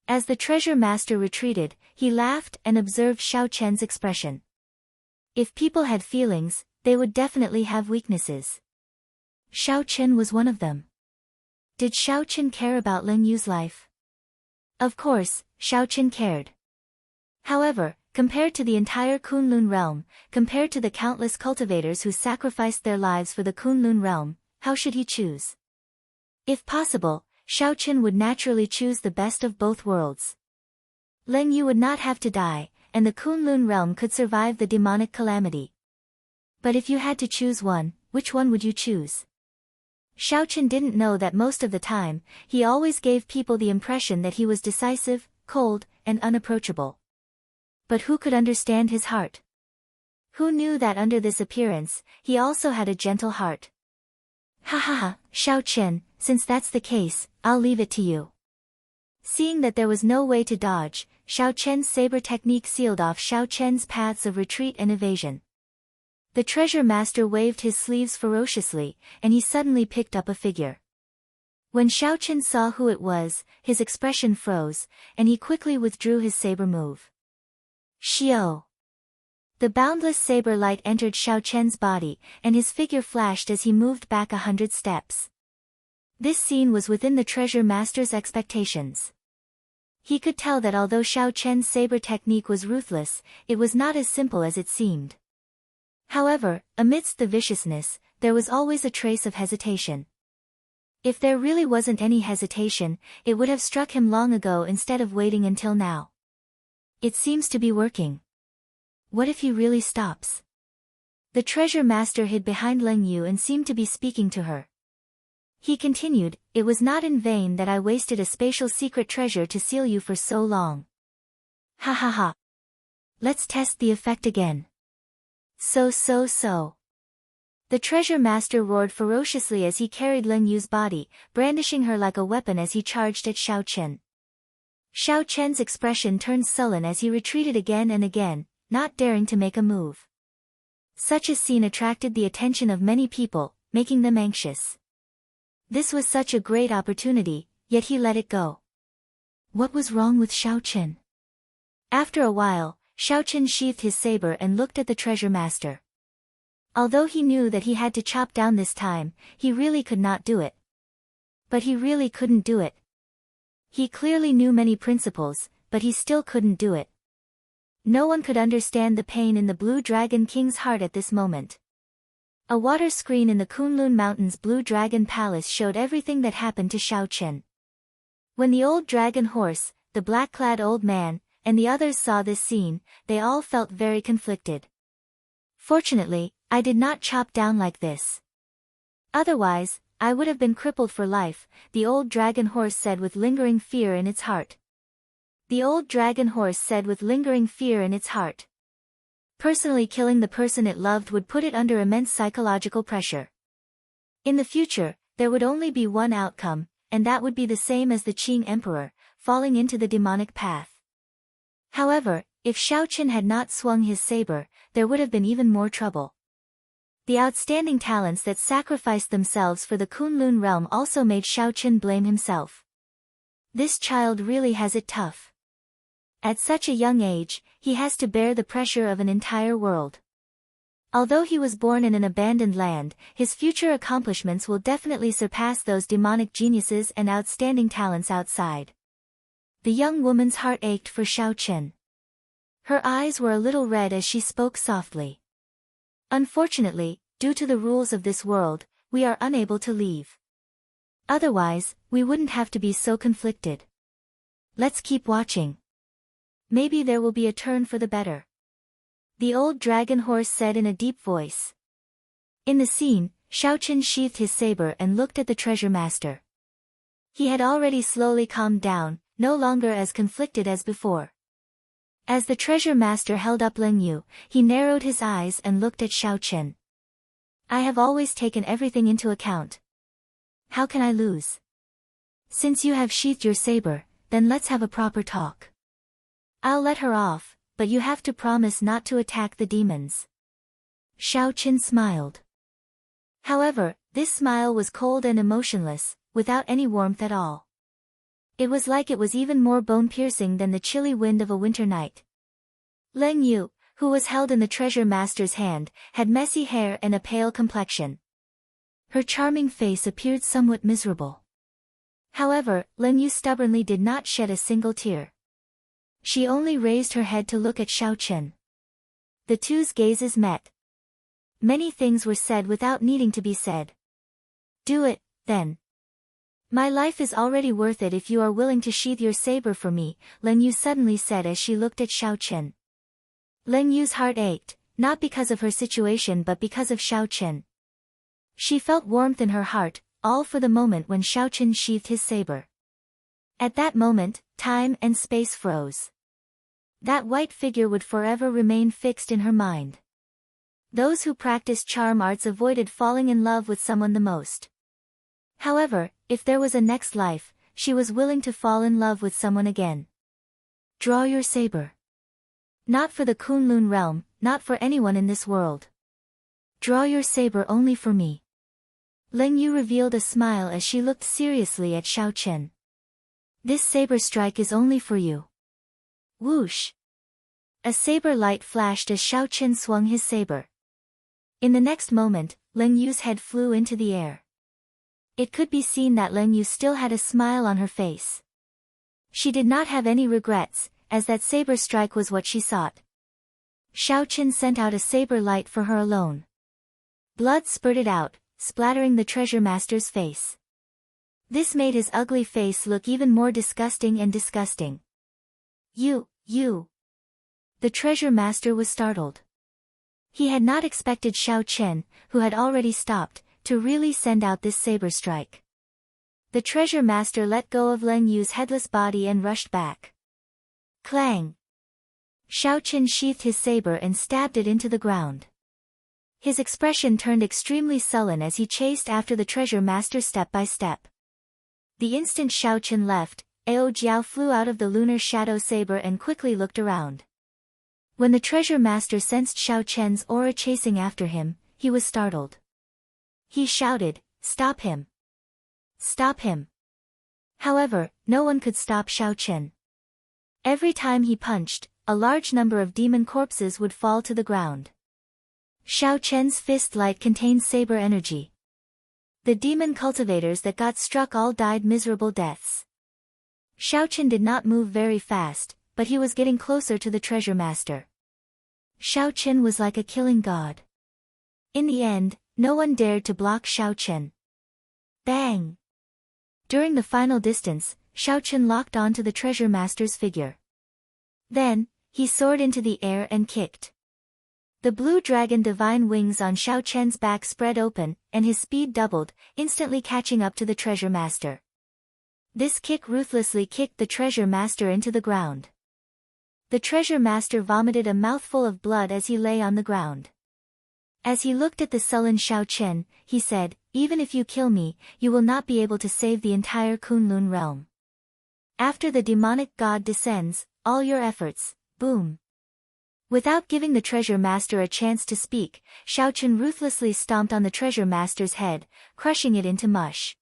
As the treasure master retreated, he laughed and observed Xiao Chen's expression. If people had feelings, they would definitely have weaknesses. Xiao Chen was one of them. Did Xiao Chen care about Leng Yu's life? Of course, Xiao Chen cared. However, compared to the entire Kunlun realm, compared to the countless cultivators who sacrificed their lives for the Kunlun realm, how should he choose? If possible, Xiao Chen would naturally choose the best of both worlds. Leng Yu would not have to die, and the Kunlun realm could survive the demonic calamity. But if you had to choose one, which one would you choose? Xiao Chen didn't know that most of the time, he always gave people the impression that he was decisive, cold, and unapproachable. But who could understand his heart? Who knew that under this appearance, he also had a gentle heart? Ha ha ha, Xiao Chen, since that's the case, I'll leave it to you. Seeing that there was no way to dodge, Xiao Chen's saber technique sealed off Xiao Chen's paths of retreat and evasion. The treasure master waved his sleeves ferociously, and he suddenly picked up a figure. When Xiao Chen saw who it was, his expression froze, and he quickly withdrew his saber move. Xiao. The boundless saber light entered Xiao Chen's body, and his figure flashed as he moved back 100 steps. This scene was within the treasure master's expectations. He could tell that although Xiao Chen's saber technique was ruthless, it was not as simple as it seemed. However, amidst the viciousness, there was always a trace of hesitation. If there really wasn't any hesitation, it would have struck him long ago instead of waiting until now. It seems to be working. What if he really stops? The treasure master hid behind Leng Yu and seemed to be speaking to her. He continued, it was not in vain that I wasted a spatial secret treasure to seal you for so long. Ha ha ha. Let's test the effect again. So. The treasure master roared ferociously as he carried Leng Yu's body, brandishing her like a weapon as he charged at Xiao Chen. Xiao Chen's expression turned sullen as he retreated again and again, not daring to make a move. Such a scene attracted the attention of many people, making them anxious. This was such a great opportunity, yet he let it go. What was wrong with Xiao Chen? After a while, Xiao Chen sheathed his saber and looked at the treasure master. Although he knew that he had to chop down this time, he really could not do it. But he really couldn't do it. He clearly knew many principles, but he still couldn't do it. No one could understand the pain in the Blue Dragon King's heart at this moment. A water screen in the Kunlun Mountains Blue Dragon Palace showed everything that happened to Xiao Chen. When the old dragon horse, the black-clad old man, and the others saw this scene, they all felt very conflicted. Fortunately, I did not chop down like this. Otherwise, I would have been crippled for life, the old dragon horse said with lingering fear in its heart. The old dragon horse said with lingering fear in its heart. Personally killing the person it loved would put it under immense psychological pressure. In the future, there would only be one outcome, and that would be the same as the Qing Emperor, falling into the demonic path. However, if Xiaochen had not swung his saber, there would have been even more trouble. The outstanding talents that sacrificed themselves for the Kunlun realm also made Xiaochen blame himself. This child really has it tough. At such a young age, he has to bear the pressure of an entire world. Although he was born in an abandoned land, his future accomplishments will definitely surpass those demonic geniuses and outstanding talents outside. The young woman's heart ached for Xiaochen. Her eyes were a little red as she spoke softly. Unfortunately, due to the rules of this world, we are unable to leave. Otherwise, we wouldn't have to be so conflicted. Let's keep watching. Maybe there will be a turn for the better. The old dragon horse said in a deep voice. In the scene, Xiaochen sheathed his saber and looked at the treasure master. He had already slowly calmed down, no longer as conflicted as before. As the treasure master held up Leng Yu, he narrowed his eyes and looked at Xiaochen. I have always taken everything into account. How can I lose? Since you have sheathed your saber, then let's have a proper talk. I'll let her off, but you have to promise not to attack the demons. Xiaochen smiled. However, this smile was cold and emotionless, without any warmth at all. It was like it was even more bone-piercing than the chilly wind of a winter night. Leng Yu, who was held in the treasure master's hand, had messy hair and a pale complexion. Her charming face appeared somewhat miserable. However, Leng Yu stubbornly did not shed a single tear. She only raised her head to look at Xiaochen. The two's gazes met. Many things were said without needing to be said. Do it, then. My life is already worth it if you are willing to sheathe your saber for me, Leng Yu suddenly said as she looked at Xiaochen. Leng Yu's heart ached, not because of her situation but because of Xiaochen. She felt warmth in her heart, all for the moment when Xiaochen sheathed his saber. At that moment, time and space froze. That white figure would forever remain fixed in her mind. Those who practiced charm arts avoided falling in love with someone the most. However, if there was a next life, she was willing to fall in love with someone again. Draw your saber. Not for the Kunlun realm, not for anyone in this world. Draw your saber only for me. Leng Yu revealed a smile as she looked seriously at Xiaochen. This saber strike is only for you. Whoosh! A saber light flashed as Xiaochen swung his saber. In the next moment, Leng Yu's head flew into the air. It could be seen that Leng Yu still had a smile on her face. She did not have any regrets, as that saber strike was what she sought. Xiaochen sent out a saber light for her alone. Blood spurted out, splattering the treasure master's face. This made his ugly face look even more disgusting and disgusting. You. The treasure master was startled. He had not expected Xiaochen, who had already stopped, to really send out this saber strike. The treasure master let go of Leng Yu's headless body and rushed back. Clang! Xiaochen sheathed his saber and stabbed it into the ground. His expression turned extremely sullen as he chased after the treasure master step by step. The instant Xiaochen left, Ao Jiao flew out of the lunar shadow saber and quickly looked around. When the treasure master sensed Xiaochen's aura chasing after him, he was startled. He shouted, "Stop him! Stop him!" However, no one could stop Xiaochen. Every time he punched, a large number of demon corpses would fall to the ground. Xiaochen's fist light contained saber energy. The demon cultivators that got struck all died miserable deaths. Xiaochen did not move very fast, but he was getting closer to the treasure master. Xiaochen was like a killing god. In the end, no one dared to block Xiaochen. Bang! During the final distance, Xiaochen locked onto the treasure master's figure. Then, he soared into the air and kicked. The blue dragon divine wings on Xiaochen's back spread open, and his speed doubled, instantly catching up to the treasure master. This kick ruthlessly kicked the treasure master into the ground. The treasure master vomited a mouthful of blood as he lay on the ground. As he looked at the sullen Shao Chen, he said, "Even if you kill me, you will not be able to save the entire Kunlun realm. After the demonic god descends, all your efforts, boom." Without giving the treasure master a chance to speak, Shao Chen ruthlessly stomped on the treasure master's head, crushing it into mush.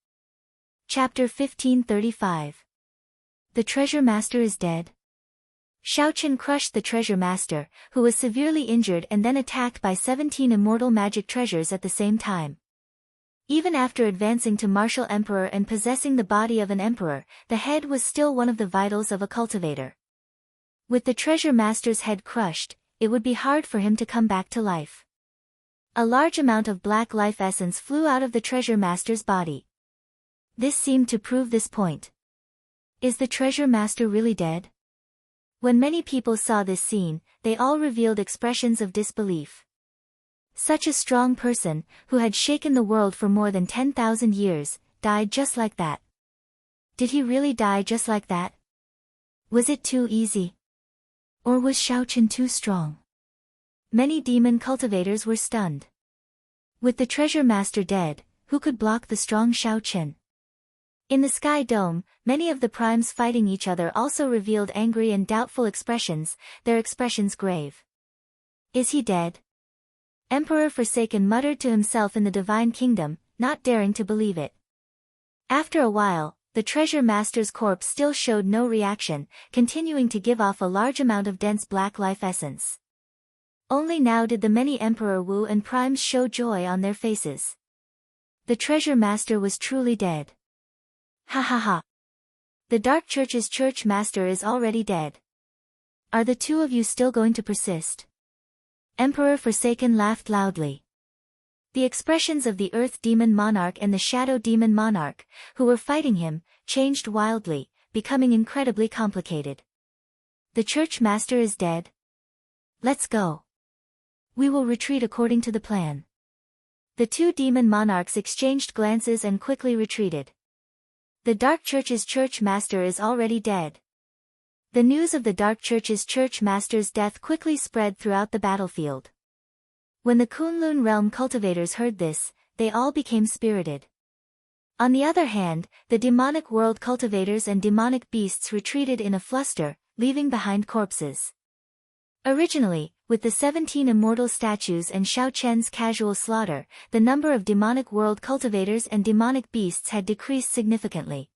Chapter 1535. The treasure master is dead. Shao Chen crushed the treasure master, who was severely injured and then attacked by 17 immortal magic treasures at the same time. Even after advancing to martial emperor and possessing the body of an emperor, the head was still one of the vitals of a cultivator. With the treasure master's head crushed, it would be hard for him to come back to life. A large amount of black life essence flew out of the treasure master's body. This seemed to prove this point. Is the treasure master really dead? When many people saw this scene, they all revealed expressions of disbelief. Such a strong person, who had shaken the world for more than 10,000 years, died just like that. Did he really die just like that? Was it too easy? Or was Shao Chen too strong? Many demon cultivators were stunned. With the treasure master dead, who could block the strong Shao Chen? In the sky dome, many of the primes fighting each other also revealed angry and doubtful expressions, their expressions grave. Is he dead? Emperor Forsaken muttered to himself in the divine kingdom, not daring to believe it. After a while, the treasure master's corpse still showed no reaction, continuing to give off a large amount of dense black life essence. Only now did the many Emperor Wu and primes show joy on their faces. The treasure master was truly dead. Ha ha ha. The Dark Church's church master is already dead. Are the two of you still going to persist? Emperor Forsaken laughed loudly. The expressions of the Earth Demon Monarch and the Shadow Demon Monarch, who were fighting him, changed wildly, becoming incredibly complicated. The church master is dead? Let's go. We will retreat according to the plan. The two demon monarchs exchanged glances and quickly retreated. The Dark Church's church master is already dead. The news of the Dark Church's church master's death quickly spread throughout the battlefield. When the Kunlun realm cultivators heard this, they all became spirited. On the other hand, the demonic world cultivators and demonic beasts retreated in a fluster, leaving behind corpses. Originally, with the 17 immortal statues and Shao Chen's casual slaughter, the number of demonic world cultivators and demonic beasts had decreased significantly.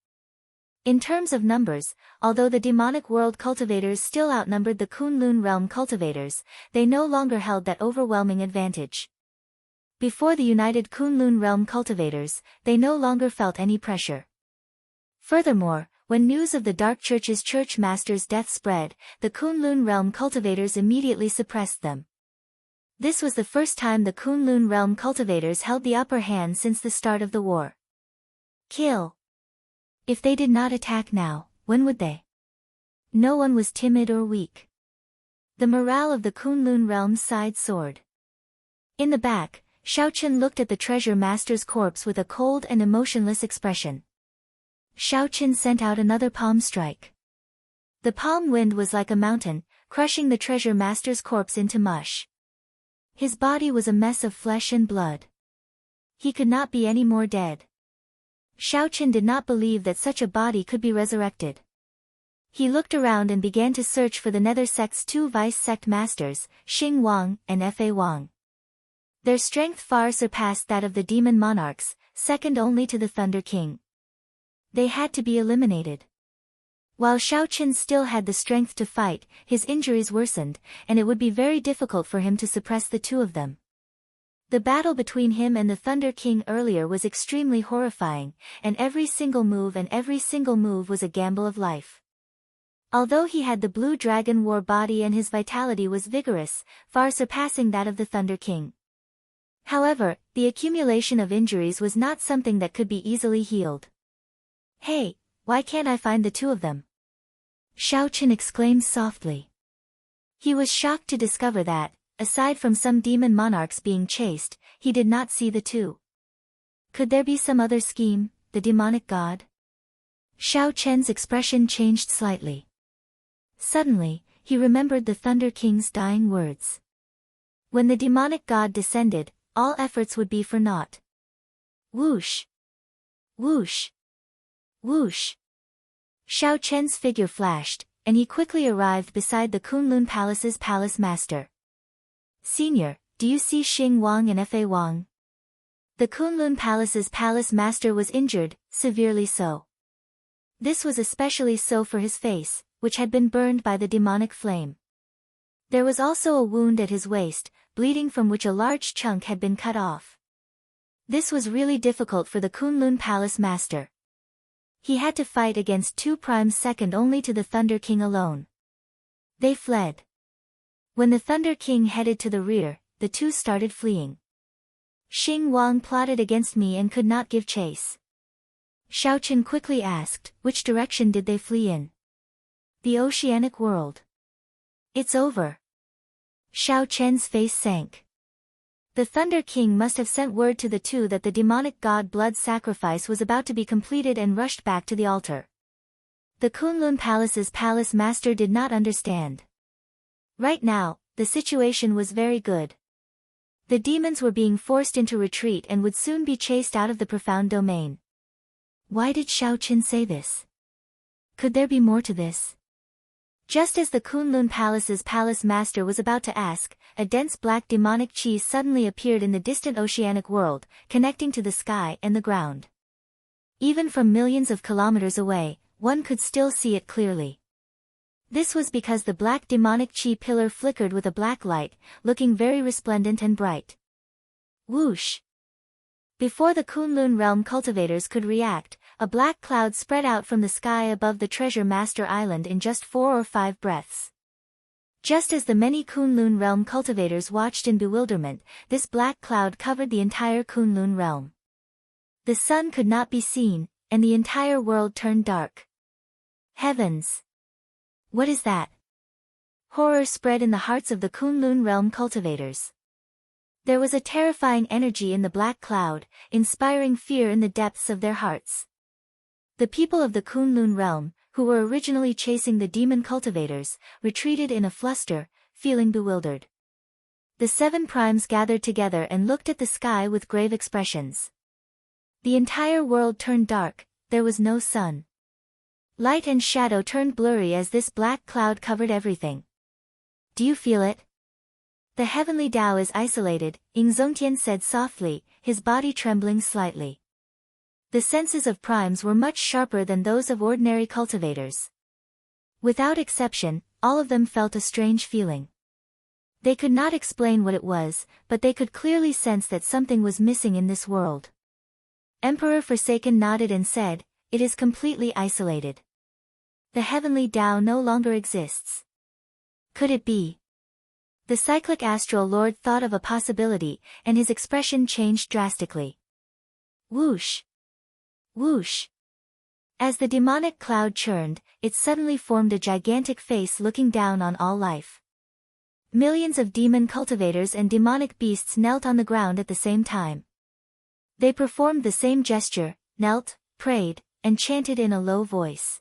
In terms of numbers, although the demonic world cultivators still outnumbered the Kunlun realm cultivators, they no longer held that overwhelming advantage. Before the united Kunlun realm cultivators, they no longer felt any pressure. Furthermore, when news of the Dark Church's church master's death spread, the Kunlun realm cultivators immediately suppressed them. This was the first time the Kunlun realm cultivators held the upper hand since the start of the war. Kill. If they did not attack now, when would they? No one was timid or weak. The morale of the Kunlun realm's side soared. In the back, Shao Chen looked at the treasure master's corpse with a cold and emotionless expression. Shao Chen sent out another palm strike. The palm wind was like a mountain, crushing the treasure master's corpse into mush. His body was a mess of flesh and blood. He could not be any more dead. Shao Chen did not believe that such a body could be resurrected. He looked around and began to search for the Nether Sect's two vice sect masters, Xing Wang and Fa Wang. Their strength far surpassed that of the demon monarchs, second only to the Thunder King. They had to be eliminated. While Shao Chen still had the strength to fight, his injuries worsened, and it would be very difficult for him to suppress the two of them. The battle between him and the Thunder King earlier was extremely horrifying, and every single move was a gamble of life. Although he had the Blue Dragon War body and his vitality was vigorous, far surpassing that of the Thunder King. However, the accumulation of injuries was not something that could be easily healed. Hey, why can't I find the two of them? Shao Chen exclaimed softly. He was shocked to discover that, aside from some demon monarchs being chased, he did not see the two. Could there be some other scheme, the demonic god? Shao Chen's expression changed slightly. Suddenly, he remembered the Thunder King's dying words. When the demonic god descended, all efforts would be for naught. Whoosh! Whoosh! Whoosh! Xiao Chen's figure flashed, and he quickly arrived beside the Kunlun Palace's palace master. Senior, do you see Xing Wang and Fa Wang? The Kunlun Palace's palace master was injured, severely so. This was especially so for his face, which had been burned by the demonic flame. There was also a wound at his waist, bleeding from which a large chunk had been cut off. This was really difficult for the Kunlun Palace master. He had to fight against two primes second only to the Thunder King alone. They fled. When the Thunder King headed to the rear, the two started fleeing. Xing Wang plotted against me and could not give chase. Xiao Chen quickly asked, which direction did they flee in? The oceanic world. It's over. Xiao Chen's face sank. The Thunder King must have sent word to the two that the demonic god blood sacrifice was about to be completed and rushed back to the altar. The Kunlun Palace's palace master did not understand. Right now, the situation was very good. The demons were being forced into retreat and would soon be chased out of the profound domain. Why did Xiao Chen say this? Could there be more to this? Just as the Kunlun Palace's palace master was about to ask, a dense black demonic chi suddenly appeared in the distant oceanic world, connecting to the sky and the ground. Even from millions of kilometers away, one could still see it clearly. This was because the black demonic chi pillar flickered with a black light, looking very resplendent and bright. Whoosh! Before the Kunlun realm cultivators could react, a black cloud spread out from the sky above the Treasure Master Island in just 4 or 5 breaths. Just as the many Kunlun realm cultivators watched in bewilderment, this black cloud covered the entire Kunlun realm. The sun could not be seen, and the entire world turned dark. Heavens! What is that? Horror spread in the hearts of the Kunlun realm cultivators. There was a terrifying energy in the black cloud, inspiring fear in the depths of their hearts. The people of the Kunlun realm, who were originally chasing the demon cultivators, retreated in a fluster, feeling bewildered. The 7 primes gathered together and looked at the sky with grave expressions. The entire world turned dark, there was no sun. Light and shadow turned blurry as this black cloud covered everything. Do you feel it? The heavenly Tao is isolated, Ying Zongtian said softly, his body trembling slightly. The senses of primes were much sharper than those of ordinary cultivators. Without exception, all of them felt a strange feeling. They could not explain what it was, but they could clearly sense that something was missing in this world. Emperor Forsaken nodded and said, "It is completely isolated. The heavenly Tao no longer exists." Could it be? The cyclic astral lord thought of a possibility, and his expression changed drastically. Whoosh! Whoosh! As the demonic cloud churned, it suddenly formed a gigantic face looking down on all life. Millions of demon cultivators and demonic beasts knelt on the ground at the same time. They performed the same gesture, knelt, prayed, and chanted in a low voice.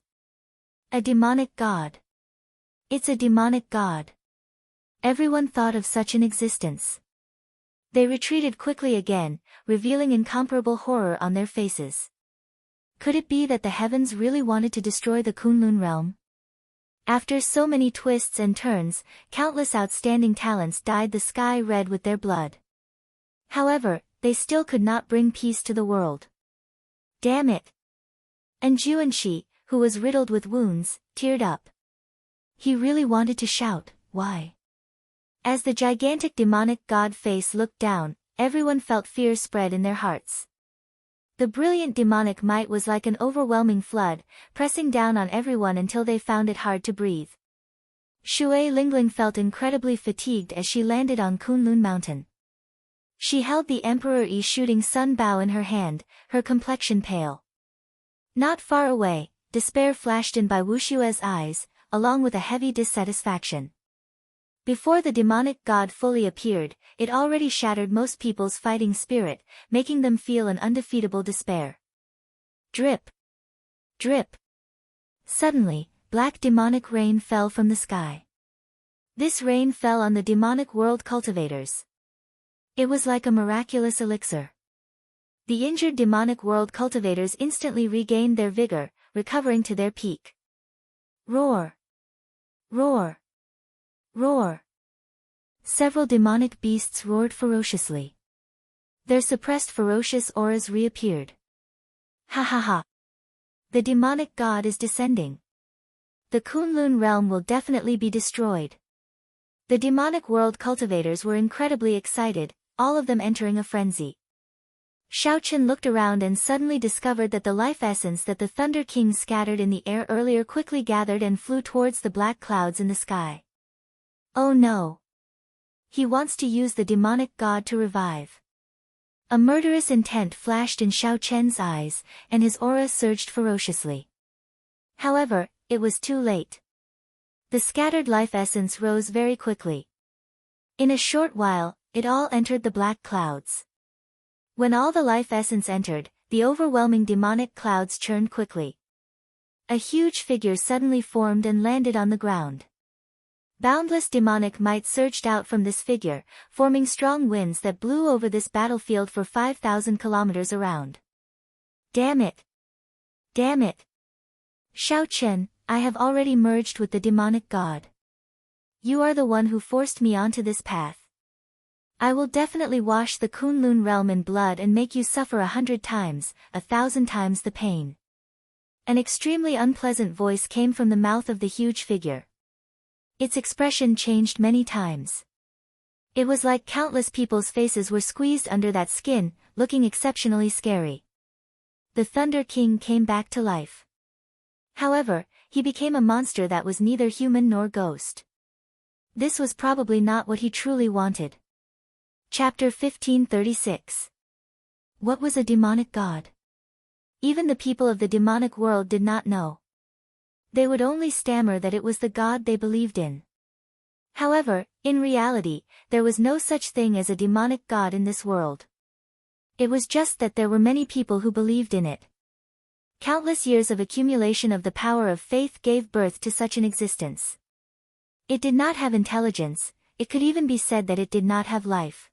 A demonic god. It's a demonic god. Everyone thought of such an existence. They retreated quickly again, revealing incomparable horror on their faces. Could it be that the heavens really wanted to destroy the Kunlun realm? After so many twists and turns, countless outstanding talents dyed the sky red with their blood. However, they still could not bring peace to the world. Damn it! And Juanshi, who was riddled with wounds, teared up. He really wanted to shout, "Why?" As the gigantic demonic god face looked down, everyone felt fear spread in their hearts. The brilliant demonic might was like an overwhelming flood, pressing down on everyone until they found it hard to breathe. Shui Lingling felt incredibly fatigued as she landed on Kunlun Mountain. She held the Emperor Yi shooting sun bow in her hand, her complexion pale. Not far away, despair flashed in Bai Wushue's eyes, along with a heavy dissatisfaction. Before the demonic god fully appeared, it already shattered most people's fighting spirit, making them feel an undefeatable despair. Drip! Drip! Suddenly, black demonic rain fell from the sky. This rain fell on the demonic world cultivators. It was like a miraculous elixir. The injured demonic world cultivators instantly regained their vigor, recovering to their peak. Roar! Roar! Roar! Several demonic beasts roared ferociously. Their suppressed ferocious auras reappeared. Ha ha ha! The demonic god is descending. The Kunlun realm will definitely be destroyed. The demonic world cultivators were incredibly excited, all of them entering a frenzy. Xiaochen looked around and suddenly discovered that the life essence that the Thunder King scattered in the air earlier quickly gathered and flew towards the black clouds in the sky. Oh no! He wants to use the demonic god to revive. A murderous intent flashed in Xiaochen's eyes, and his aura surged ferociously. However, it was too late. The scattered life essence rose very quickly. In a short while, it all entered the black clouds. When all the life essence entered, the overwhelming demonic clouds churned quickly. A huge figure suddenly formed and landed on the ground. Boundless demonic might surged out from this figure, forming strong winds that blew over this battlefield for 5,000 kilometers around. Damn it! Damn it! Xiaochen, I have already merged with the demonic god. You are the one who forced me onto this path. I will definitely wash the Kunlun realm in blood and make you suffer 100 times, 1,000 times the pain. An extremely unpleasant voice came from the mouth of the huge figure. Its expression changed many times. It was like countless people's faces were squeezed under that skin, looking exceptionally scary. The Thunder King came back to life. However, he became a monster that was neither human nor ghost. This was probably not what he truly wanted. Chapter 1536. What was a demonic god? Even the people of the demonic world did not know. They would only stammer that it was the god they believed in. However, in reality, there was no such thing as a demonic god in this world. It was just that there were many people who believed in it. Countless years of accumulation of the power of faith gave birth to such an existence. It did not have intelligence, it could even be said that it did not have life.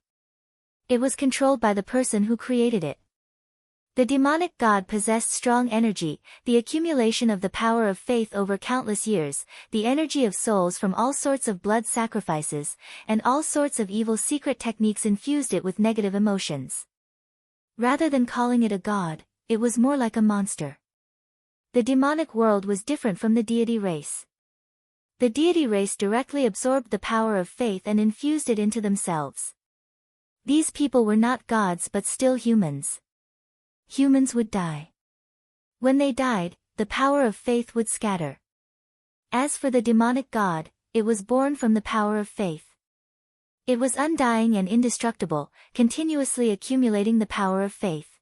It was controlled by the person who created it. The demonic god possessed strong energy, the accumulation of the power of faith over countless years, the energy of souls from all sorts of blood sacrifices, and all sorts of evil secret techniques infused it with negative emotions. Rather than calling it a god, it was more like a monster. The demonic world was different from the deity race. The deity race directly absorbed the power of faith and infused it into themselves. These people were not gods but still humans. Humans would die. When they died, the power of faith would scatter. As for the demonic god, it was born from the power of faith. It was undying and indestructible, continuously accumulating the power of faith.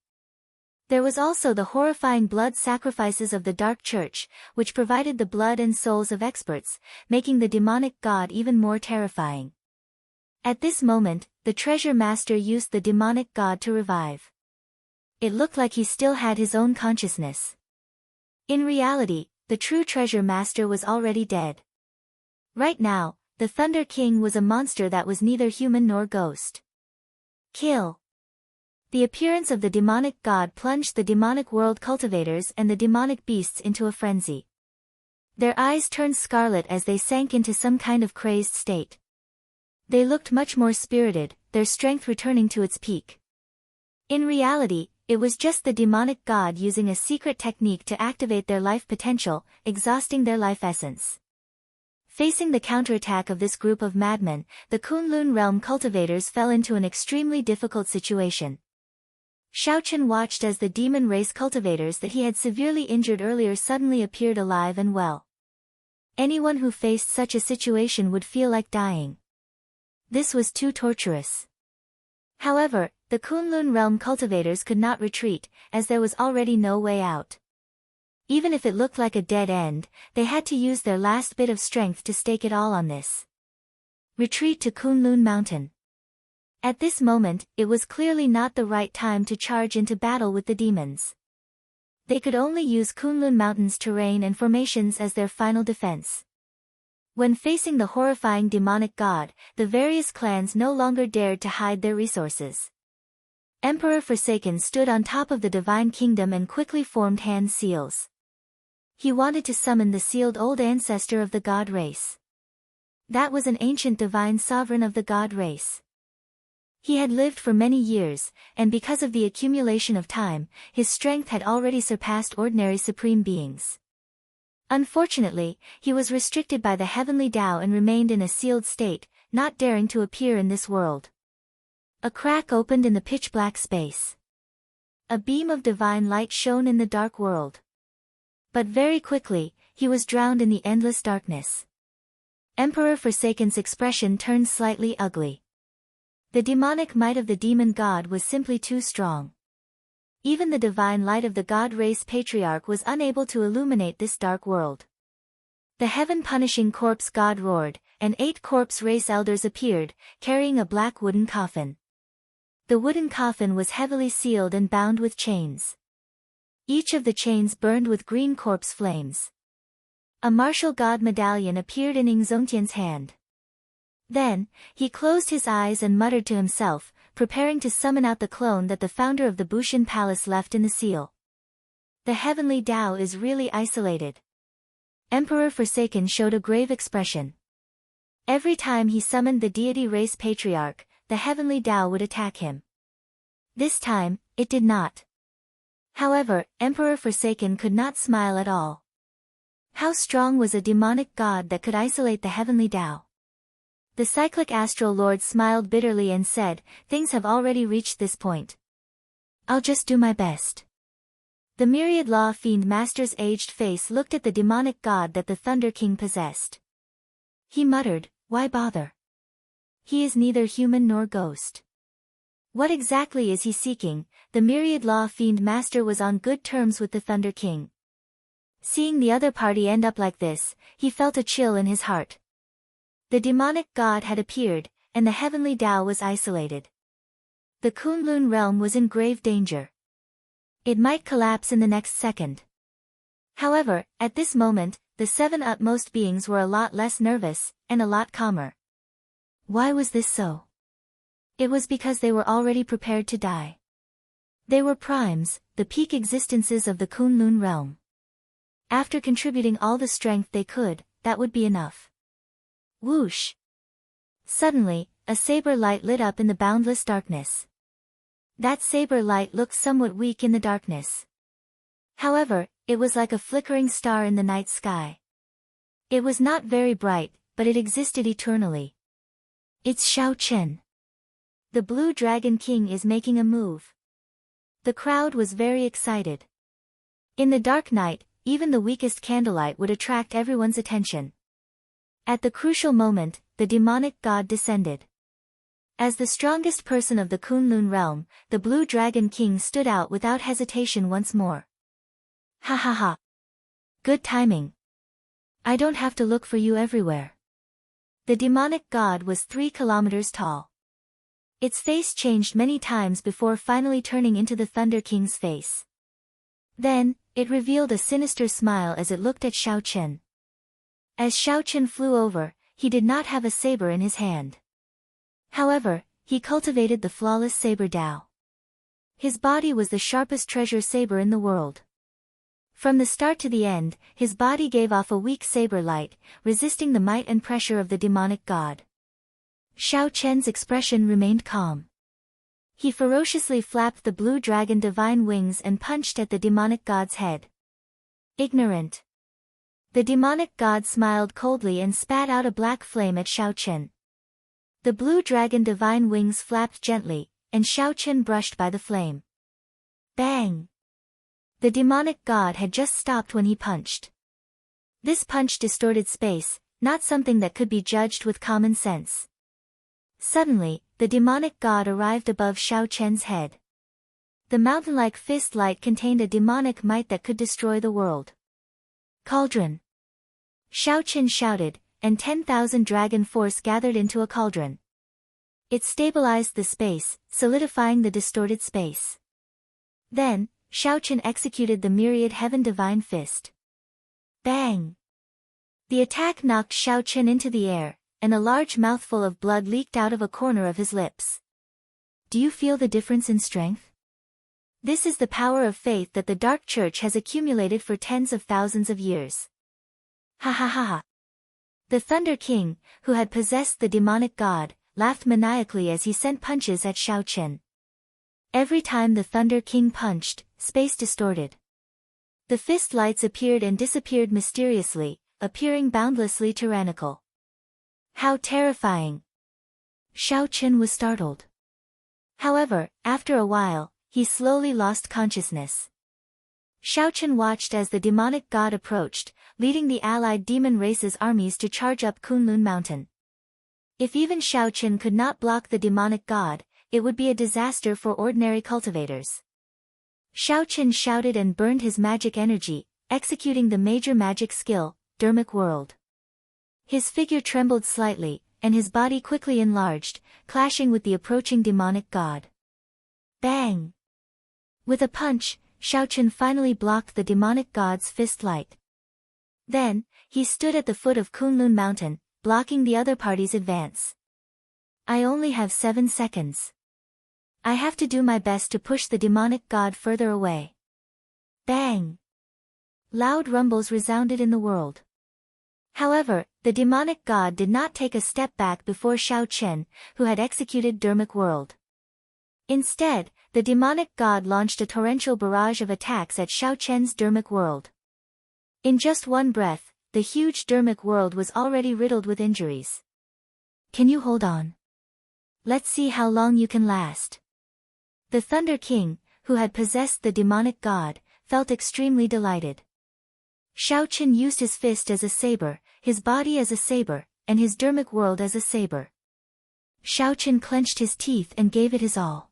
There was also the horrifying blood sacrifices of the Dark Church, which provided the blood and souls of experts, making the demonic god even more terrifying. At this moment, the treasure master used the demonic god to revive. It looked like he still had his own consciousness. In reality, the true treasure master was already dead. Right now, the Thunder King was a monster that was neither human nor ghost. Kill. The appearance of the demonic god plunged the demonic world cultivators and the demonic beasts into a frenzy. Their eyes turned scarlet as they sank into some kind of crazed state. They looked much more spirited, their strength returning to its peak. In reality, it was just the demonic god using a secret technique to activate their life potential, exhausting their life essence. Facing the counterattack of this group of madmen, the Kunlun realm cultivators fell into an extremely difficult situation. Xiaochen watched as the demon race cultivators that he had severely injured earlier suddenly appeared alive and well. Anyone who faced such a situation would feel like dying. This was too torturous. However, the Kunlun realm cultivators could not retreat, as there was already no way out. Even if it looked like a dead end, they had to use their last bit of strength to stake it all on this. Retreat to Kunlun Mountain. At this moment, it was clearly not the right time to charge into battle with the demons. They could only use Kunlun Mountain's terrain and formations as their final defense. When facing the horrifying demonic god, the various clans no longer dared to hide their resources. Emperor Forsaken stood on top of the divine kingdom and quickly formed hand seals. He wanted to summon the sealed old ancestor of the god race. That was an ancient divine sovereign of the god race. He had lived for many years, and because of the accumulation of time, his strength had already surpassed ordinary supreme beings. Unfortunately, he was restricted by the heavenly Tao and remained in a sealed state, not daring to appear in this world. A crack opened in the pitch-black space. A beam of divine light shone in the dark world. But very quickly, he was drowned in the endless darkness. Emperor Forsaken's expression turned slightly ugly. The demonic might of the demon god was simply too strong. Even the divine light of the god race patriarch was unable to illuminate this dark world. The heaven-punishing corpse god roared, and 8 corpse race elders appeared, carrying a black wooden coffin. The wooden coffin was heavily sealed and bound with chains. Each of the chains burned with green corpse flames. A martial god medallion appeared in Ingzongtian's hand. Then, he closed his eyes and muttered to himself, preparing to summon out the clone that the founder of the Bushan Palace left in the seal. The heavenly Tao is really isolated. Emperor Forsaken showed a grave expression. Every time he summoned the deity race patriarch, the heavenly Tao would attack him. This time, it did not. However, Emperor Forsaken could not smile at all. How strong was a demonic god that could isolate the heavenly Tao? The cyclic astral lord smiled bitterly and said, "Things have already reached this point. I'll just do my best." The myriad law fiend master's aged face looked at the demonic god that the Thunder King possessed. He muttered, "Why bother? He is neither human nor ghost. What exactly is he seeking?" The myriad law fiend master was on good terms with the Thunder King. Seeing the other party end up like this, he felt a chill in his heart. The demonic god had appeared, and the heavenly Tao was isolated. The Kunlun realm was in grave danger. It might collapse in the next second. However, at this moment, the 7 utmost beings were a lot less nervous, and a lot calmer. Why was this so? It was because they were already prepared to die. They were primes, the peak existences of the Kunlun realm. After contributing all the strength they could, that would be enough. Whoosh! Suddenly, a saber light lit up in the boundless darkness. That saber light looked somewhat weak in the darkness. However, it was like a flickering star in the night sky. It was not very bright, but it existed eternally. It's Shao Chen. The Blue Dragon King is making a move. The crowd was very excited. In the dark night, even the weakest candlelight would attract everyone's attention. At the crucial moment, the demonic god descended. As the strongest person of the Kunlun realm, the Blue Dragon King stood out without hesitation once more. Ha ha ha. Good timing. I don't have to look for you everywhere. The demonic god was 3 kilometers tall. Its face changed many times before finally turning into the Thunder King's face. Then, it revealed a sinister smile as it looked at Shao Chen. As Shao Chen flew over, he did not have a saber in his hand. However, he cultivated the flawless saber Tao. His body was the sharpest treasure saber in the world. From the start to the end, his body gave off a weak saber light, resisting the might and pressure of the demonic god. Shao Chen's expression remained calm. He ferociously flapped the blue dragon divine wings and punched at the demonic god's head. Ignorant. The demonic god smiled coldly and spat out a black flame at Shao Chen. The blue dragon divine wings flapped gently, and Shao Chen brushed by the flame. Bang! The demonic god had just stopped when he punched. This punch distorted space, not something that could be judged with common sense. Suddenly, the demonic god arrived above Shao Chen's head. The mountain-like fist light contained a demonic might that could destroy the world. Cauldron! Shao Chen shouted, and 10,000 dragon force gathered into a cauldron. It stabilized the space, solidifying the distorted space. Then, Shao Chen executed the myriad heaven divine fist. Bang! The attack knocked Xiao Chen into the air, and a large mouthful of blood leaked out of a corner of his lips. Do you feel the difference in strength? This is the power of faith that the Dark Church has accumulated for tens of thousands of years. Ha ha ha ha. The Thunder King, who had possessed the demonic god, laughed maniacally as he sent punches at Xiao Chen. Every time the Thunder King punched, space distorted. The fist lights appeared and disappeared mysteriously, appearing boundlessly tyrannical. How terrifying! Xiao Chen was startled. However, after a while, he slowly lost consciousness. Xiao Chen watched as the demonic god approached, leading the allied demon race's armies to charge up Kunlun Mountain. If even Xiao Chen could not block the demonic god, it would be a disaster for ordinary cultivators. Xiao Chen shouted and burned his magic energy, executing the major magic skill, Dermic World. His figure trembled slightly, and his body quickly enlarged, clashing with the approaching demonic god. Bang! With a punch, Xiao Chen finally blocked the demonic god's fist light. Then, he stood at the foot of Kunlun Mountain, blocking the other party's advance. I only have 7 seconds. I have to do my best to push the demonic god further away. Bang! Loud rumbles resounded in the world. However, the demonic god did not take a step back before Xiao Chen, who had executed Dermic World. Instead, the demonic god launched a torrential barrage of attacks at Xiao Chen's Dermic World. In just one breath, the huge Dermic World was already riddled with injuries. Can you hold on? Let's see how long you can last. The Thunder King, who had possessed the demonic god, felt extremely delighted. Xiao Chen used his fist as a saber, his body as a saber, and his Dermic World as a saber. Xiao Chen clenched his teeth and gave it his all.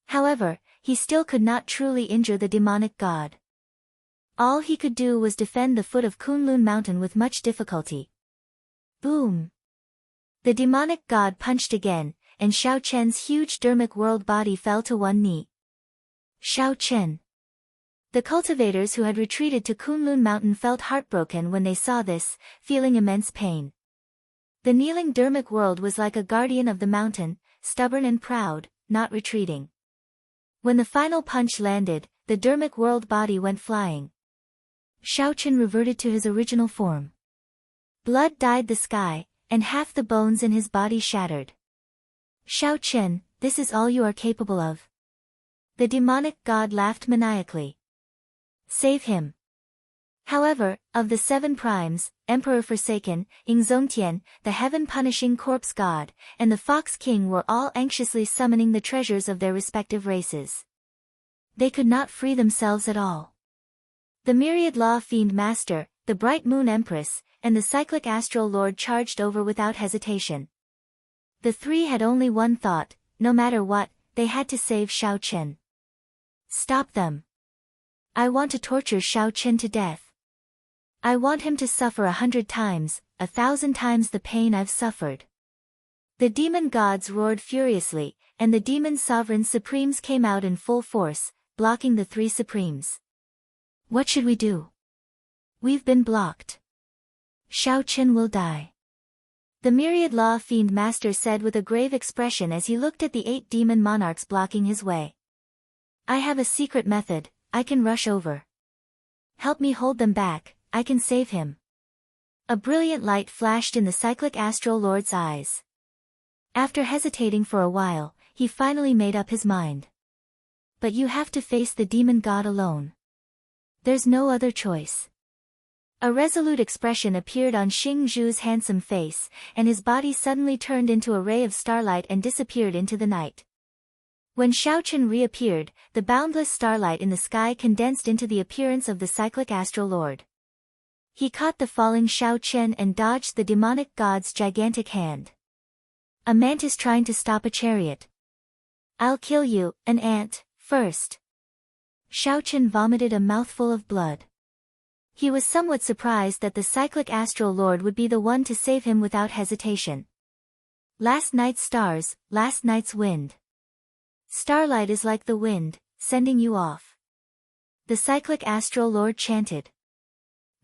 However, he still could not truly injure the demonic god. All he could do was defend the foot of Kunlun Mountain with much difficulty. Boom! The demonic god punched again, and Xiao Chen's huge Dermic World body fell to one knee. Xiao Chen. The cultivators who had retreated to Kunlun Mountain felt heartbroken when they saw this, feeling immense pain. The kneeling Dermic World was like a guardian of the mountain, stubborn and proud, not retreating. When the final punch landed, the Dermic World body went flying. Xiao Chen reverted to his original form. Blood dyed the sky, and half the bones in his body shattered. Xiao Chen, this is all you are capable of? The demonic god laughed maniacally. Save him. However, of the 7 primes, Emperor Forsaken, Yingzongtian, the heaven-punishing corpse god, and the Fox King were all anxiously summoning the treasures of their respective races. They could not free themselves at all. The Myriad Law Fiend Master, the Bright Moon Empress, and the Cyclic Astral Lord charged over without hesitation. The 3 had only one thought: no matter what, they had to save Xiao Chen. Stop them. I want to torture Xiao Chen to death. I want him to suffer 100 times, 1,000 times the pain I've suffered. The demon gods roared furiously, and the demon sovereign supremes came out in full force, blocking the 3 supremes. What should we do? We've been blocked. Xiao Chen will die. The Myriad Law Fiend Master said with a grave expression as he looked at the 8 demon monarchs blocking his way. I have a secret method. I can rush over. Help me hold them back, I can save him. A brilliant light flashed in the Cyclic Astral Lord's eyes. After hesitating for a while, he finally made up his mind. But you have to face the demon god alone. There's no other choice. A resolute expression appeared on Xing Zhu's handsome face, and his body suddenly turned into a ray of starlight and disappeared into the night. When Xiao Chen reappeared, the boundless starlight in the sky condensed into the appearance of the Cyclic Astral Lord. He caught the falling Xiao Chen and dodged the demonic god's gigantic hand. A mantis trying to stop a chariot. I'll kill you, an ant, first. Xiao Chen vomited a mouthful of blood. He was somewhat surprised that the Cyclic Astral Lord would be the one to save him without hesitation. Last night's stars, last night's wind. Starlight is like the wind, sending you off. The Cyclic Astral Lord chanted.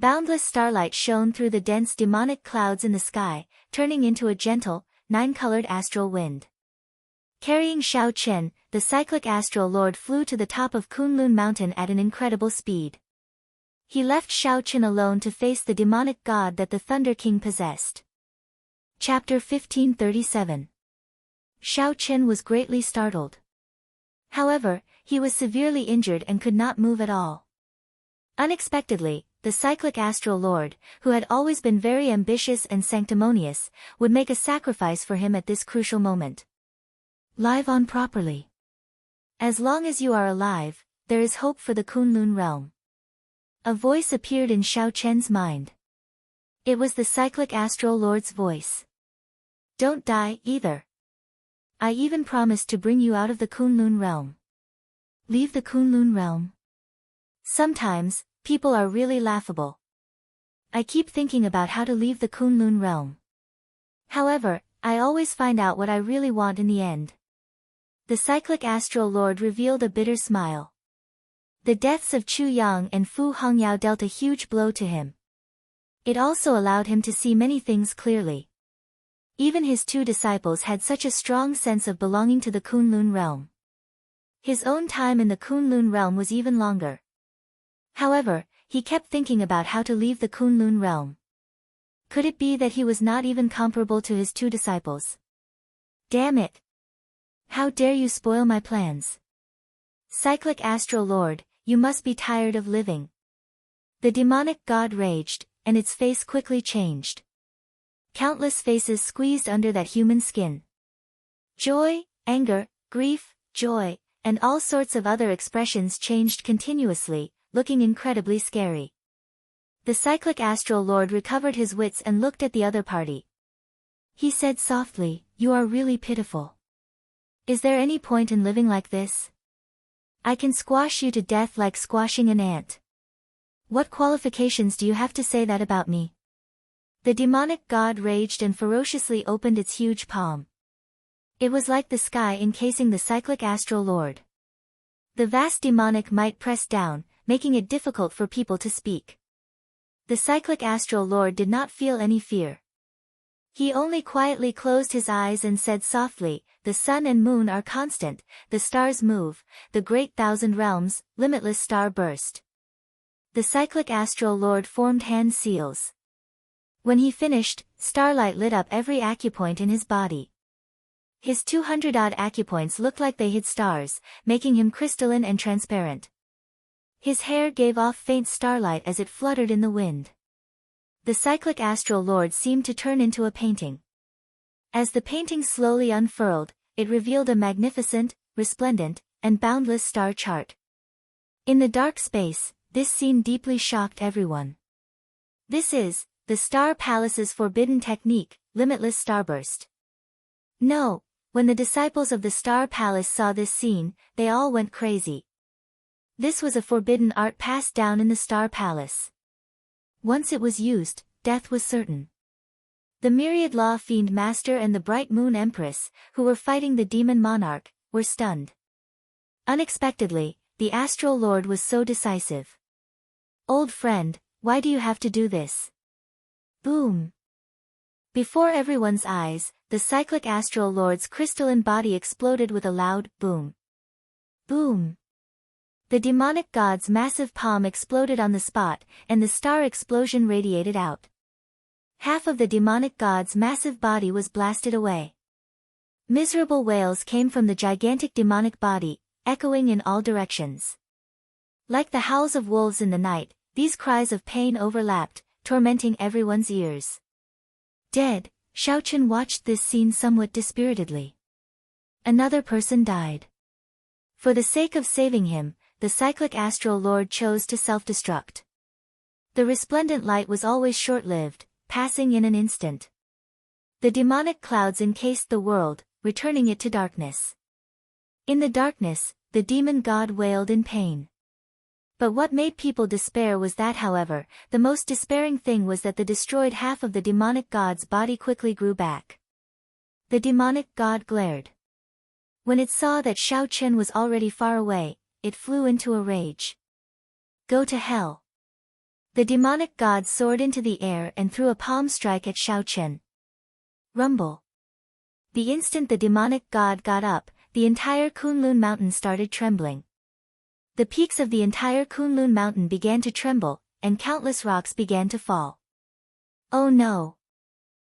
Boundless starlight shone through the dense demonic clouds in the sky, turning into a gentle, nine-colored astral wind. Carrying Shao Chen, the cyclic astral lord flew to the top of Kunlun Mountain at an incredible speed. He left Shao Chen alone to face the demonic god that the Thunder King possessed. Chapter 1537. Shao Chen was greatly startled. However, he was severely injured and could not move at all. Unexpectedly, the cyclic astral lord, who had always been very ambitious and sanctimonious, would make a sacrifice for him at this crucial moment. Live on properly. As long as you are alive, there is hope for the Kunlun realm. A voice appeared in Shao Chen's mind. It was the cyclic astral lord's voice. Don't die, either. I even promised to bring you out of the Kunlun realm. Leave the Kunlun realm? Sometimes, people are really laughable. I keep thinking about how to leave the Kunlun realm. However, I always find out what I really want in the end. The cyclic astral lord revealed a bitter smile. The deaths of Chu Yang and Fu Hongyao dealt a huge blow to him. It also allowed him to see many things clearly. Even his two disciples had such a strong sense of belonging to the Kunlun realm. His own time in the Kunlun realm was even longer. However, he kept thinking about how to leave the Kunlun realm. Could it be that he was not even comparable to his two disciples? Damn it! How dare you spoil my plans? Cyclic astral lord, you must be tired of living. The demonic god raged, and its face quickly changed. Countless faces squeezed under that human skin. Joy, anger, grief, joy, and all sorts of other expressions changed continuously, looking incredibly scary. The cyclic astral lord recovered his wits and looked at the other party. He said softly, "You are really pitiful. Is there any point in living like this? I can squash you to death like squashing an ant. What qualifications do you have to say that about me?" The demonic god raged and ferociously opened its huge palm. It was like the sky encasing the cyclic astral lord. The vast demonic might pressed down, making it difficult for people to speak. The cyclic astral lord did not feel any fear. He only quietly closed his eyes and said softly, "The sun and moon are constant, the stars move, the great thousand realms, limitless star burst." The cyclic astral lord formed hand seals. When he finished, starlight lit up every acupoint in his body. His 200-odd acupoints looked like they hid stars, making him crystalline and transparent. His hair gave off faint starlight as it fluttered in the wind. The cyclic astral lord seemed to turn into a painting. As the painting slowly unfurled, it revealed a magnificent, resplendent, and boundless star chart. In the dark space, this scene deeply shocked everyone. This is the Star Palace's forbidden technique, limitless starburst. No, when the disciples of the Star Palace saw this scene, they all went crazy. This was a forbidden art passed down in the Star Palace. Once it was used, death was certain. The myriad Law Fiend Master and the Bright Moon Empress, who were fighting the Demon Monarch, were stunned. Unexpectedly, the Astral Lord was so decisive. "Old friend, why do you have to do this?" Boom! Before everyone's eyes, the cyclic Astral Lord's crystalline body exploded with a loud boom. Boom! The demonic god's massive palm exploded on the spot, and the star explosion radiated out. Half of the demonic god's massive body was blasted away. Miserable wails came from the gigantic demonic body, echoing in all directions. Like the howls of wolves in the night, these cries of pain overlapped, tormenting everyone's ears. Dead, Shao Chen watched this scene somewhat dispiritedly. Another person died. For the sake of saving him, the cyclic astral lord chose to self-destruct. The resplendent light was always short-lived, passing in an instant. The demonic clouds encased the world, returning it to darkness. In the darkness, the demon god wailed in pain. But what made people despair was that, however, the most despairing thing was that the destroyed half of the demonic god's body quickly grew back. The demonic god glared. When it saw that Shao Chen was already far away, it flew into a rage. "Go to hell. The demonic god soared into the air and threw a palm strike at Xiao Chen. Rumble. The instant the demonic god got up, the entire Kunlun mountain started trembling. The peaks of the entire Kunlun mountain began to tremble, and countless rocks began to fall. Oh no!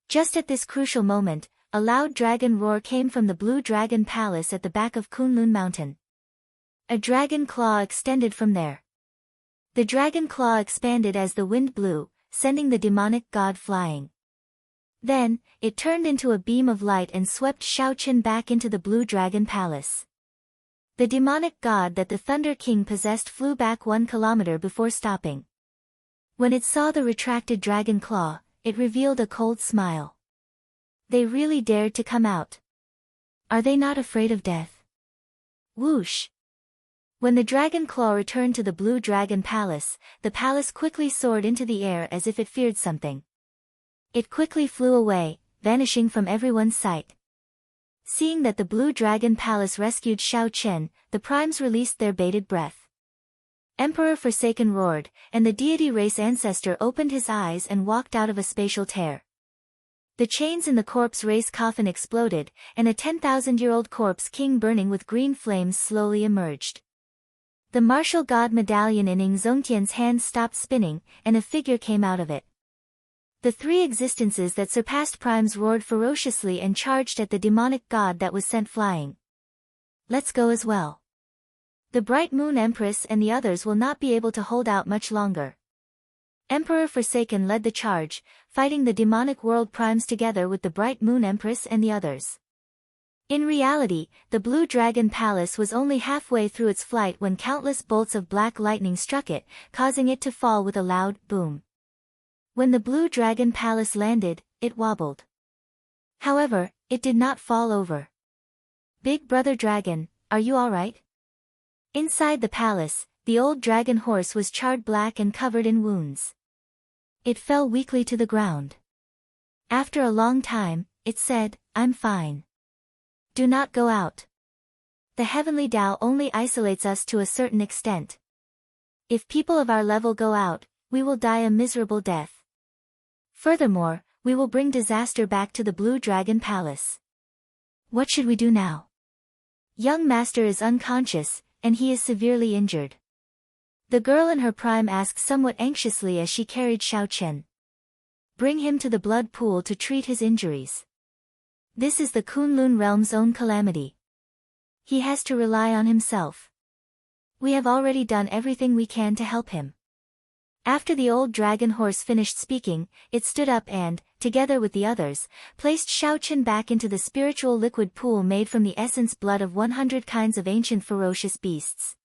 Just at this crucial moment, a loud dragon roar came from the Blue Dragon Palace at the back of Kunlun Mountain. A dragon claw extended from there. The dragon claw expanded as the wind blew, sending the demonic god flying. Then, it turned into a beam of light and swept Xiao Chen back into the Blue Dragon Palace. The demonic god that the Thunder King possessed flew back 1 kilometer before stopping. When it saw the retracted dragon claw, it revealed a cold smile. They really dared to come out. Are they not afraid of death? Whoosh! When the dragon claw returned to the Blue Dragon Palace, the palace quickly soared into the air as if it feared something. It quickly flew away, vanishing from everyone's sight. Seeing that the Blue Dragon Palace rescued Xiao Chen, the primes released their bated breath. Emperor Forsaken roared, and the deity race ancestor opened his eyes and walked out of a spatial tear. The chains in the corpse race coffin exploded, and a 10,000-year-old corpse king burning with green flames slowly emerged. The martial god medallion in Ing Zongtian's hand stopped spinning, and a figure came out of it. The 3 existences that surpassed primes roared ferociously and charged at the demonic god that was sent flying. Let's go as well. The Bright Moon Empress and the others will not be able to hold out much longer. Emperor Forsaken led the charge, fighting the demonic world primes together with the Bright Moon Empress and the others. In reality, the Blue Dragon Palace was only halfway through its flight when countless bolts of black lightning struck it, causing it to fall with a loud boom. When the Blue Dragon Palace landed, it wobbled. However, it did not fall over. Big Brother Dragon, are you alright? Inside the palace, the old dragon horse was charred black and covered in wounds. It fell weakly to the ground. After a long time, it said, I'm fine. Do not go out. The heavenly Tao only isolates us to a certain extent. If people of our level go out, we will die a miserable death. Furthermore, we will bring disaster back to the Blue Dragon Palace. What should we do now? Young master is unconscious, and he is severely injured. The girl in her prime asked somewhat anxiously as she carried Xiao Chen. Bring him to the blood pool to treat his injuries. This is the Kunlun realm's own calamity. He has to rely on himself. We have already done everything we can to help him. After the old dragon horse finished speaking, it stood up and, together with the others, placed Xiao Chen back into the spiritual liquid pool made from the essence blood of 100 kinds of ancient ferocious beasts.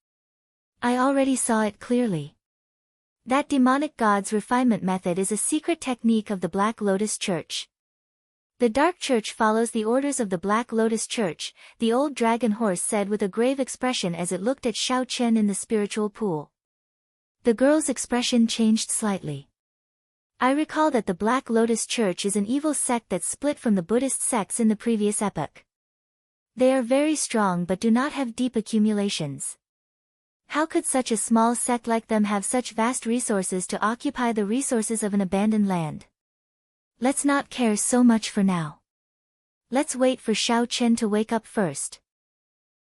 I already saw it clearly. That demonic god's refinement method is a secret technique of the Black Lotus Church. The Dark Church follows the orders of the Black Lotus Church, the old dragon horse said with a grave expression as it looked at Xiao Chen in the spiritual pool. The girl's expression changed slightly. I recall that the Black Lotus Church is an evil sect that split from the Buddhist sects in the previous epoch. They are very strong but do not have deep accumulations. How could such a small sect like them have such vast resources to occupy the resources of an abandoned land? Let's not care so much for now. Let's wait for Xiao Chen to wake up first.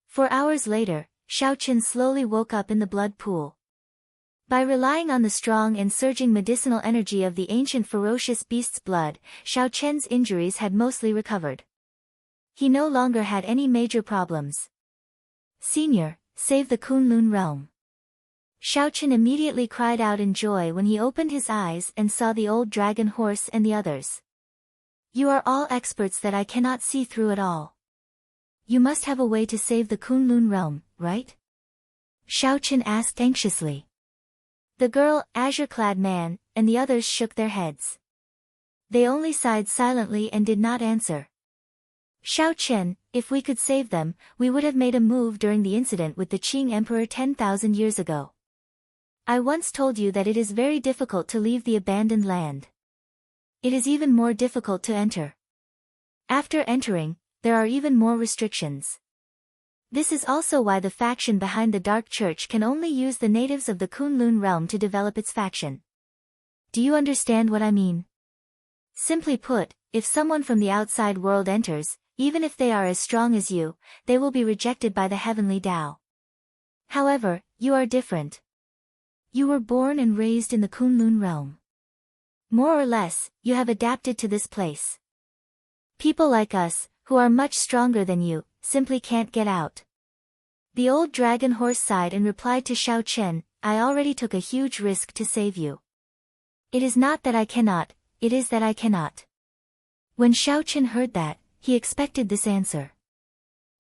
4 hours later, Xiao Chen slowly woke up in the blood pool. By relying on the strong and surging medicinal energy of the ancient ferocious beast's blood, Xiao Chen's injuries had mostly recovered. He no longer had any major problems. Senior, save the Kunlun realm. Xiao Chen immediately cried out in joy when he opened his eyes and saw the old dragon horse and the others. You are all experts that I cannot see through at all. You must have a way to save the Kunlun realm, right? Xiao Chen asked anxiously. The girl, azure-clad man, and the others shook their heads. They only sighed silently and did not answer. Xiao Chen, if we could save them, we would have made a move during the incident with the Qing Emperor 10,000 years ago. I once told you that it is very difficult to leave the abandoned land. It is even more difficult to enter. After entering, there are even more restrictions. This is also why the faction behind the Dark Church can only use the natives of the Kunlun realm to develop its faction. Do you understand what I mean? Simply put, if someone from the outside world enters, even if they are as strong as you, they will be rejected by the heavenly Tao. However, you are different. You were born and raised in the Kunlun realm. More or less, you have adapted to this place. People like us, who are much stronger than you, simply can't get out. The old dragon horse sighed and replied to Xiao Chen, I already took a huge risk to save you. It is not that I cannot, it is that I cannot. When Xiao Chen heard that, he expected this answer.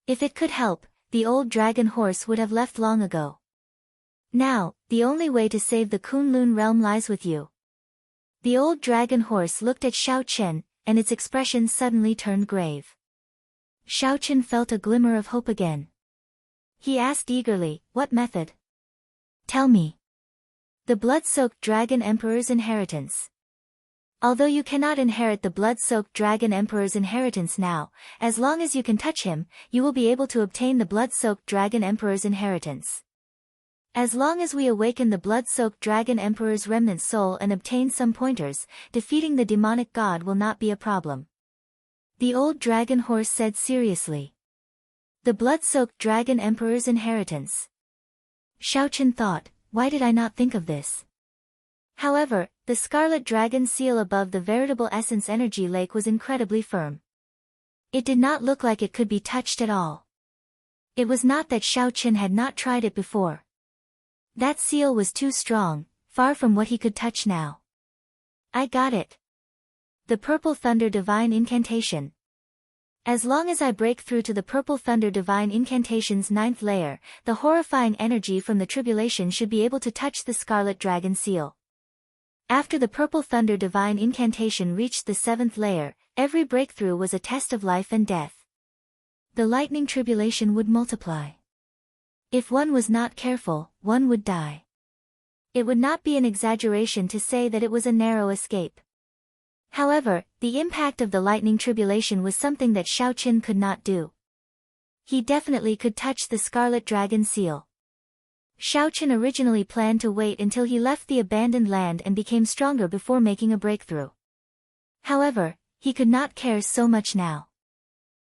If it could help, the old dragon horse would have left long ago. Now, the only way to save the Kunlun realm lies with you. The old dragon horse looked at Xiao Chen, and its expression suddenly turned grave. Xiao Chen felt a glimmer of hope again. He asked eagerly, what method? Tell me. The blood-soaked dragon emperor's inheritance. Although you cannot inherit the blood-soaked dragon emperor's inheritance now, as long as you can touch him, you will be able to obtain the blood-soaked dragon emperor's inheritance. As long as we awaken the blood-soaked dragon emperor's remnant soul and obtain some pointers, defeating the demonic god will not be a problem. The old dragon horse said seriously. The blood-soaked dragon emperor's inheritance. Xiao Chen thought, why did I not think of this? However, the scarlet dragon seal above the veritable essence energy lake was incredibly firm. It did not look like it could be touched at all. It was not that Xiao Chen had not tried it before. That seal was too strong, far from what he could touch now. I got it. The Purple Thunder Divine Incantation. As long as I break through to the Purple Thunder Divine Incantation's 9th layer, the horrifying energy from the tribulation should be able to touch the Scarlet Dragon Seal. After the Purple Thunder Divine Incantation reached the 7th layer, every breakthrough was a test of life and death. The lightning tribulation would multiply. If one was not careful, one would die. It would not be an exaggeration to say that it was a narrow escape. However, the impact of the lightning tribulation was something that Xiao Chen could not do. He definitely could touch the Scarlet Dragon Seal. Xiao Chen originally planned to wait until he left the abandoned land and became stronger before making a breakthrough. However, he could not care so much now.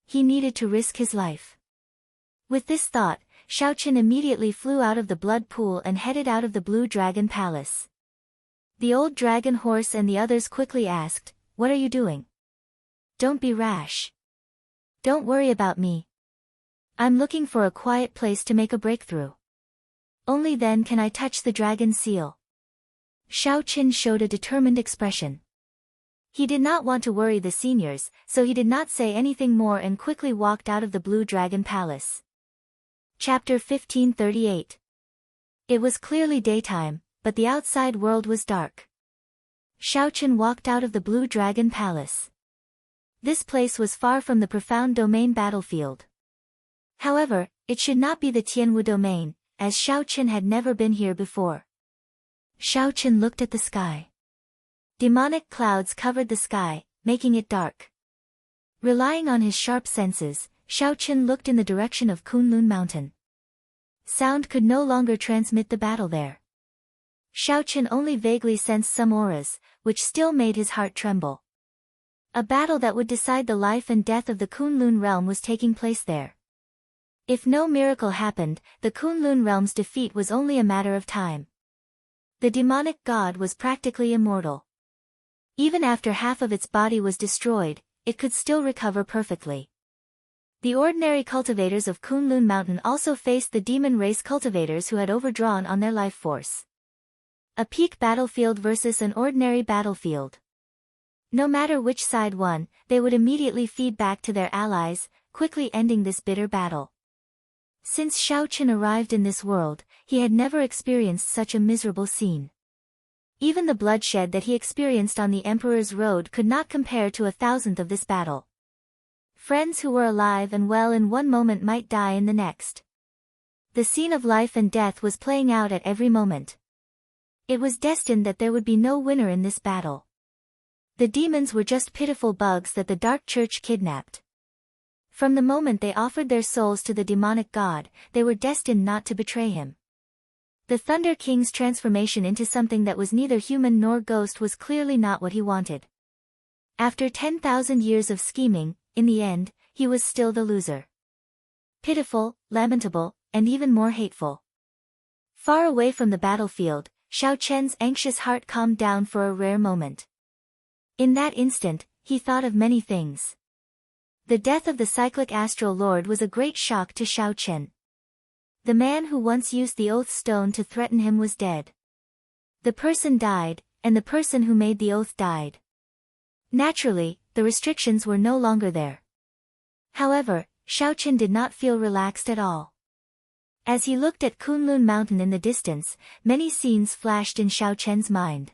He needed to risk his life. With this thought, Xiao Chen immediately flew out of the blood pool and headed out of the Blue Dragon Palace. The old dragon horse and the others quickly asked, what are you doing? Don't be rash. Don't worry about me. I'm looking for a quiet place to make a breakthrough. Only then can I touch the dragon seal. Xiao Chen showed a determined expression. He did not want to worry the seniors, so he did not say anything more and quickly walked out of the Blue Dragon Palace. Chapter 1538. It was clearly daytime, but the outside world was dark. Xiao Chen walked out of the Blue Dragon Palace. This place was far from the profound domain battlefield. However, it should not be the Tianwu domain, as Xiao Chen had never been here before. Xiao Chen looked at the sky. Demonic clouds covered the sky, making it dark. Relying on his sharp senses, Xiao Chen looked in the direction of Kunlun Mountain. Sound could no longer transmit the battle there. Xiao Chen only vaguely sensed some auras, which still made his heart tremble. A battle that would decide the life and death of the Kunlun realm was taking place there. If no miracle happened, the Kunlun realm's defeat was only a matter of time. The demonic god was practically immortal. Even after half of its body was destroyed, it could still recover perfectly. The ordinary cultivators of Kunlun Mountain also faced the demon race cultivators who had overdrawn on their life force. A peak battlefield versus an ordinary battlefield. No matter which side won, they would immediately feed back to their allies, quickly ending this bitter battle. Since Xiao Chen arrived in this world, he had never experienced such a miserable scene. Even the bloodshed that he experienced on the Emperor's Road could not compare to 1,000th of this battle. Friends who were alive and well in one moment might die in the next. The scene of life and death was playing out at every moment. It was destined that there would be no winner in this battle. The demons were just pitiful bugs that the Dark Church kidnapped. From the moment they offered their souls to the demonic god, they were destined not to betray him. The Thunder King's transformation into something that was neither human nor ghost was clearly not what he wanted. After 10,000 years of scheming, in the end, he was still the loser. Pitiful, lamentable, and even more hateful. Far away from the battlefield, Xiao Chen's anxious heart calmed down for a rare moment. In that instant, he thought of many things. The death of the cyclic astral lord was a great shock to Xiao Chen. The man who once used the oath stone to threaten him was dead. The person died, and the person who made the oath died. Naturally, the restrictions were no longer there. However, Xiao Chen did not feel relaxed at all. As he looked at Kunlun Mountain in the distance, many scenes flashed in Xiao Chen's mind.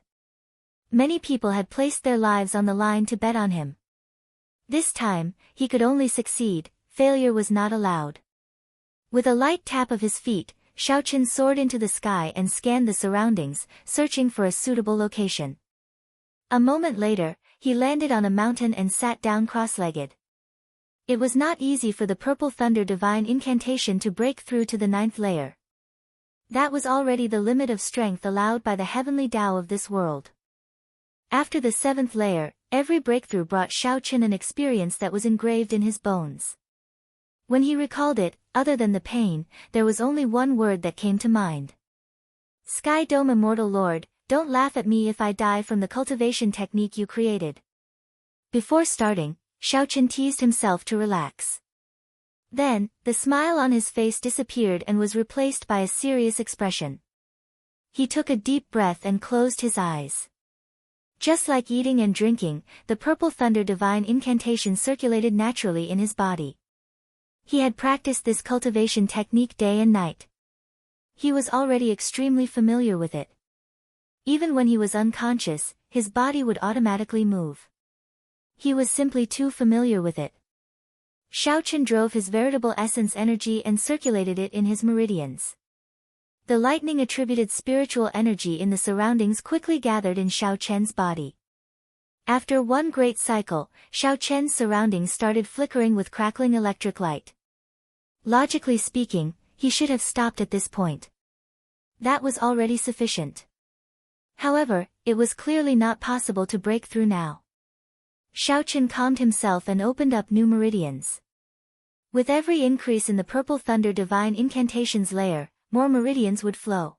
Many people had placed their lives on the line to bet on him. This time, he could only succeed, failure was not allowed. With a light tap of his feet, Xiao Chen soared into the sky and scanned the surroundings, searching for a suitable location. A moment later, he landed on a mountain and sat down cross-legged. It was not easy for the Purple Thunder Divine Incantation to break through to the 9th layer. That was already the limit of strength allowed by the heavenly Tao of this world. After the 7th layer, every breakthrough brought Xiao Chen an experience that was engraved in his bones. When he recalled it, other than the pain, there was only one word that came to mind. Sky Dome Immortal Lord, don't laugh at me if I die from the cultivation technique you created. Before starting, Xiao Chen teased himself to relax. Then, the smile on his face disappeared and was replaced by a serious expression. He took a deep breath and closed his eyes. Just like eating and drinking, the Purple Thunder Divine Incantation circulated naturally in his body. He had practiced this cultivation technique day and night. He was already extremely familiar with it. Even when he was unconscious, his body would automatically move. He was simply too familiar with it. Xiao Chen drove his veritable essence energy and circulated it in his meridians. The lightning attributed spiritual energy in the surroundings quickly gathered in Xiao Chen's body. After one great cycle, Xiao Chen's surroundings started flickering with crackling electric light. Logically speaking, he should have stopped at this point. That was already sufficient. However, it was clearly not possible to break through now. Xiao Chen calmed himself and opened up new meridians. With every increase in the Purple Thunder Divine Incantation's layer, more meridians would flow.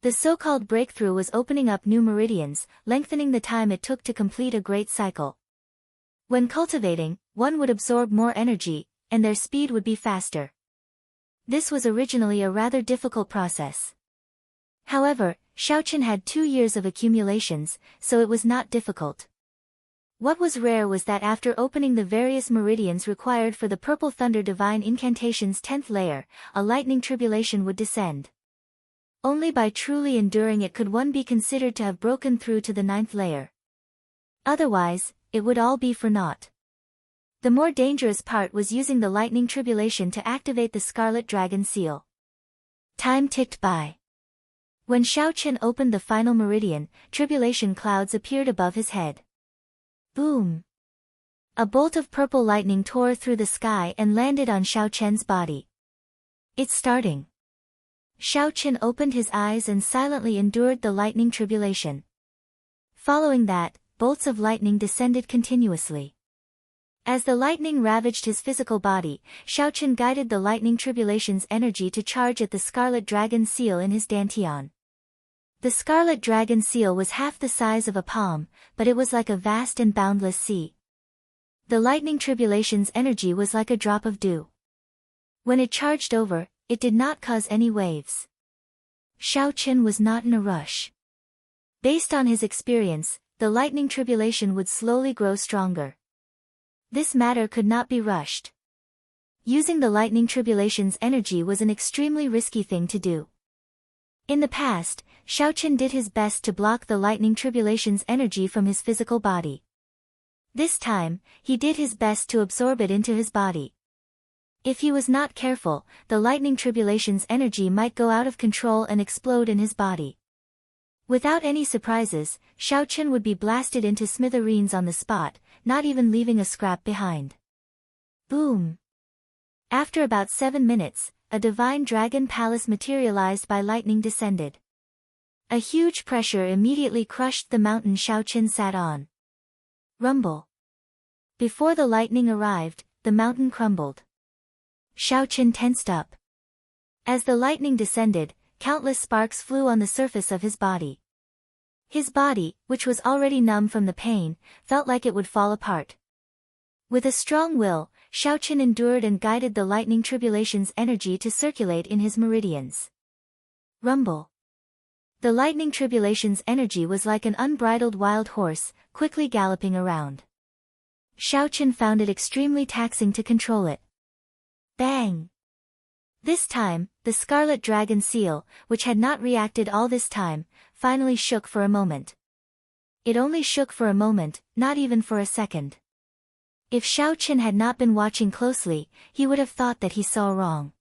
The so-called breakthrough was opening up new meridians, lengthening the time it took to complete a great cycle. When cultivating, one would absorb more energy, and their speed would be faster. This was originally a rather difficult process. However, Xiao Chen had 2 years of accumulations, so it was not difficult. What was rare was that after opening the various meridians required for the Purple Thunder Divine Incantation's 10th layer, a lightning tribulation would descend. Only by truly enduring it could one be considered to have broken through to the 9th layer. Otherwise, it would all be for naught. The more dangerous part was using the lightning tribulation to activate the Scarlet Dragon Seal. Time ticked by. When Xiao Chen opened the final meridian, tribulation clouds appeared above his head. Boom! A bolt of purple lightning tore through the sky and landed on Xiao Chen's body. It's starting. Xiao Chen opened his eyes and silently endured the lightning tribulation. Following that, bolts of lightning descended continuously. As the lightning ravaged his physical body, Xiao Chen guided the lightning tribulation's energy to charge at the Scarlet Dragon Seal in his dantian. The Scarlet Dragon Seal was half the size of a palm, but it was like a vast and boundless sea. The lightning tribulation's energy was like a drop of dew. When it charged over, it did not cause any waves. Xiao Chen was not in a rush. Based on his experience, the lightning tribulation would slowly grow stronger. This matter could not be rushed. Using the lightning tribulation's energy was an extremely risky thing to do. In the past, Xiao Chen did his best to block the lightning tribulation's energy from his physical body. This time, he did his best to absorb it into his body. If he was not careful, the lightning tribulation's energy might go out of control and explode in his body. Without any surprises, Xiao Chen would be blasted into smithereens on the spot, not even leaving a scrap behind. Boom! After about 7 minutes, a divine dragon palace materialized by lightning descended. A huge pressure immediately crushed the mountain Xiaoqin sat on. Rumble. Before the lightning arrived, the mountain crumbled. Xiaoqin tensed up. As the lightning descended, countless sparks flew on the surface of his body. His body, which was already numb from the pain, felt like it would fall apart. With a strong will, Xiaoqin endured and guided the lightning tribulation's energy to circulate in his meridians. Rumble. The lightning tribulation's energy was like an unbridled wild horse, quickly galloping around. Xiaoqin found it extremely taxing to control it. Bang! This time, the scarlet dragon seal, which had not reacted all this time, finally shook for a moment. It only shook for a moment, not even for a second. If Xiaoqin had not been watching closely, he would have thought that he saw wrong.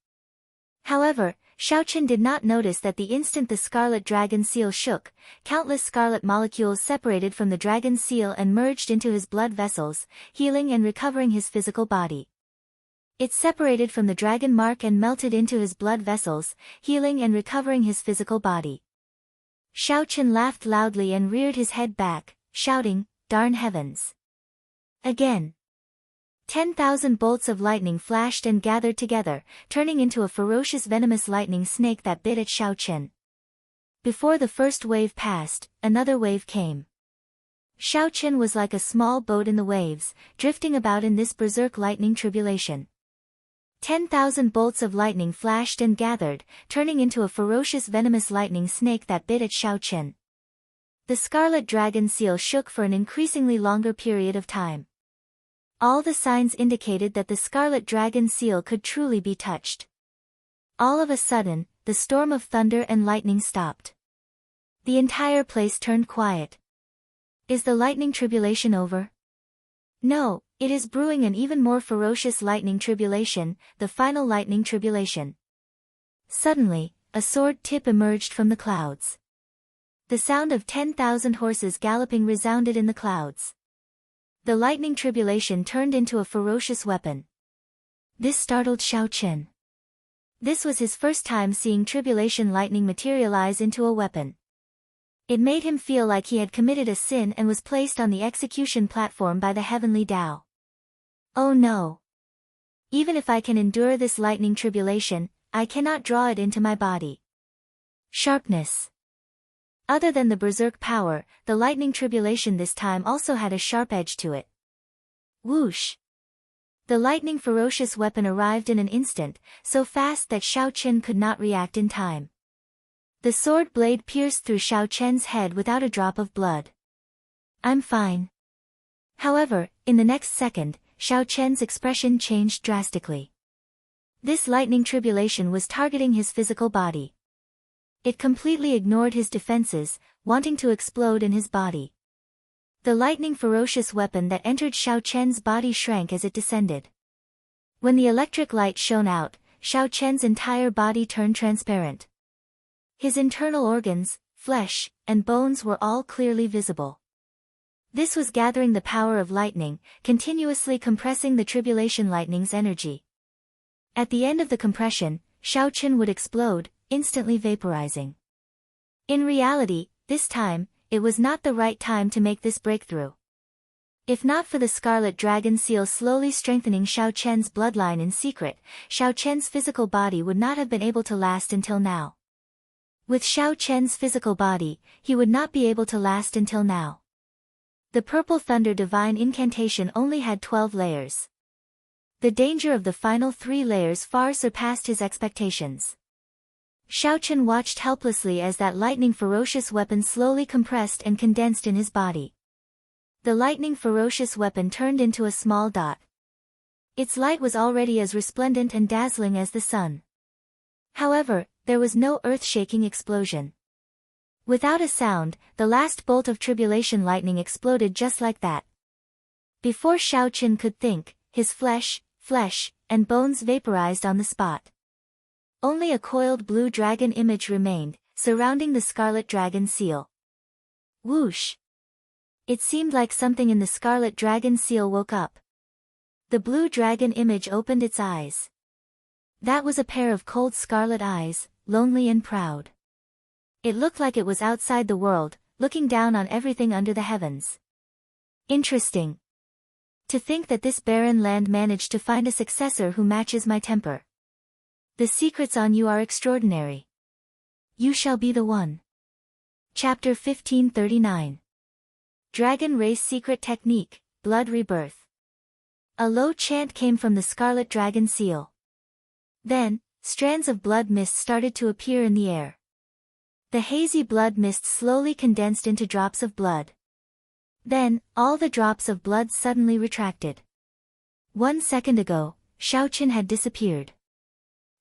However, Xiaoqin did not notice that the instant the scarlet dragon seal shook, countless scarlet molecules separated from the dragon seal and merged into his blood vessels, healing and recovering his physical body. It separated from the dragon mark and melted into his blood vessels, healing and recovering his physical body. Xiaoqin laughed loudly and reared his head back, shouting, "Darn heavens!" Again. 10,000 bolts of lightning flashed and gathered together, turning into a ferocious venomous lightning snake that bit at Xiaoqin. Before the first wave passed, another wave came. Xiaoqin was like a small boat in the waves, drifting about in this berserk lightning tribulation. 10,000 bolts of lightning flashed and gathered, turning into a ferocious venomous lightning snake that bit at Xiaoqin. The scarlet dragon seal shook for an increasingly longer period of time. All the signs indicated that the scarlet dragon seal could truly be touched. All of a sudden, the storm of thunder and lightning stopped. The entire place turned quiet. Is the lightning tribulation over? No, it is brewing an even more ferocious lightning tribulation, the final lightning tribulation. Suddenly, a sword tip emerged from the clouds. The sound of 10,000 horses galloping resounded in the clouds. The lightning tribulation turned into a ferocious weapon. This startled Xiaoqin. This was his first time seeing tribulation lightning materialize into a weapon. It made him feel like he had committed a sin and was placed on the execution platform by the heavenly Tao. Oh no! Even if I can endure this lightning tribulation, I cannot draw it into my body. Sharpness. Other than the berserk power, the lightning tribulation this time also had a sharp edge to it. Whoosh! The lightning ferocious weapon arrived in an instant, so fast that Xiaoqin could not react in time. The sword blade pierced through Xiaoqin's head without a drop of blood. I'm fine. However, in the next second, Xiaoqin's expression changed drastically. This lightning tribulation was targeting his physical body. It completely ignored his defenses, wanting to explode in his body. The lightning ferocious weapon that entered Xiaoqin's body shrank as it descended. When the electric light shone out, Xiaoqin's entire body turned transparent. His internal organs, flesh, and bones were all clearly visible. This was gathering the power of lightning, continuously compressing the tribulation lightning's energy. At the end of the compression, Xiaoqin would explode, instantly vaporizing. In reality, this time, it was not the right time to make this breakthrough. If not for the scarlet dragon seal slowly strengthening Xiaoqin's bloodline in secret, Xiaoqin's physical body would not have been able to last until now. With Xiaoqin's physical body, he would not be able to last until now. The Purple Thunder Divine Incantation only had 12 layers. The danger of the final 3 layers far surpassed his expectations. Xiaoqin watched helplessly as that lightning ferocious weapon slowly compressed and condensed in his body. The lightning ferocious weapon turned into a small dot. Its light was already as resplendent and dazzling as the sun. However, there was no earth-shaking explosion. Without a sound, the last bolt of tribulation lightning exploded just like that. Before Xiaoqin could think, his flesh, and bones vaporized on the spot. Only a coiled blue dragon image remained, surrounding the scarlet dragon seal. Whoosh! It seemed like something in the scarlet dragon seal woke up. The blue dragon image opened its eyes. That was a pair of cold scarlet eyes, lonely and proud. It looked like it was outside the world, looking down on everything under the heavens. Interesting. To think that this barren land managed to find a successor who matches my temper. The secrets on you are extraordinary. You shall be the one. Chapter 1539. Dragon Race Secret Technique, Blood Rebirth. A low chant came from the scarlet dragon seal. Then, strands of blood mist started to appear in the air. The hazy blood mist slowly condensed into drops of blood. Then, all the drops of blood suddenly retracted. 1 second ago, Xiaoqin had disappeared.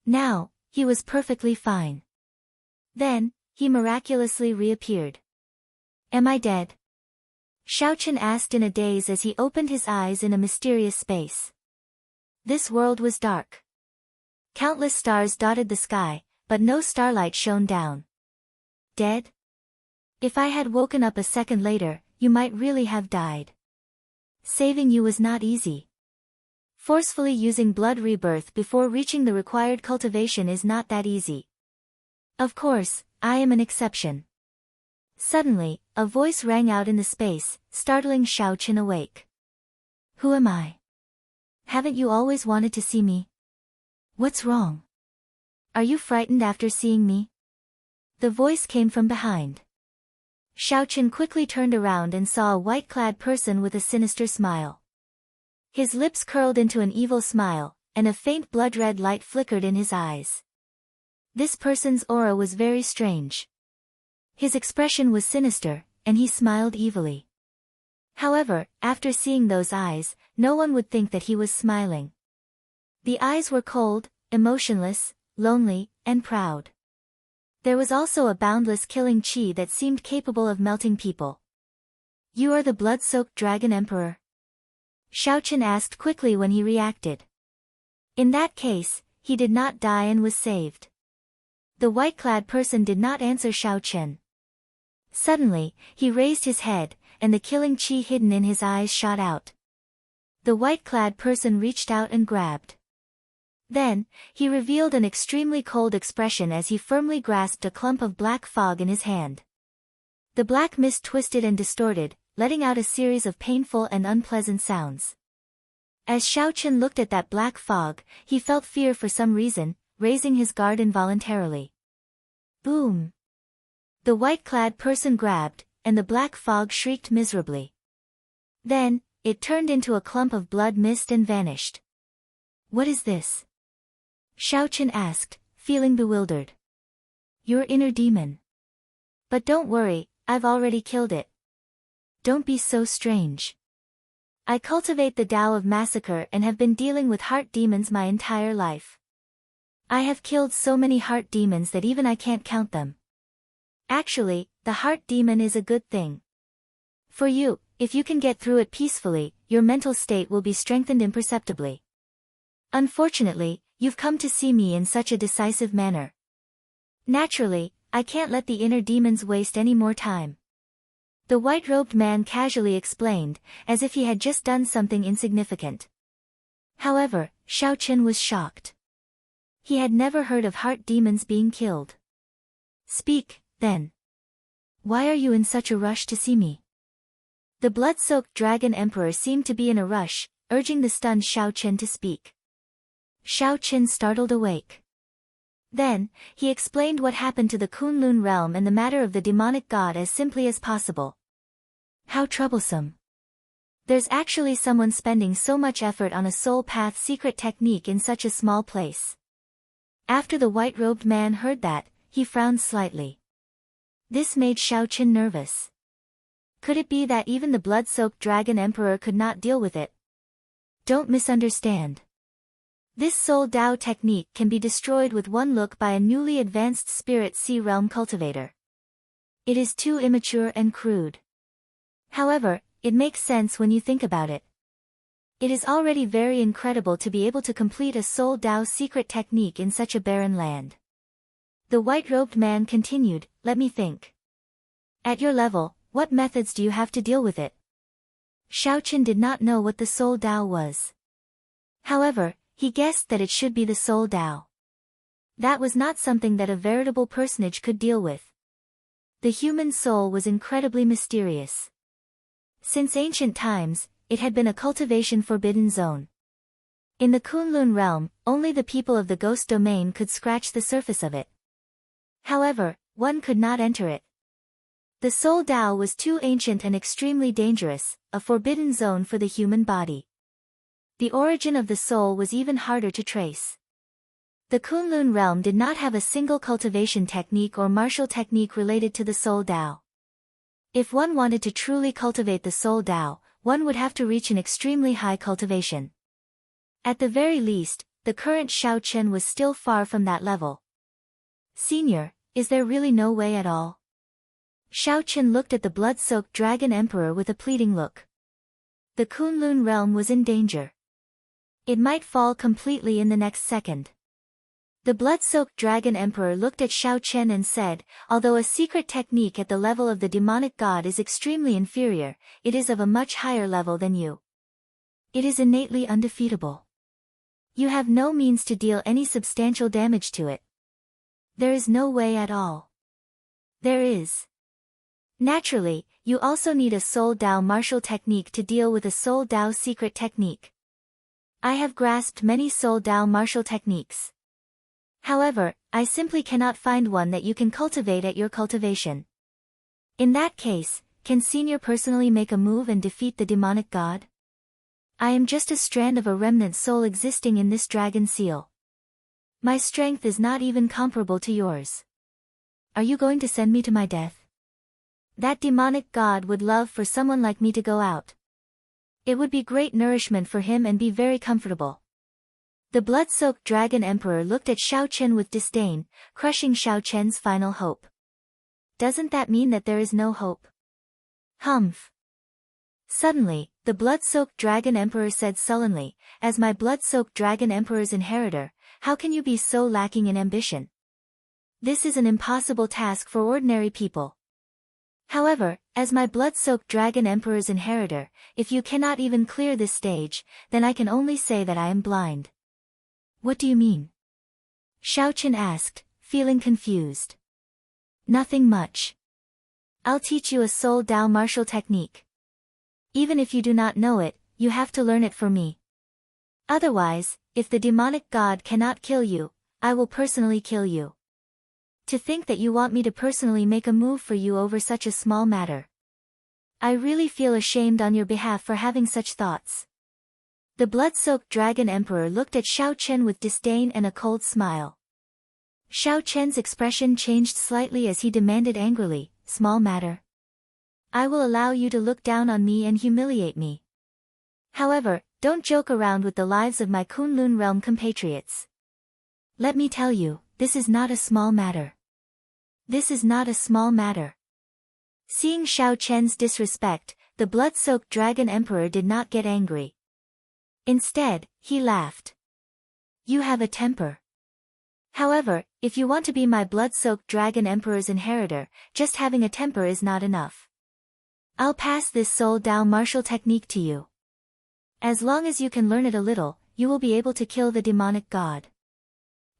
Now, he was perfectly fine. Then, he miraculously reappeared. Am I dead? Xiaoqin asked in a daze as he opened his eyes in a mysterious space. This world was dark. Countless stars dotted the sky, but no starlight shone down. Dead? If I had woken up a second later, you might really have died. Saving you was not easy. Forcefully using blood rebirth before reaching the required cultivation is not that easy. Of course, I am an exception. Suddenly, a voice rang out in the space, startling Xiaoqin awake. Who am I? Haven't you always wanted to see me? What's wrong? Are you frightened after seeing me? The voice came from behind. Xiaoqin quickly turned around and saw a white-clad person with a sinister smile. His lips curled into an evil smile, and a faint blood-red light flickered in his eyes. This person's aura was very strange. His expression was sinister, and he smiled evilly. However, after seeing those eyes, no one would think that he was smiling. The eyes were cold, emotionless, lonely, and proud. There was also a boundless killing chi that seemed capable of melting people. You are the blood-soaked dragon emperor? Xiaoqin asked quickly when he reacted. In that case, he did not die and was saved. The white-clad person did not answer Xiaoqin. Suddenly, he raised his head, and the killing chi hidden in his eyes shot out. The white-clad person reached out and grabbed. Then, he revealed an extremely cold expression as he firmly grasped a clump of black fog in his hand. The black mist twisted and distorted, letting out a series of painful and unpleasant sounds. As Xiaoqin looked at that black fog, he felt fear for some reason, raising his guard involuntarily. Boom! The white-clad person grabbed, and the black fog shrieked miserably. Then, it turned into a clump of blood mist and vanished. What is this? Xiaoqin asked, feeling bewildered. Your inner demon. But don't worry, I've already killed it. Don't be so strange. I cultivate the Tao of Massacre and have been dealing with heart demons my entire life. I have killed so many heart demons that even I can't count them. Actually, the heart demon is a good thing. For you, if you can get through it peacefully, your mental state will be strengthened imperceptibly. Unfortunately, you've come to see me in such a decisive manner. Naturally, I can't let the inner demons waste any more time. The white-robed man casually explained, as if he had just done something insignificant. However, Xiaoqin was shocked. He had never heard of heart demons being killed. Speak, then. Why are you in such a rush to see me? The blood-soaked dragon emperor seemed to be in a rush, urging the stunned Xiaoqin to speak. Xiaoqin startled awake. Then, he explained what happened to the Kunlun realm and the matter of the demonic god as simply as possible. How troublesome. There's actually someone spending so much effort on a soul path secret technique in such a small place. After the white-robed man heard that, he frowned slightly. This made Xiaoqin nervous. Could it be that even the blood-soaked dragon emperor could not deal with it? Don't misunderstand. This Soul Dao technique can be destroyed with one look by a newly advanced Spirit Sea Realm cultivator. It is too immature and crude. However, it makes sense when you think about it. It is already very incredible to be able to complete a Soul Dao secret technique in such a barren land. The white-robed man continued, let me think. At your level, what methods do you have to deal with it? Xiaoqin did not know what the Soul Dao was. However, he guessed that it should be the Soul Dao. That was not something that a veritable personage could deal with. The human soul was incredibly mysterious. Since ancient times, it had been a cultivation forbidden zone. In the Kunlun realm, only the people of the ghost domain could scratch the surface of it. However, one could not enter it. The Soul Dao was too ancient and extremely dangerous, a forbidden zone for the human body. The origin of the soul was even harder to trace. The Kunlun realm did not have a single cultivation technique or martial technique related to the Soul Dao. If one wanted to truly cultivate the Soul Dao, one would have to reach an extremely high cultivation. At the very least, the current Xiao Chen was still far from that level. Senior, is there really no way at all? Xiao Chen looked at the blood-soaked Dragon Emperor with a pleading look. The Kunlun realm was in danger. It might fall completely in the next second. The blood-soaked Dragon Emperor looked at Xiao Chen and said, although a secret technique at the level of the demonic god is extremely inferior, it is of a much higher level than you. It is innately undefeatable. You have no means to deal any substantial damage to it. There is no way at all. There is. Naturally, you also need a Soul Dao martial technique to deal with a Soul Dao secret technique. I have grasped many Soul Dao martial techniques. However, I simply cannot find one that you can cultivate at your cultivation. In that case, can Senior personally make a move and defeat the demonic god? I am just a strand of a remnant soul existing in this dragon seal. My strength is not even comparable to yours. Are you going to send me to my death? That demonic god would love for someone like me to go out. It would be great nourishment for him and be very comfortable. The blood-soaked Dragon Emperor looked at Xiao Chen with disdain, crushing Xiao Chen's final hope. Doesn't that mean that there is no hope? Humph. Suddenly, the blood-soaked Dragon Emperor said sullenly, as my blood-soaked Dragon Emperor's inheritor, how can you be so lacking in ambition? This is an impossible task for ordinary people. However, as my blood-soaked Dragon Emperor's inheritor, if you cannot even clear this stage, then I can only say that I am blind. What do you mean? Xiao Chen asked, feeling confused. Nothing much. I'll teach you a Soul Dao martial technique. Even if you do not know it, you have to learn it for me. Otherwise, if the demonic god cannot kill you, I will personally kill you. To think that you want me to personally make a move for you over such a small matter. I really feel ashamed on your behalf for having such thoughts. The blood-soaked Dragon Emperor looked at Xiao Chen with disdain and a cold smile. Xiao Chen's expression changed slightly as he demanded angrily, small matter. I will allow you to look down on me and humiliate me. However, don't joke around with the lives of my Kunlun realm compatriots. Let me tell you, this is not a small matter. This is not a small matter. Seeing Xiao Chen's disrespect, the blood-soaked Dragon Emperor did not get angry. Instead, he laughed. You have a temper. However, if you want to be my blood-soaked Dragon Emperor's inheritor, just having a temper is not enough. I'll pass this Soul Dao martial technique to you. As long as you can learn it a little, you will be able to kill the demonic god.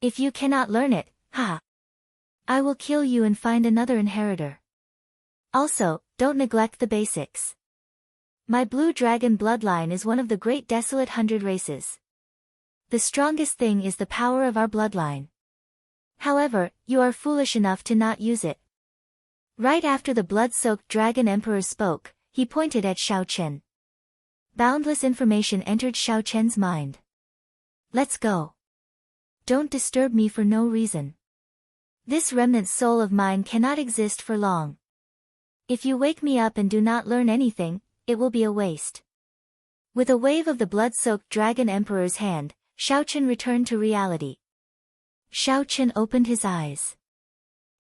If you cannot learn it, I will kill you and find another inheritor. Also, don't neglect the basics. My blue dragon bloodline is one of the great desolate 100 races. The strongest thing is the power of our bloodline. However, you are foolish enough to not use it. Right after the blood-soaked Dragon Emperor spoke, he pointed at Xiao Chen. Boundless information entered Xiao Chen's mind. Let's go. Don't disturb me for no reason. This remnant soul of mine cannot exist for long. If you wake me up and do not learn anything, it will be a waste. With a wave of the blood-soaked Dragon Emperor's hand, Xiao Chen returned to reality. Xiao Chen opened his eyes.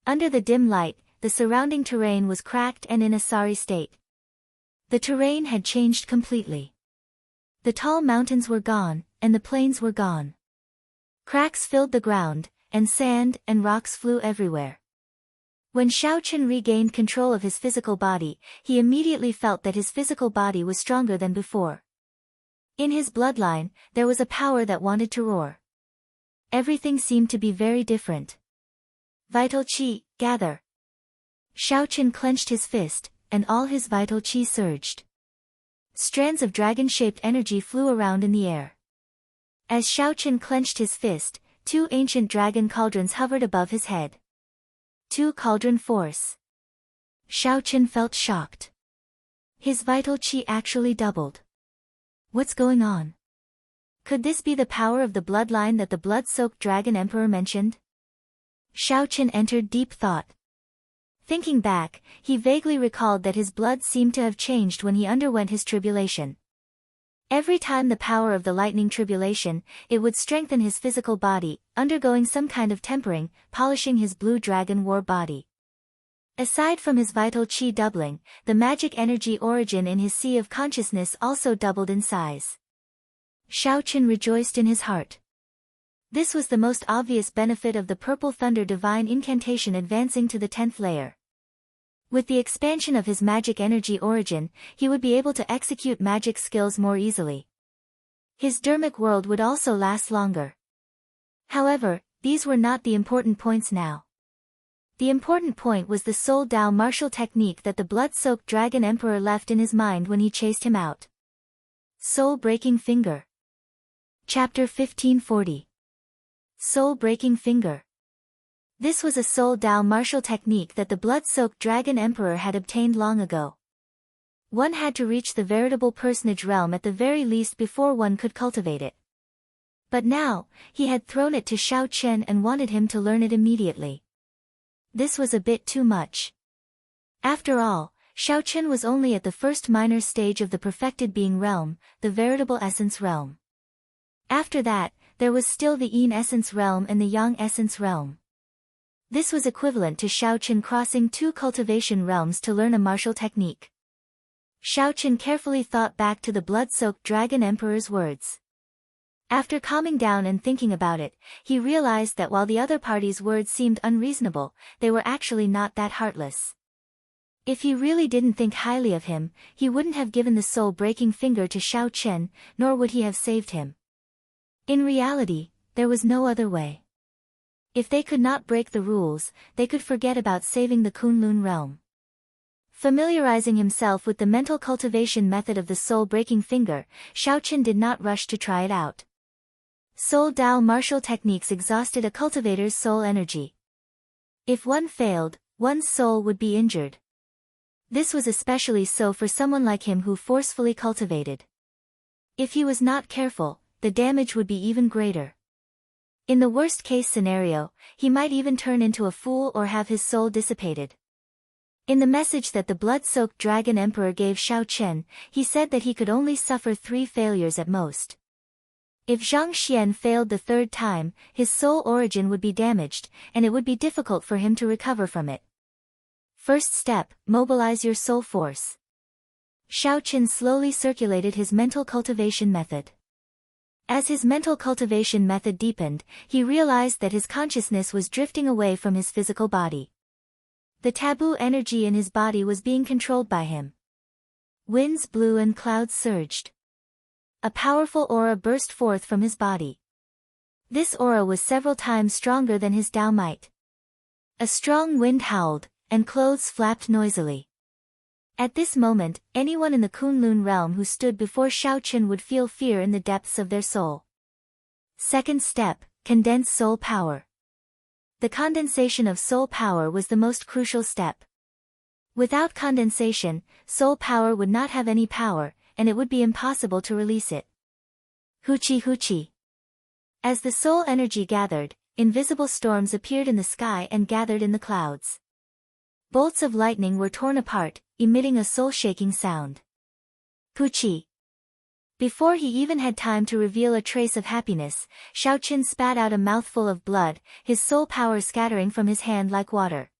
Under the dim light, the surrounding terrain was cracked and in a sorry state. The terrain had changed completely. The tall mountains were gone, and the plains were gone. Cracks filled the ground, and sand and rocks flew everywhere. When Xiao Chen regained control of his physical body, he immediately felt that his physical body was stronger than before. In his bloodline, there was a power that wanted to roar. Everything seemed to be very different. Vital Qi, gather. Xiaochen clenched his fist, and all his vital qi surged. Strands of dragon-shaped energy flew around in the air. As Xiaochen clenched his fist, 2 ancient dragon cauldrons hovered above his head. 2 cauldron force. Xiaochen felt shocked. His vital qi actually doubled. What's going on? Could this be the power of the bloodline that the blood-soaked dragon emperor mentioned? Xiaochen entered deep thought. Thinking back, he vaguely recalled that his blood seemed to have changed when he underwent his tribulation. Every time the power of the lightning tribulation, it would strengthen his physical body, undergoing some kind of tempering, polishing his blue dragon war body. Aside from his vital qi doubling, the magic energy origin in his sea of consciousness also doubled in size. Xiaochen rejoiced in his heart. This was the most obvious benefit of the Purple Thunder Divine Incantation advancing to the 10th layer. With the expansion of his magic energy origin, he would be able to execute magic skills more easily. His dermic world would also last longer. However, these were not the important points now. The important point was the Soul Dao martial technique that the blood-soaked Dragon Emperor left in his mind when he chased him out. Soul-breaking finger. Chapter 1540. Soul-breaking finger. This was a Soul Dao martial technique that the blood-soaked Dragon Emperor had obtained long ago. One had to reach the veritable personage realm at the very least before one could cultivate it. But now, he had thrown it to Xiaochen and wanted him to learn it immediately. This was a bit too much. After all, Xiaochen was only at the first minor stage of the perfected being realm, the veritable essence realm. After that, there was still the Yin essence realm and the Yang essence realm. This was equivalent to Xiaochen crossing 2 cultivation realms to learn a martial technique. Xiaochen carefully thought back to the blood-soaked Dragon Emperor's words. After calming down and thinking about it, he realized that while the other party's words seemed unreasonable, they were actually not that heartless. If he really didn't think highly of him, he wouldn't have given the soul-breaking finger to Xiaochen, nor would he have saved him. In reality, there was no other way. If they could not break the rules, they could forget about saving the Kunlun realm. Familiarizing himself with the mental cultivation method of the soul-breaking finger, Xiaochen did not rush to try it out. Soul Dao martial techniques exhausted a cultivator's soul energy. If one failed, one's soul would be injured. This was especially so for someone like him who forcefully cultivated. If he was not careful, the damage would be even greater. In the worst-case scenario, he might even turn into a fool or have his soul dissipated. In the message that the blood-soaked Dragon Emperor gave Xiaochen, he said that he could only suffer 3 failures at most. If Zhang Xian failed the 3rd time, his soul origin would be damaged, and it would be difficult for him to recover from it. First step, mobilize your soul force. Xiaochen slowly circulated his mental cultivation method. As his mental cultivation method deepened, he realized that his consciousness was drifting away from his physical body. The taboo energy in his body was being controlled by him. Winds blew and clouds surged. A powerful aura burst forth from his body. This aura was several times stronger than his Dao might. A strong wind howled, and clothes flapped noisily. At this moment, anyone in the Kunlun realm who stood before Xiaochen would feel fear in the depths of their soul. Second step, condense soul power. The condensation of soul power was the most crucial step. Without condensation, soul power would not have any power, and it would be impossible to release it. Huchi huchi. As the soul energy gathered, invisible storms appeared in the sky and gathered in the clouds. Bolts of lightning were torn apart, emitting a soul-shaking sound. Puchi. Before he even had time to reveal a trace of happiness, Xiaochen spat out a mouthful of blood, his soul power scattering from his hand like water.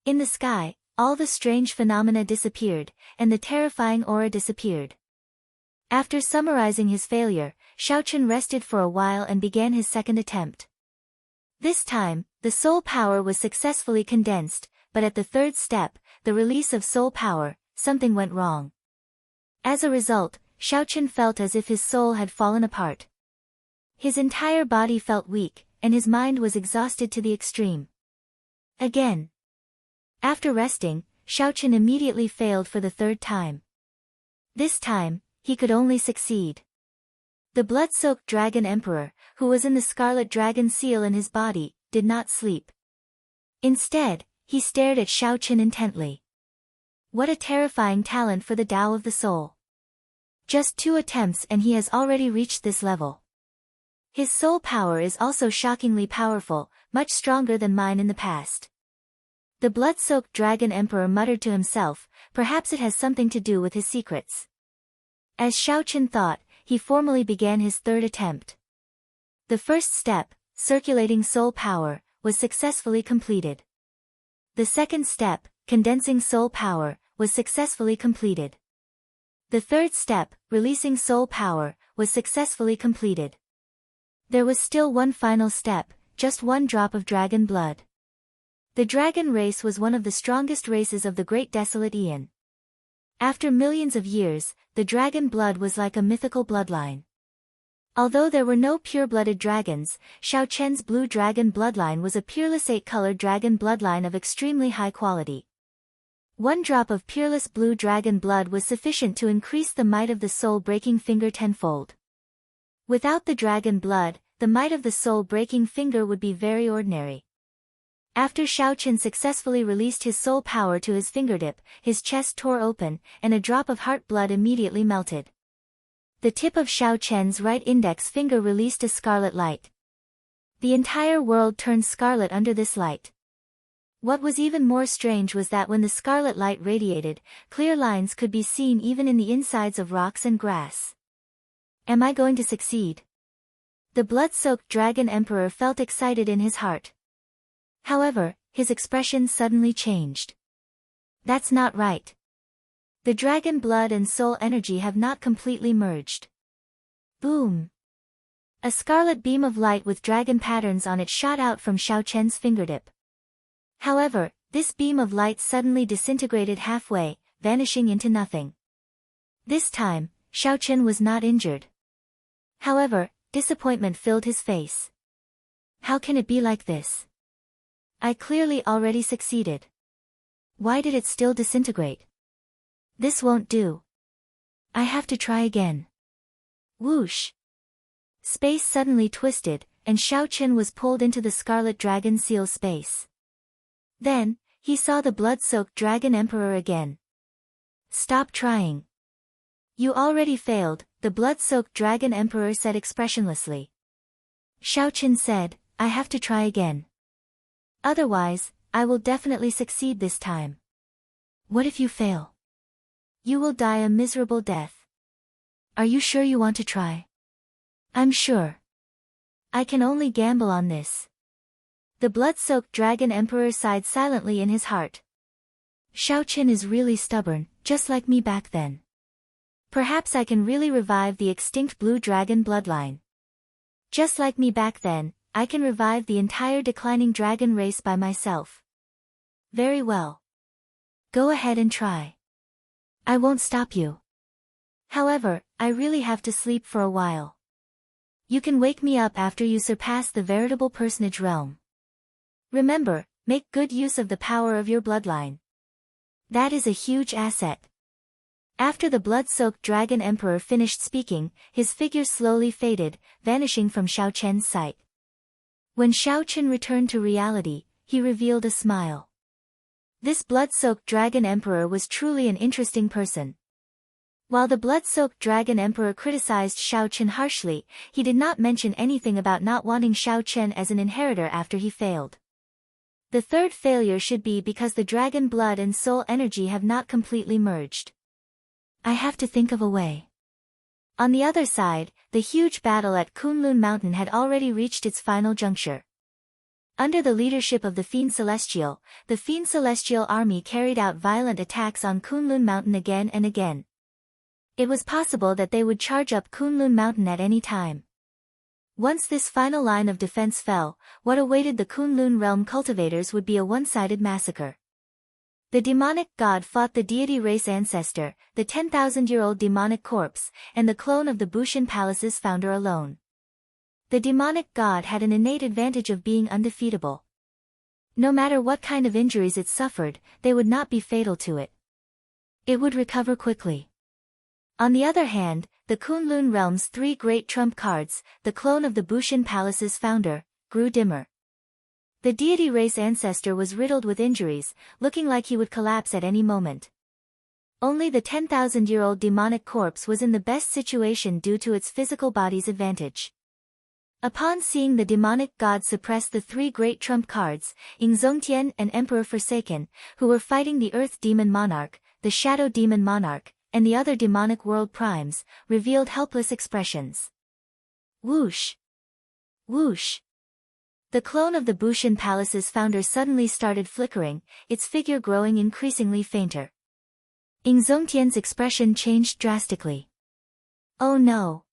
In the sky, all the strange phenomena disappeared, and the terrifying aura disappeared. After summarizing his failure, Xiaochen rested for a while and began his second attempt. This time, the soul power was successfully condensed, but at the 3rd step, the release of soul power, something went wrong. As a result, Xiaochen felt as if his soul had fallen apart. His entire body felt weak, and his mind was exhausted to the extreme. Again. After resting, Xiaochen immediately failed for the third time. This time, he could only succeed. The blood-soaked Dragon Emperor, who was in the scarlet dragon seal in his body, did not sleep. Instead, he stared at Xiaochen intently. What a terrifying talent for the Tao of the Soul. Just 2 attempts and he has already reached this level. His soul power is also shockingly powerful, much stronger than mine in the past. The blood-soaked Dragon Emperor muttered to himself, perhaps it has something to do with his secrets. As Xiaochen thought, he formally began his third attempt. The first step, circulating soul power, was successfully completed. The second step, condensing soul power, was successfully completed. The third step, releasing soul power, was successfully completed. There was still one final step, just 1 drop of dragon blood. The dragon race was one of the strongest races of the Great Desolate Aeon. After millions of years, the dragon blood was like a mythical bloodline. Although there were no pure-blooded dragons, Xiaochen's blue dragon bloodline was a peerless 8-colored dragon bloodline of extremely high quality. 1 drop of peerless blue dragon blood was sufficient to increase the might of the soul-breaking finger tenfold. Without the dragon blood, the might of the soul-breaking finger would be very ordinary. After Xiaochen successfully released his soul power to his fingertip, his chest tore open, and a drop of heart blood immediately melted. The tip of Xiaochen's right index finger released a scarlet light. The entire world turned scarlet under this light. What was even more strange was that when the scarlet light radiated, clear lines could be seen even in the insides of rocks and grass. Am I going to succeed? The blood-soaked Dragon Emperor felt excited in his heart. However, his expression suddenly changed. That's not right. The dragon blood and soul energy have not completely merged. Boom! A scarlet beam of light with dragon patterns on it shot out from Xiaochen's fingertip. However, this beam of light suddenly disintegrated halfway, vanishing into nothing. This time, Xiaochen was not injured. However, disappointment filled his face. How can it be like this? I clearly already succeeded. Why did it still disintegrate? This won't do. I have to try again. Whoosh! Space suddenly twisted, and Xiaochen was pulled into the Scarlet Dragon Seal space. Then, he saw the blood-soaked Dragon Emperor again. Stop trying. You already failed, the blood-soaked Dragon Emperor said expressionlessly. Xiaochen said, I have to try again. Otherwise, I will definitely succeed this time. What if you fail? You will die a miserable death. Are you sure you want to try? I'm sure. I can only gamble on this. The blood-soaked Dragon Emperor sighed silently in his heart. Xiaochen is really stubborn, just like me back then. Perhaps I can really revive the extinct blue dragon bloodline. Just like me back then, I can revive the entire declining dragon race by myself. Very well. Go ahead and try. I won't stop you. However, I really have to sleep for a while. You can wake me up after you surpass the veritable personage realm. Remember, make good use of the power of your bloodline. That is a huge asset. After the blood-soaked Dragon Emperor finished speaking, his figure slowly faded, vanishing from Xiaochen's sight. When Xiaochen returned to reality, he revealed a smile. This blood-soaked Dragon Emperor was truly an interesting person. While the blood-soaked Dragon Emperor criticized Xiaochen harshly, he did not mention anything about not wanting Xiaochen as an inheritor after he failed. The third failure should be because the dragon blood and soul energy have not completely merged. I have to think of a way. On the other side, the huge battle at Kunlun Mountain had already reached its final juncture. Under the leadership of the Fiend Celestial, the Fiend Celestial army carried out violent attacks on Kunlun Mountain again and again. It was possible that they would charge up Kunlun Mountain at any time. Once this final line of defense fell, what awaited the Kunlun realm cultivators would be a one-sided massacre. The demonic god fought the deity race ancestor, the 10,000-year-old demonic corpse, and the clone of the Bushin Palace's founder alone. The demonic god had an innate advantage of being undefeatable. No matter what kind of injuries it suffered, they would not be fatal to it. It would recover quickly. On the other hand, the Kunlun realm's 3 great trump cards, the clone of the Bushin Palace's founder, grew dimmer. The deity race ancestor was riddled with injuries, looking like he would collapse at any moment. Only the 10,000-year-old demonic corpse was in the best situation due to its physical body's advantage. Upon seeing the demonic god suppress the 3 great trump cards, Ingzongtian and Emperor Forsaken, who were fighting the Earth Demon Monarch, the Shadow Demon Monarch, and the other demonic world primes, revealed helpless expressions. Whoosh! Whoosh! The clone of the Bushin Palace's founder suddenly started flickering, its figure growing increasingly fainter. Ingzongtian's expression changed drastically. Oh no!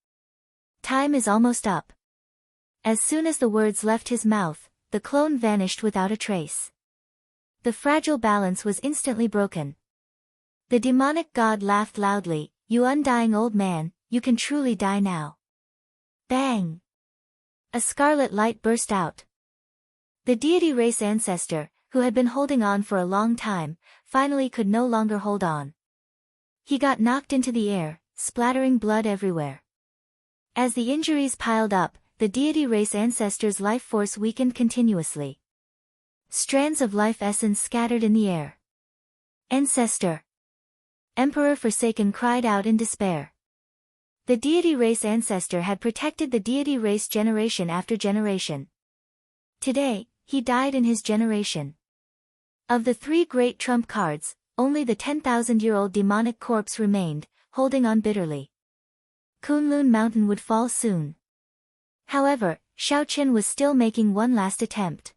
Time is almost up. As soon as the words left his mouth, the clone vanished without a trace. The fragile balance was instantly broken. The demonic god laughed loudly, "You undying old man, you can truly die now." Bang! A scarlet light burst out. The deity race ancestor, who had been holding on for a long time, finally could no longer hold on. He got knocked into the air, splattering blood everywhere. As the injuries piled up, the deity race ancestor's life force weakened continuously. Strands of life essence scattered in the air. Ancestor! Emperor Forsaken cried out in despair. The deity race ancestor had protected the deity race generation after generation. Today, he died in his generation. Of the 3 great trump cards, only the 10,000-year-old demonic corpse remained, holding on bitterly. Kunlun Mountain would fall soon. However, Xiao Qian was still making one last attempt.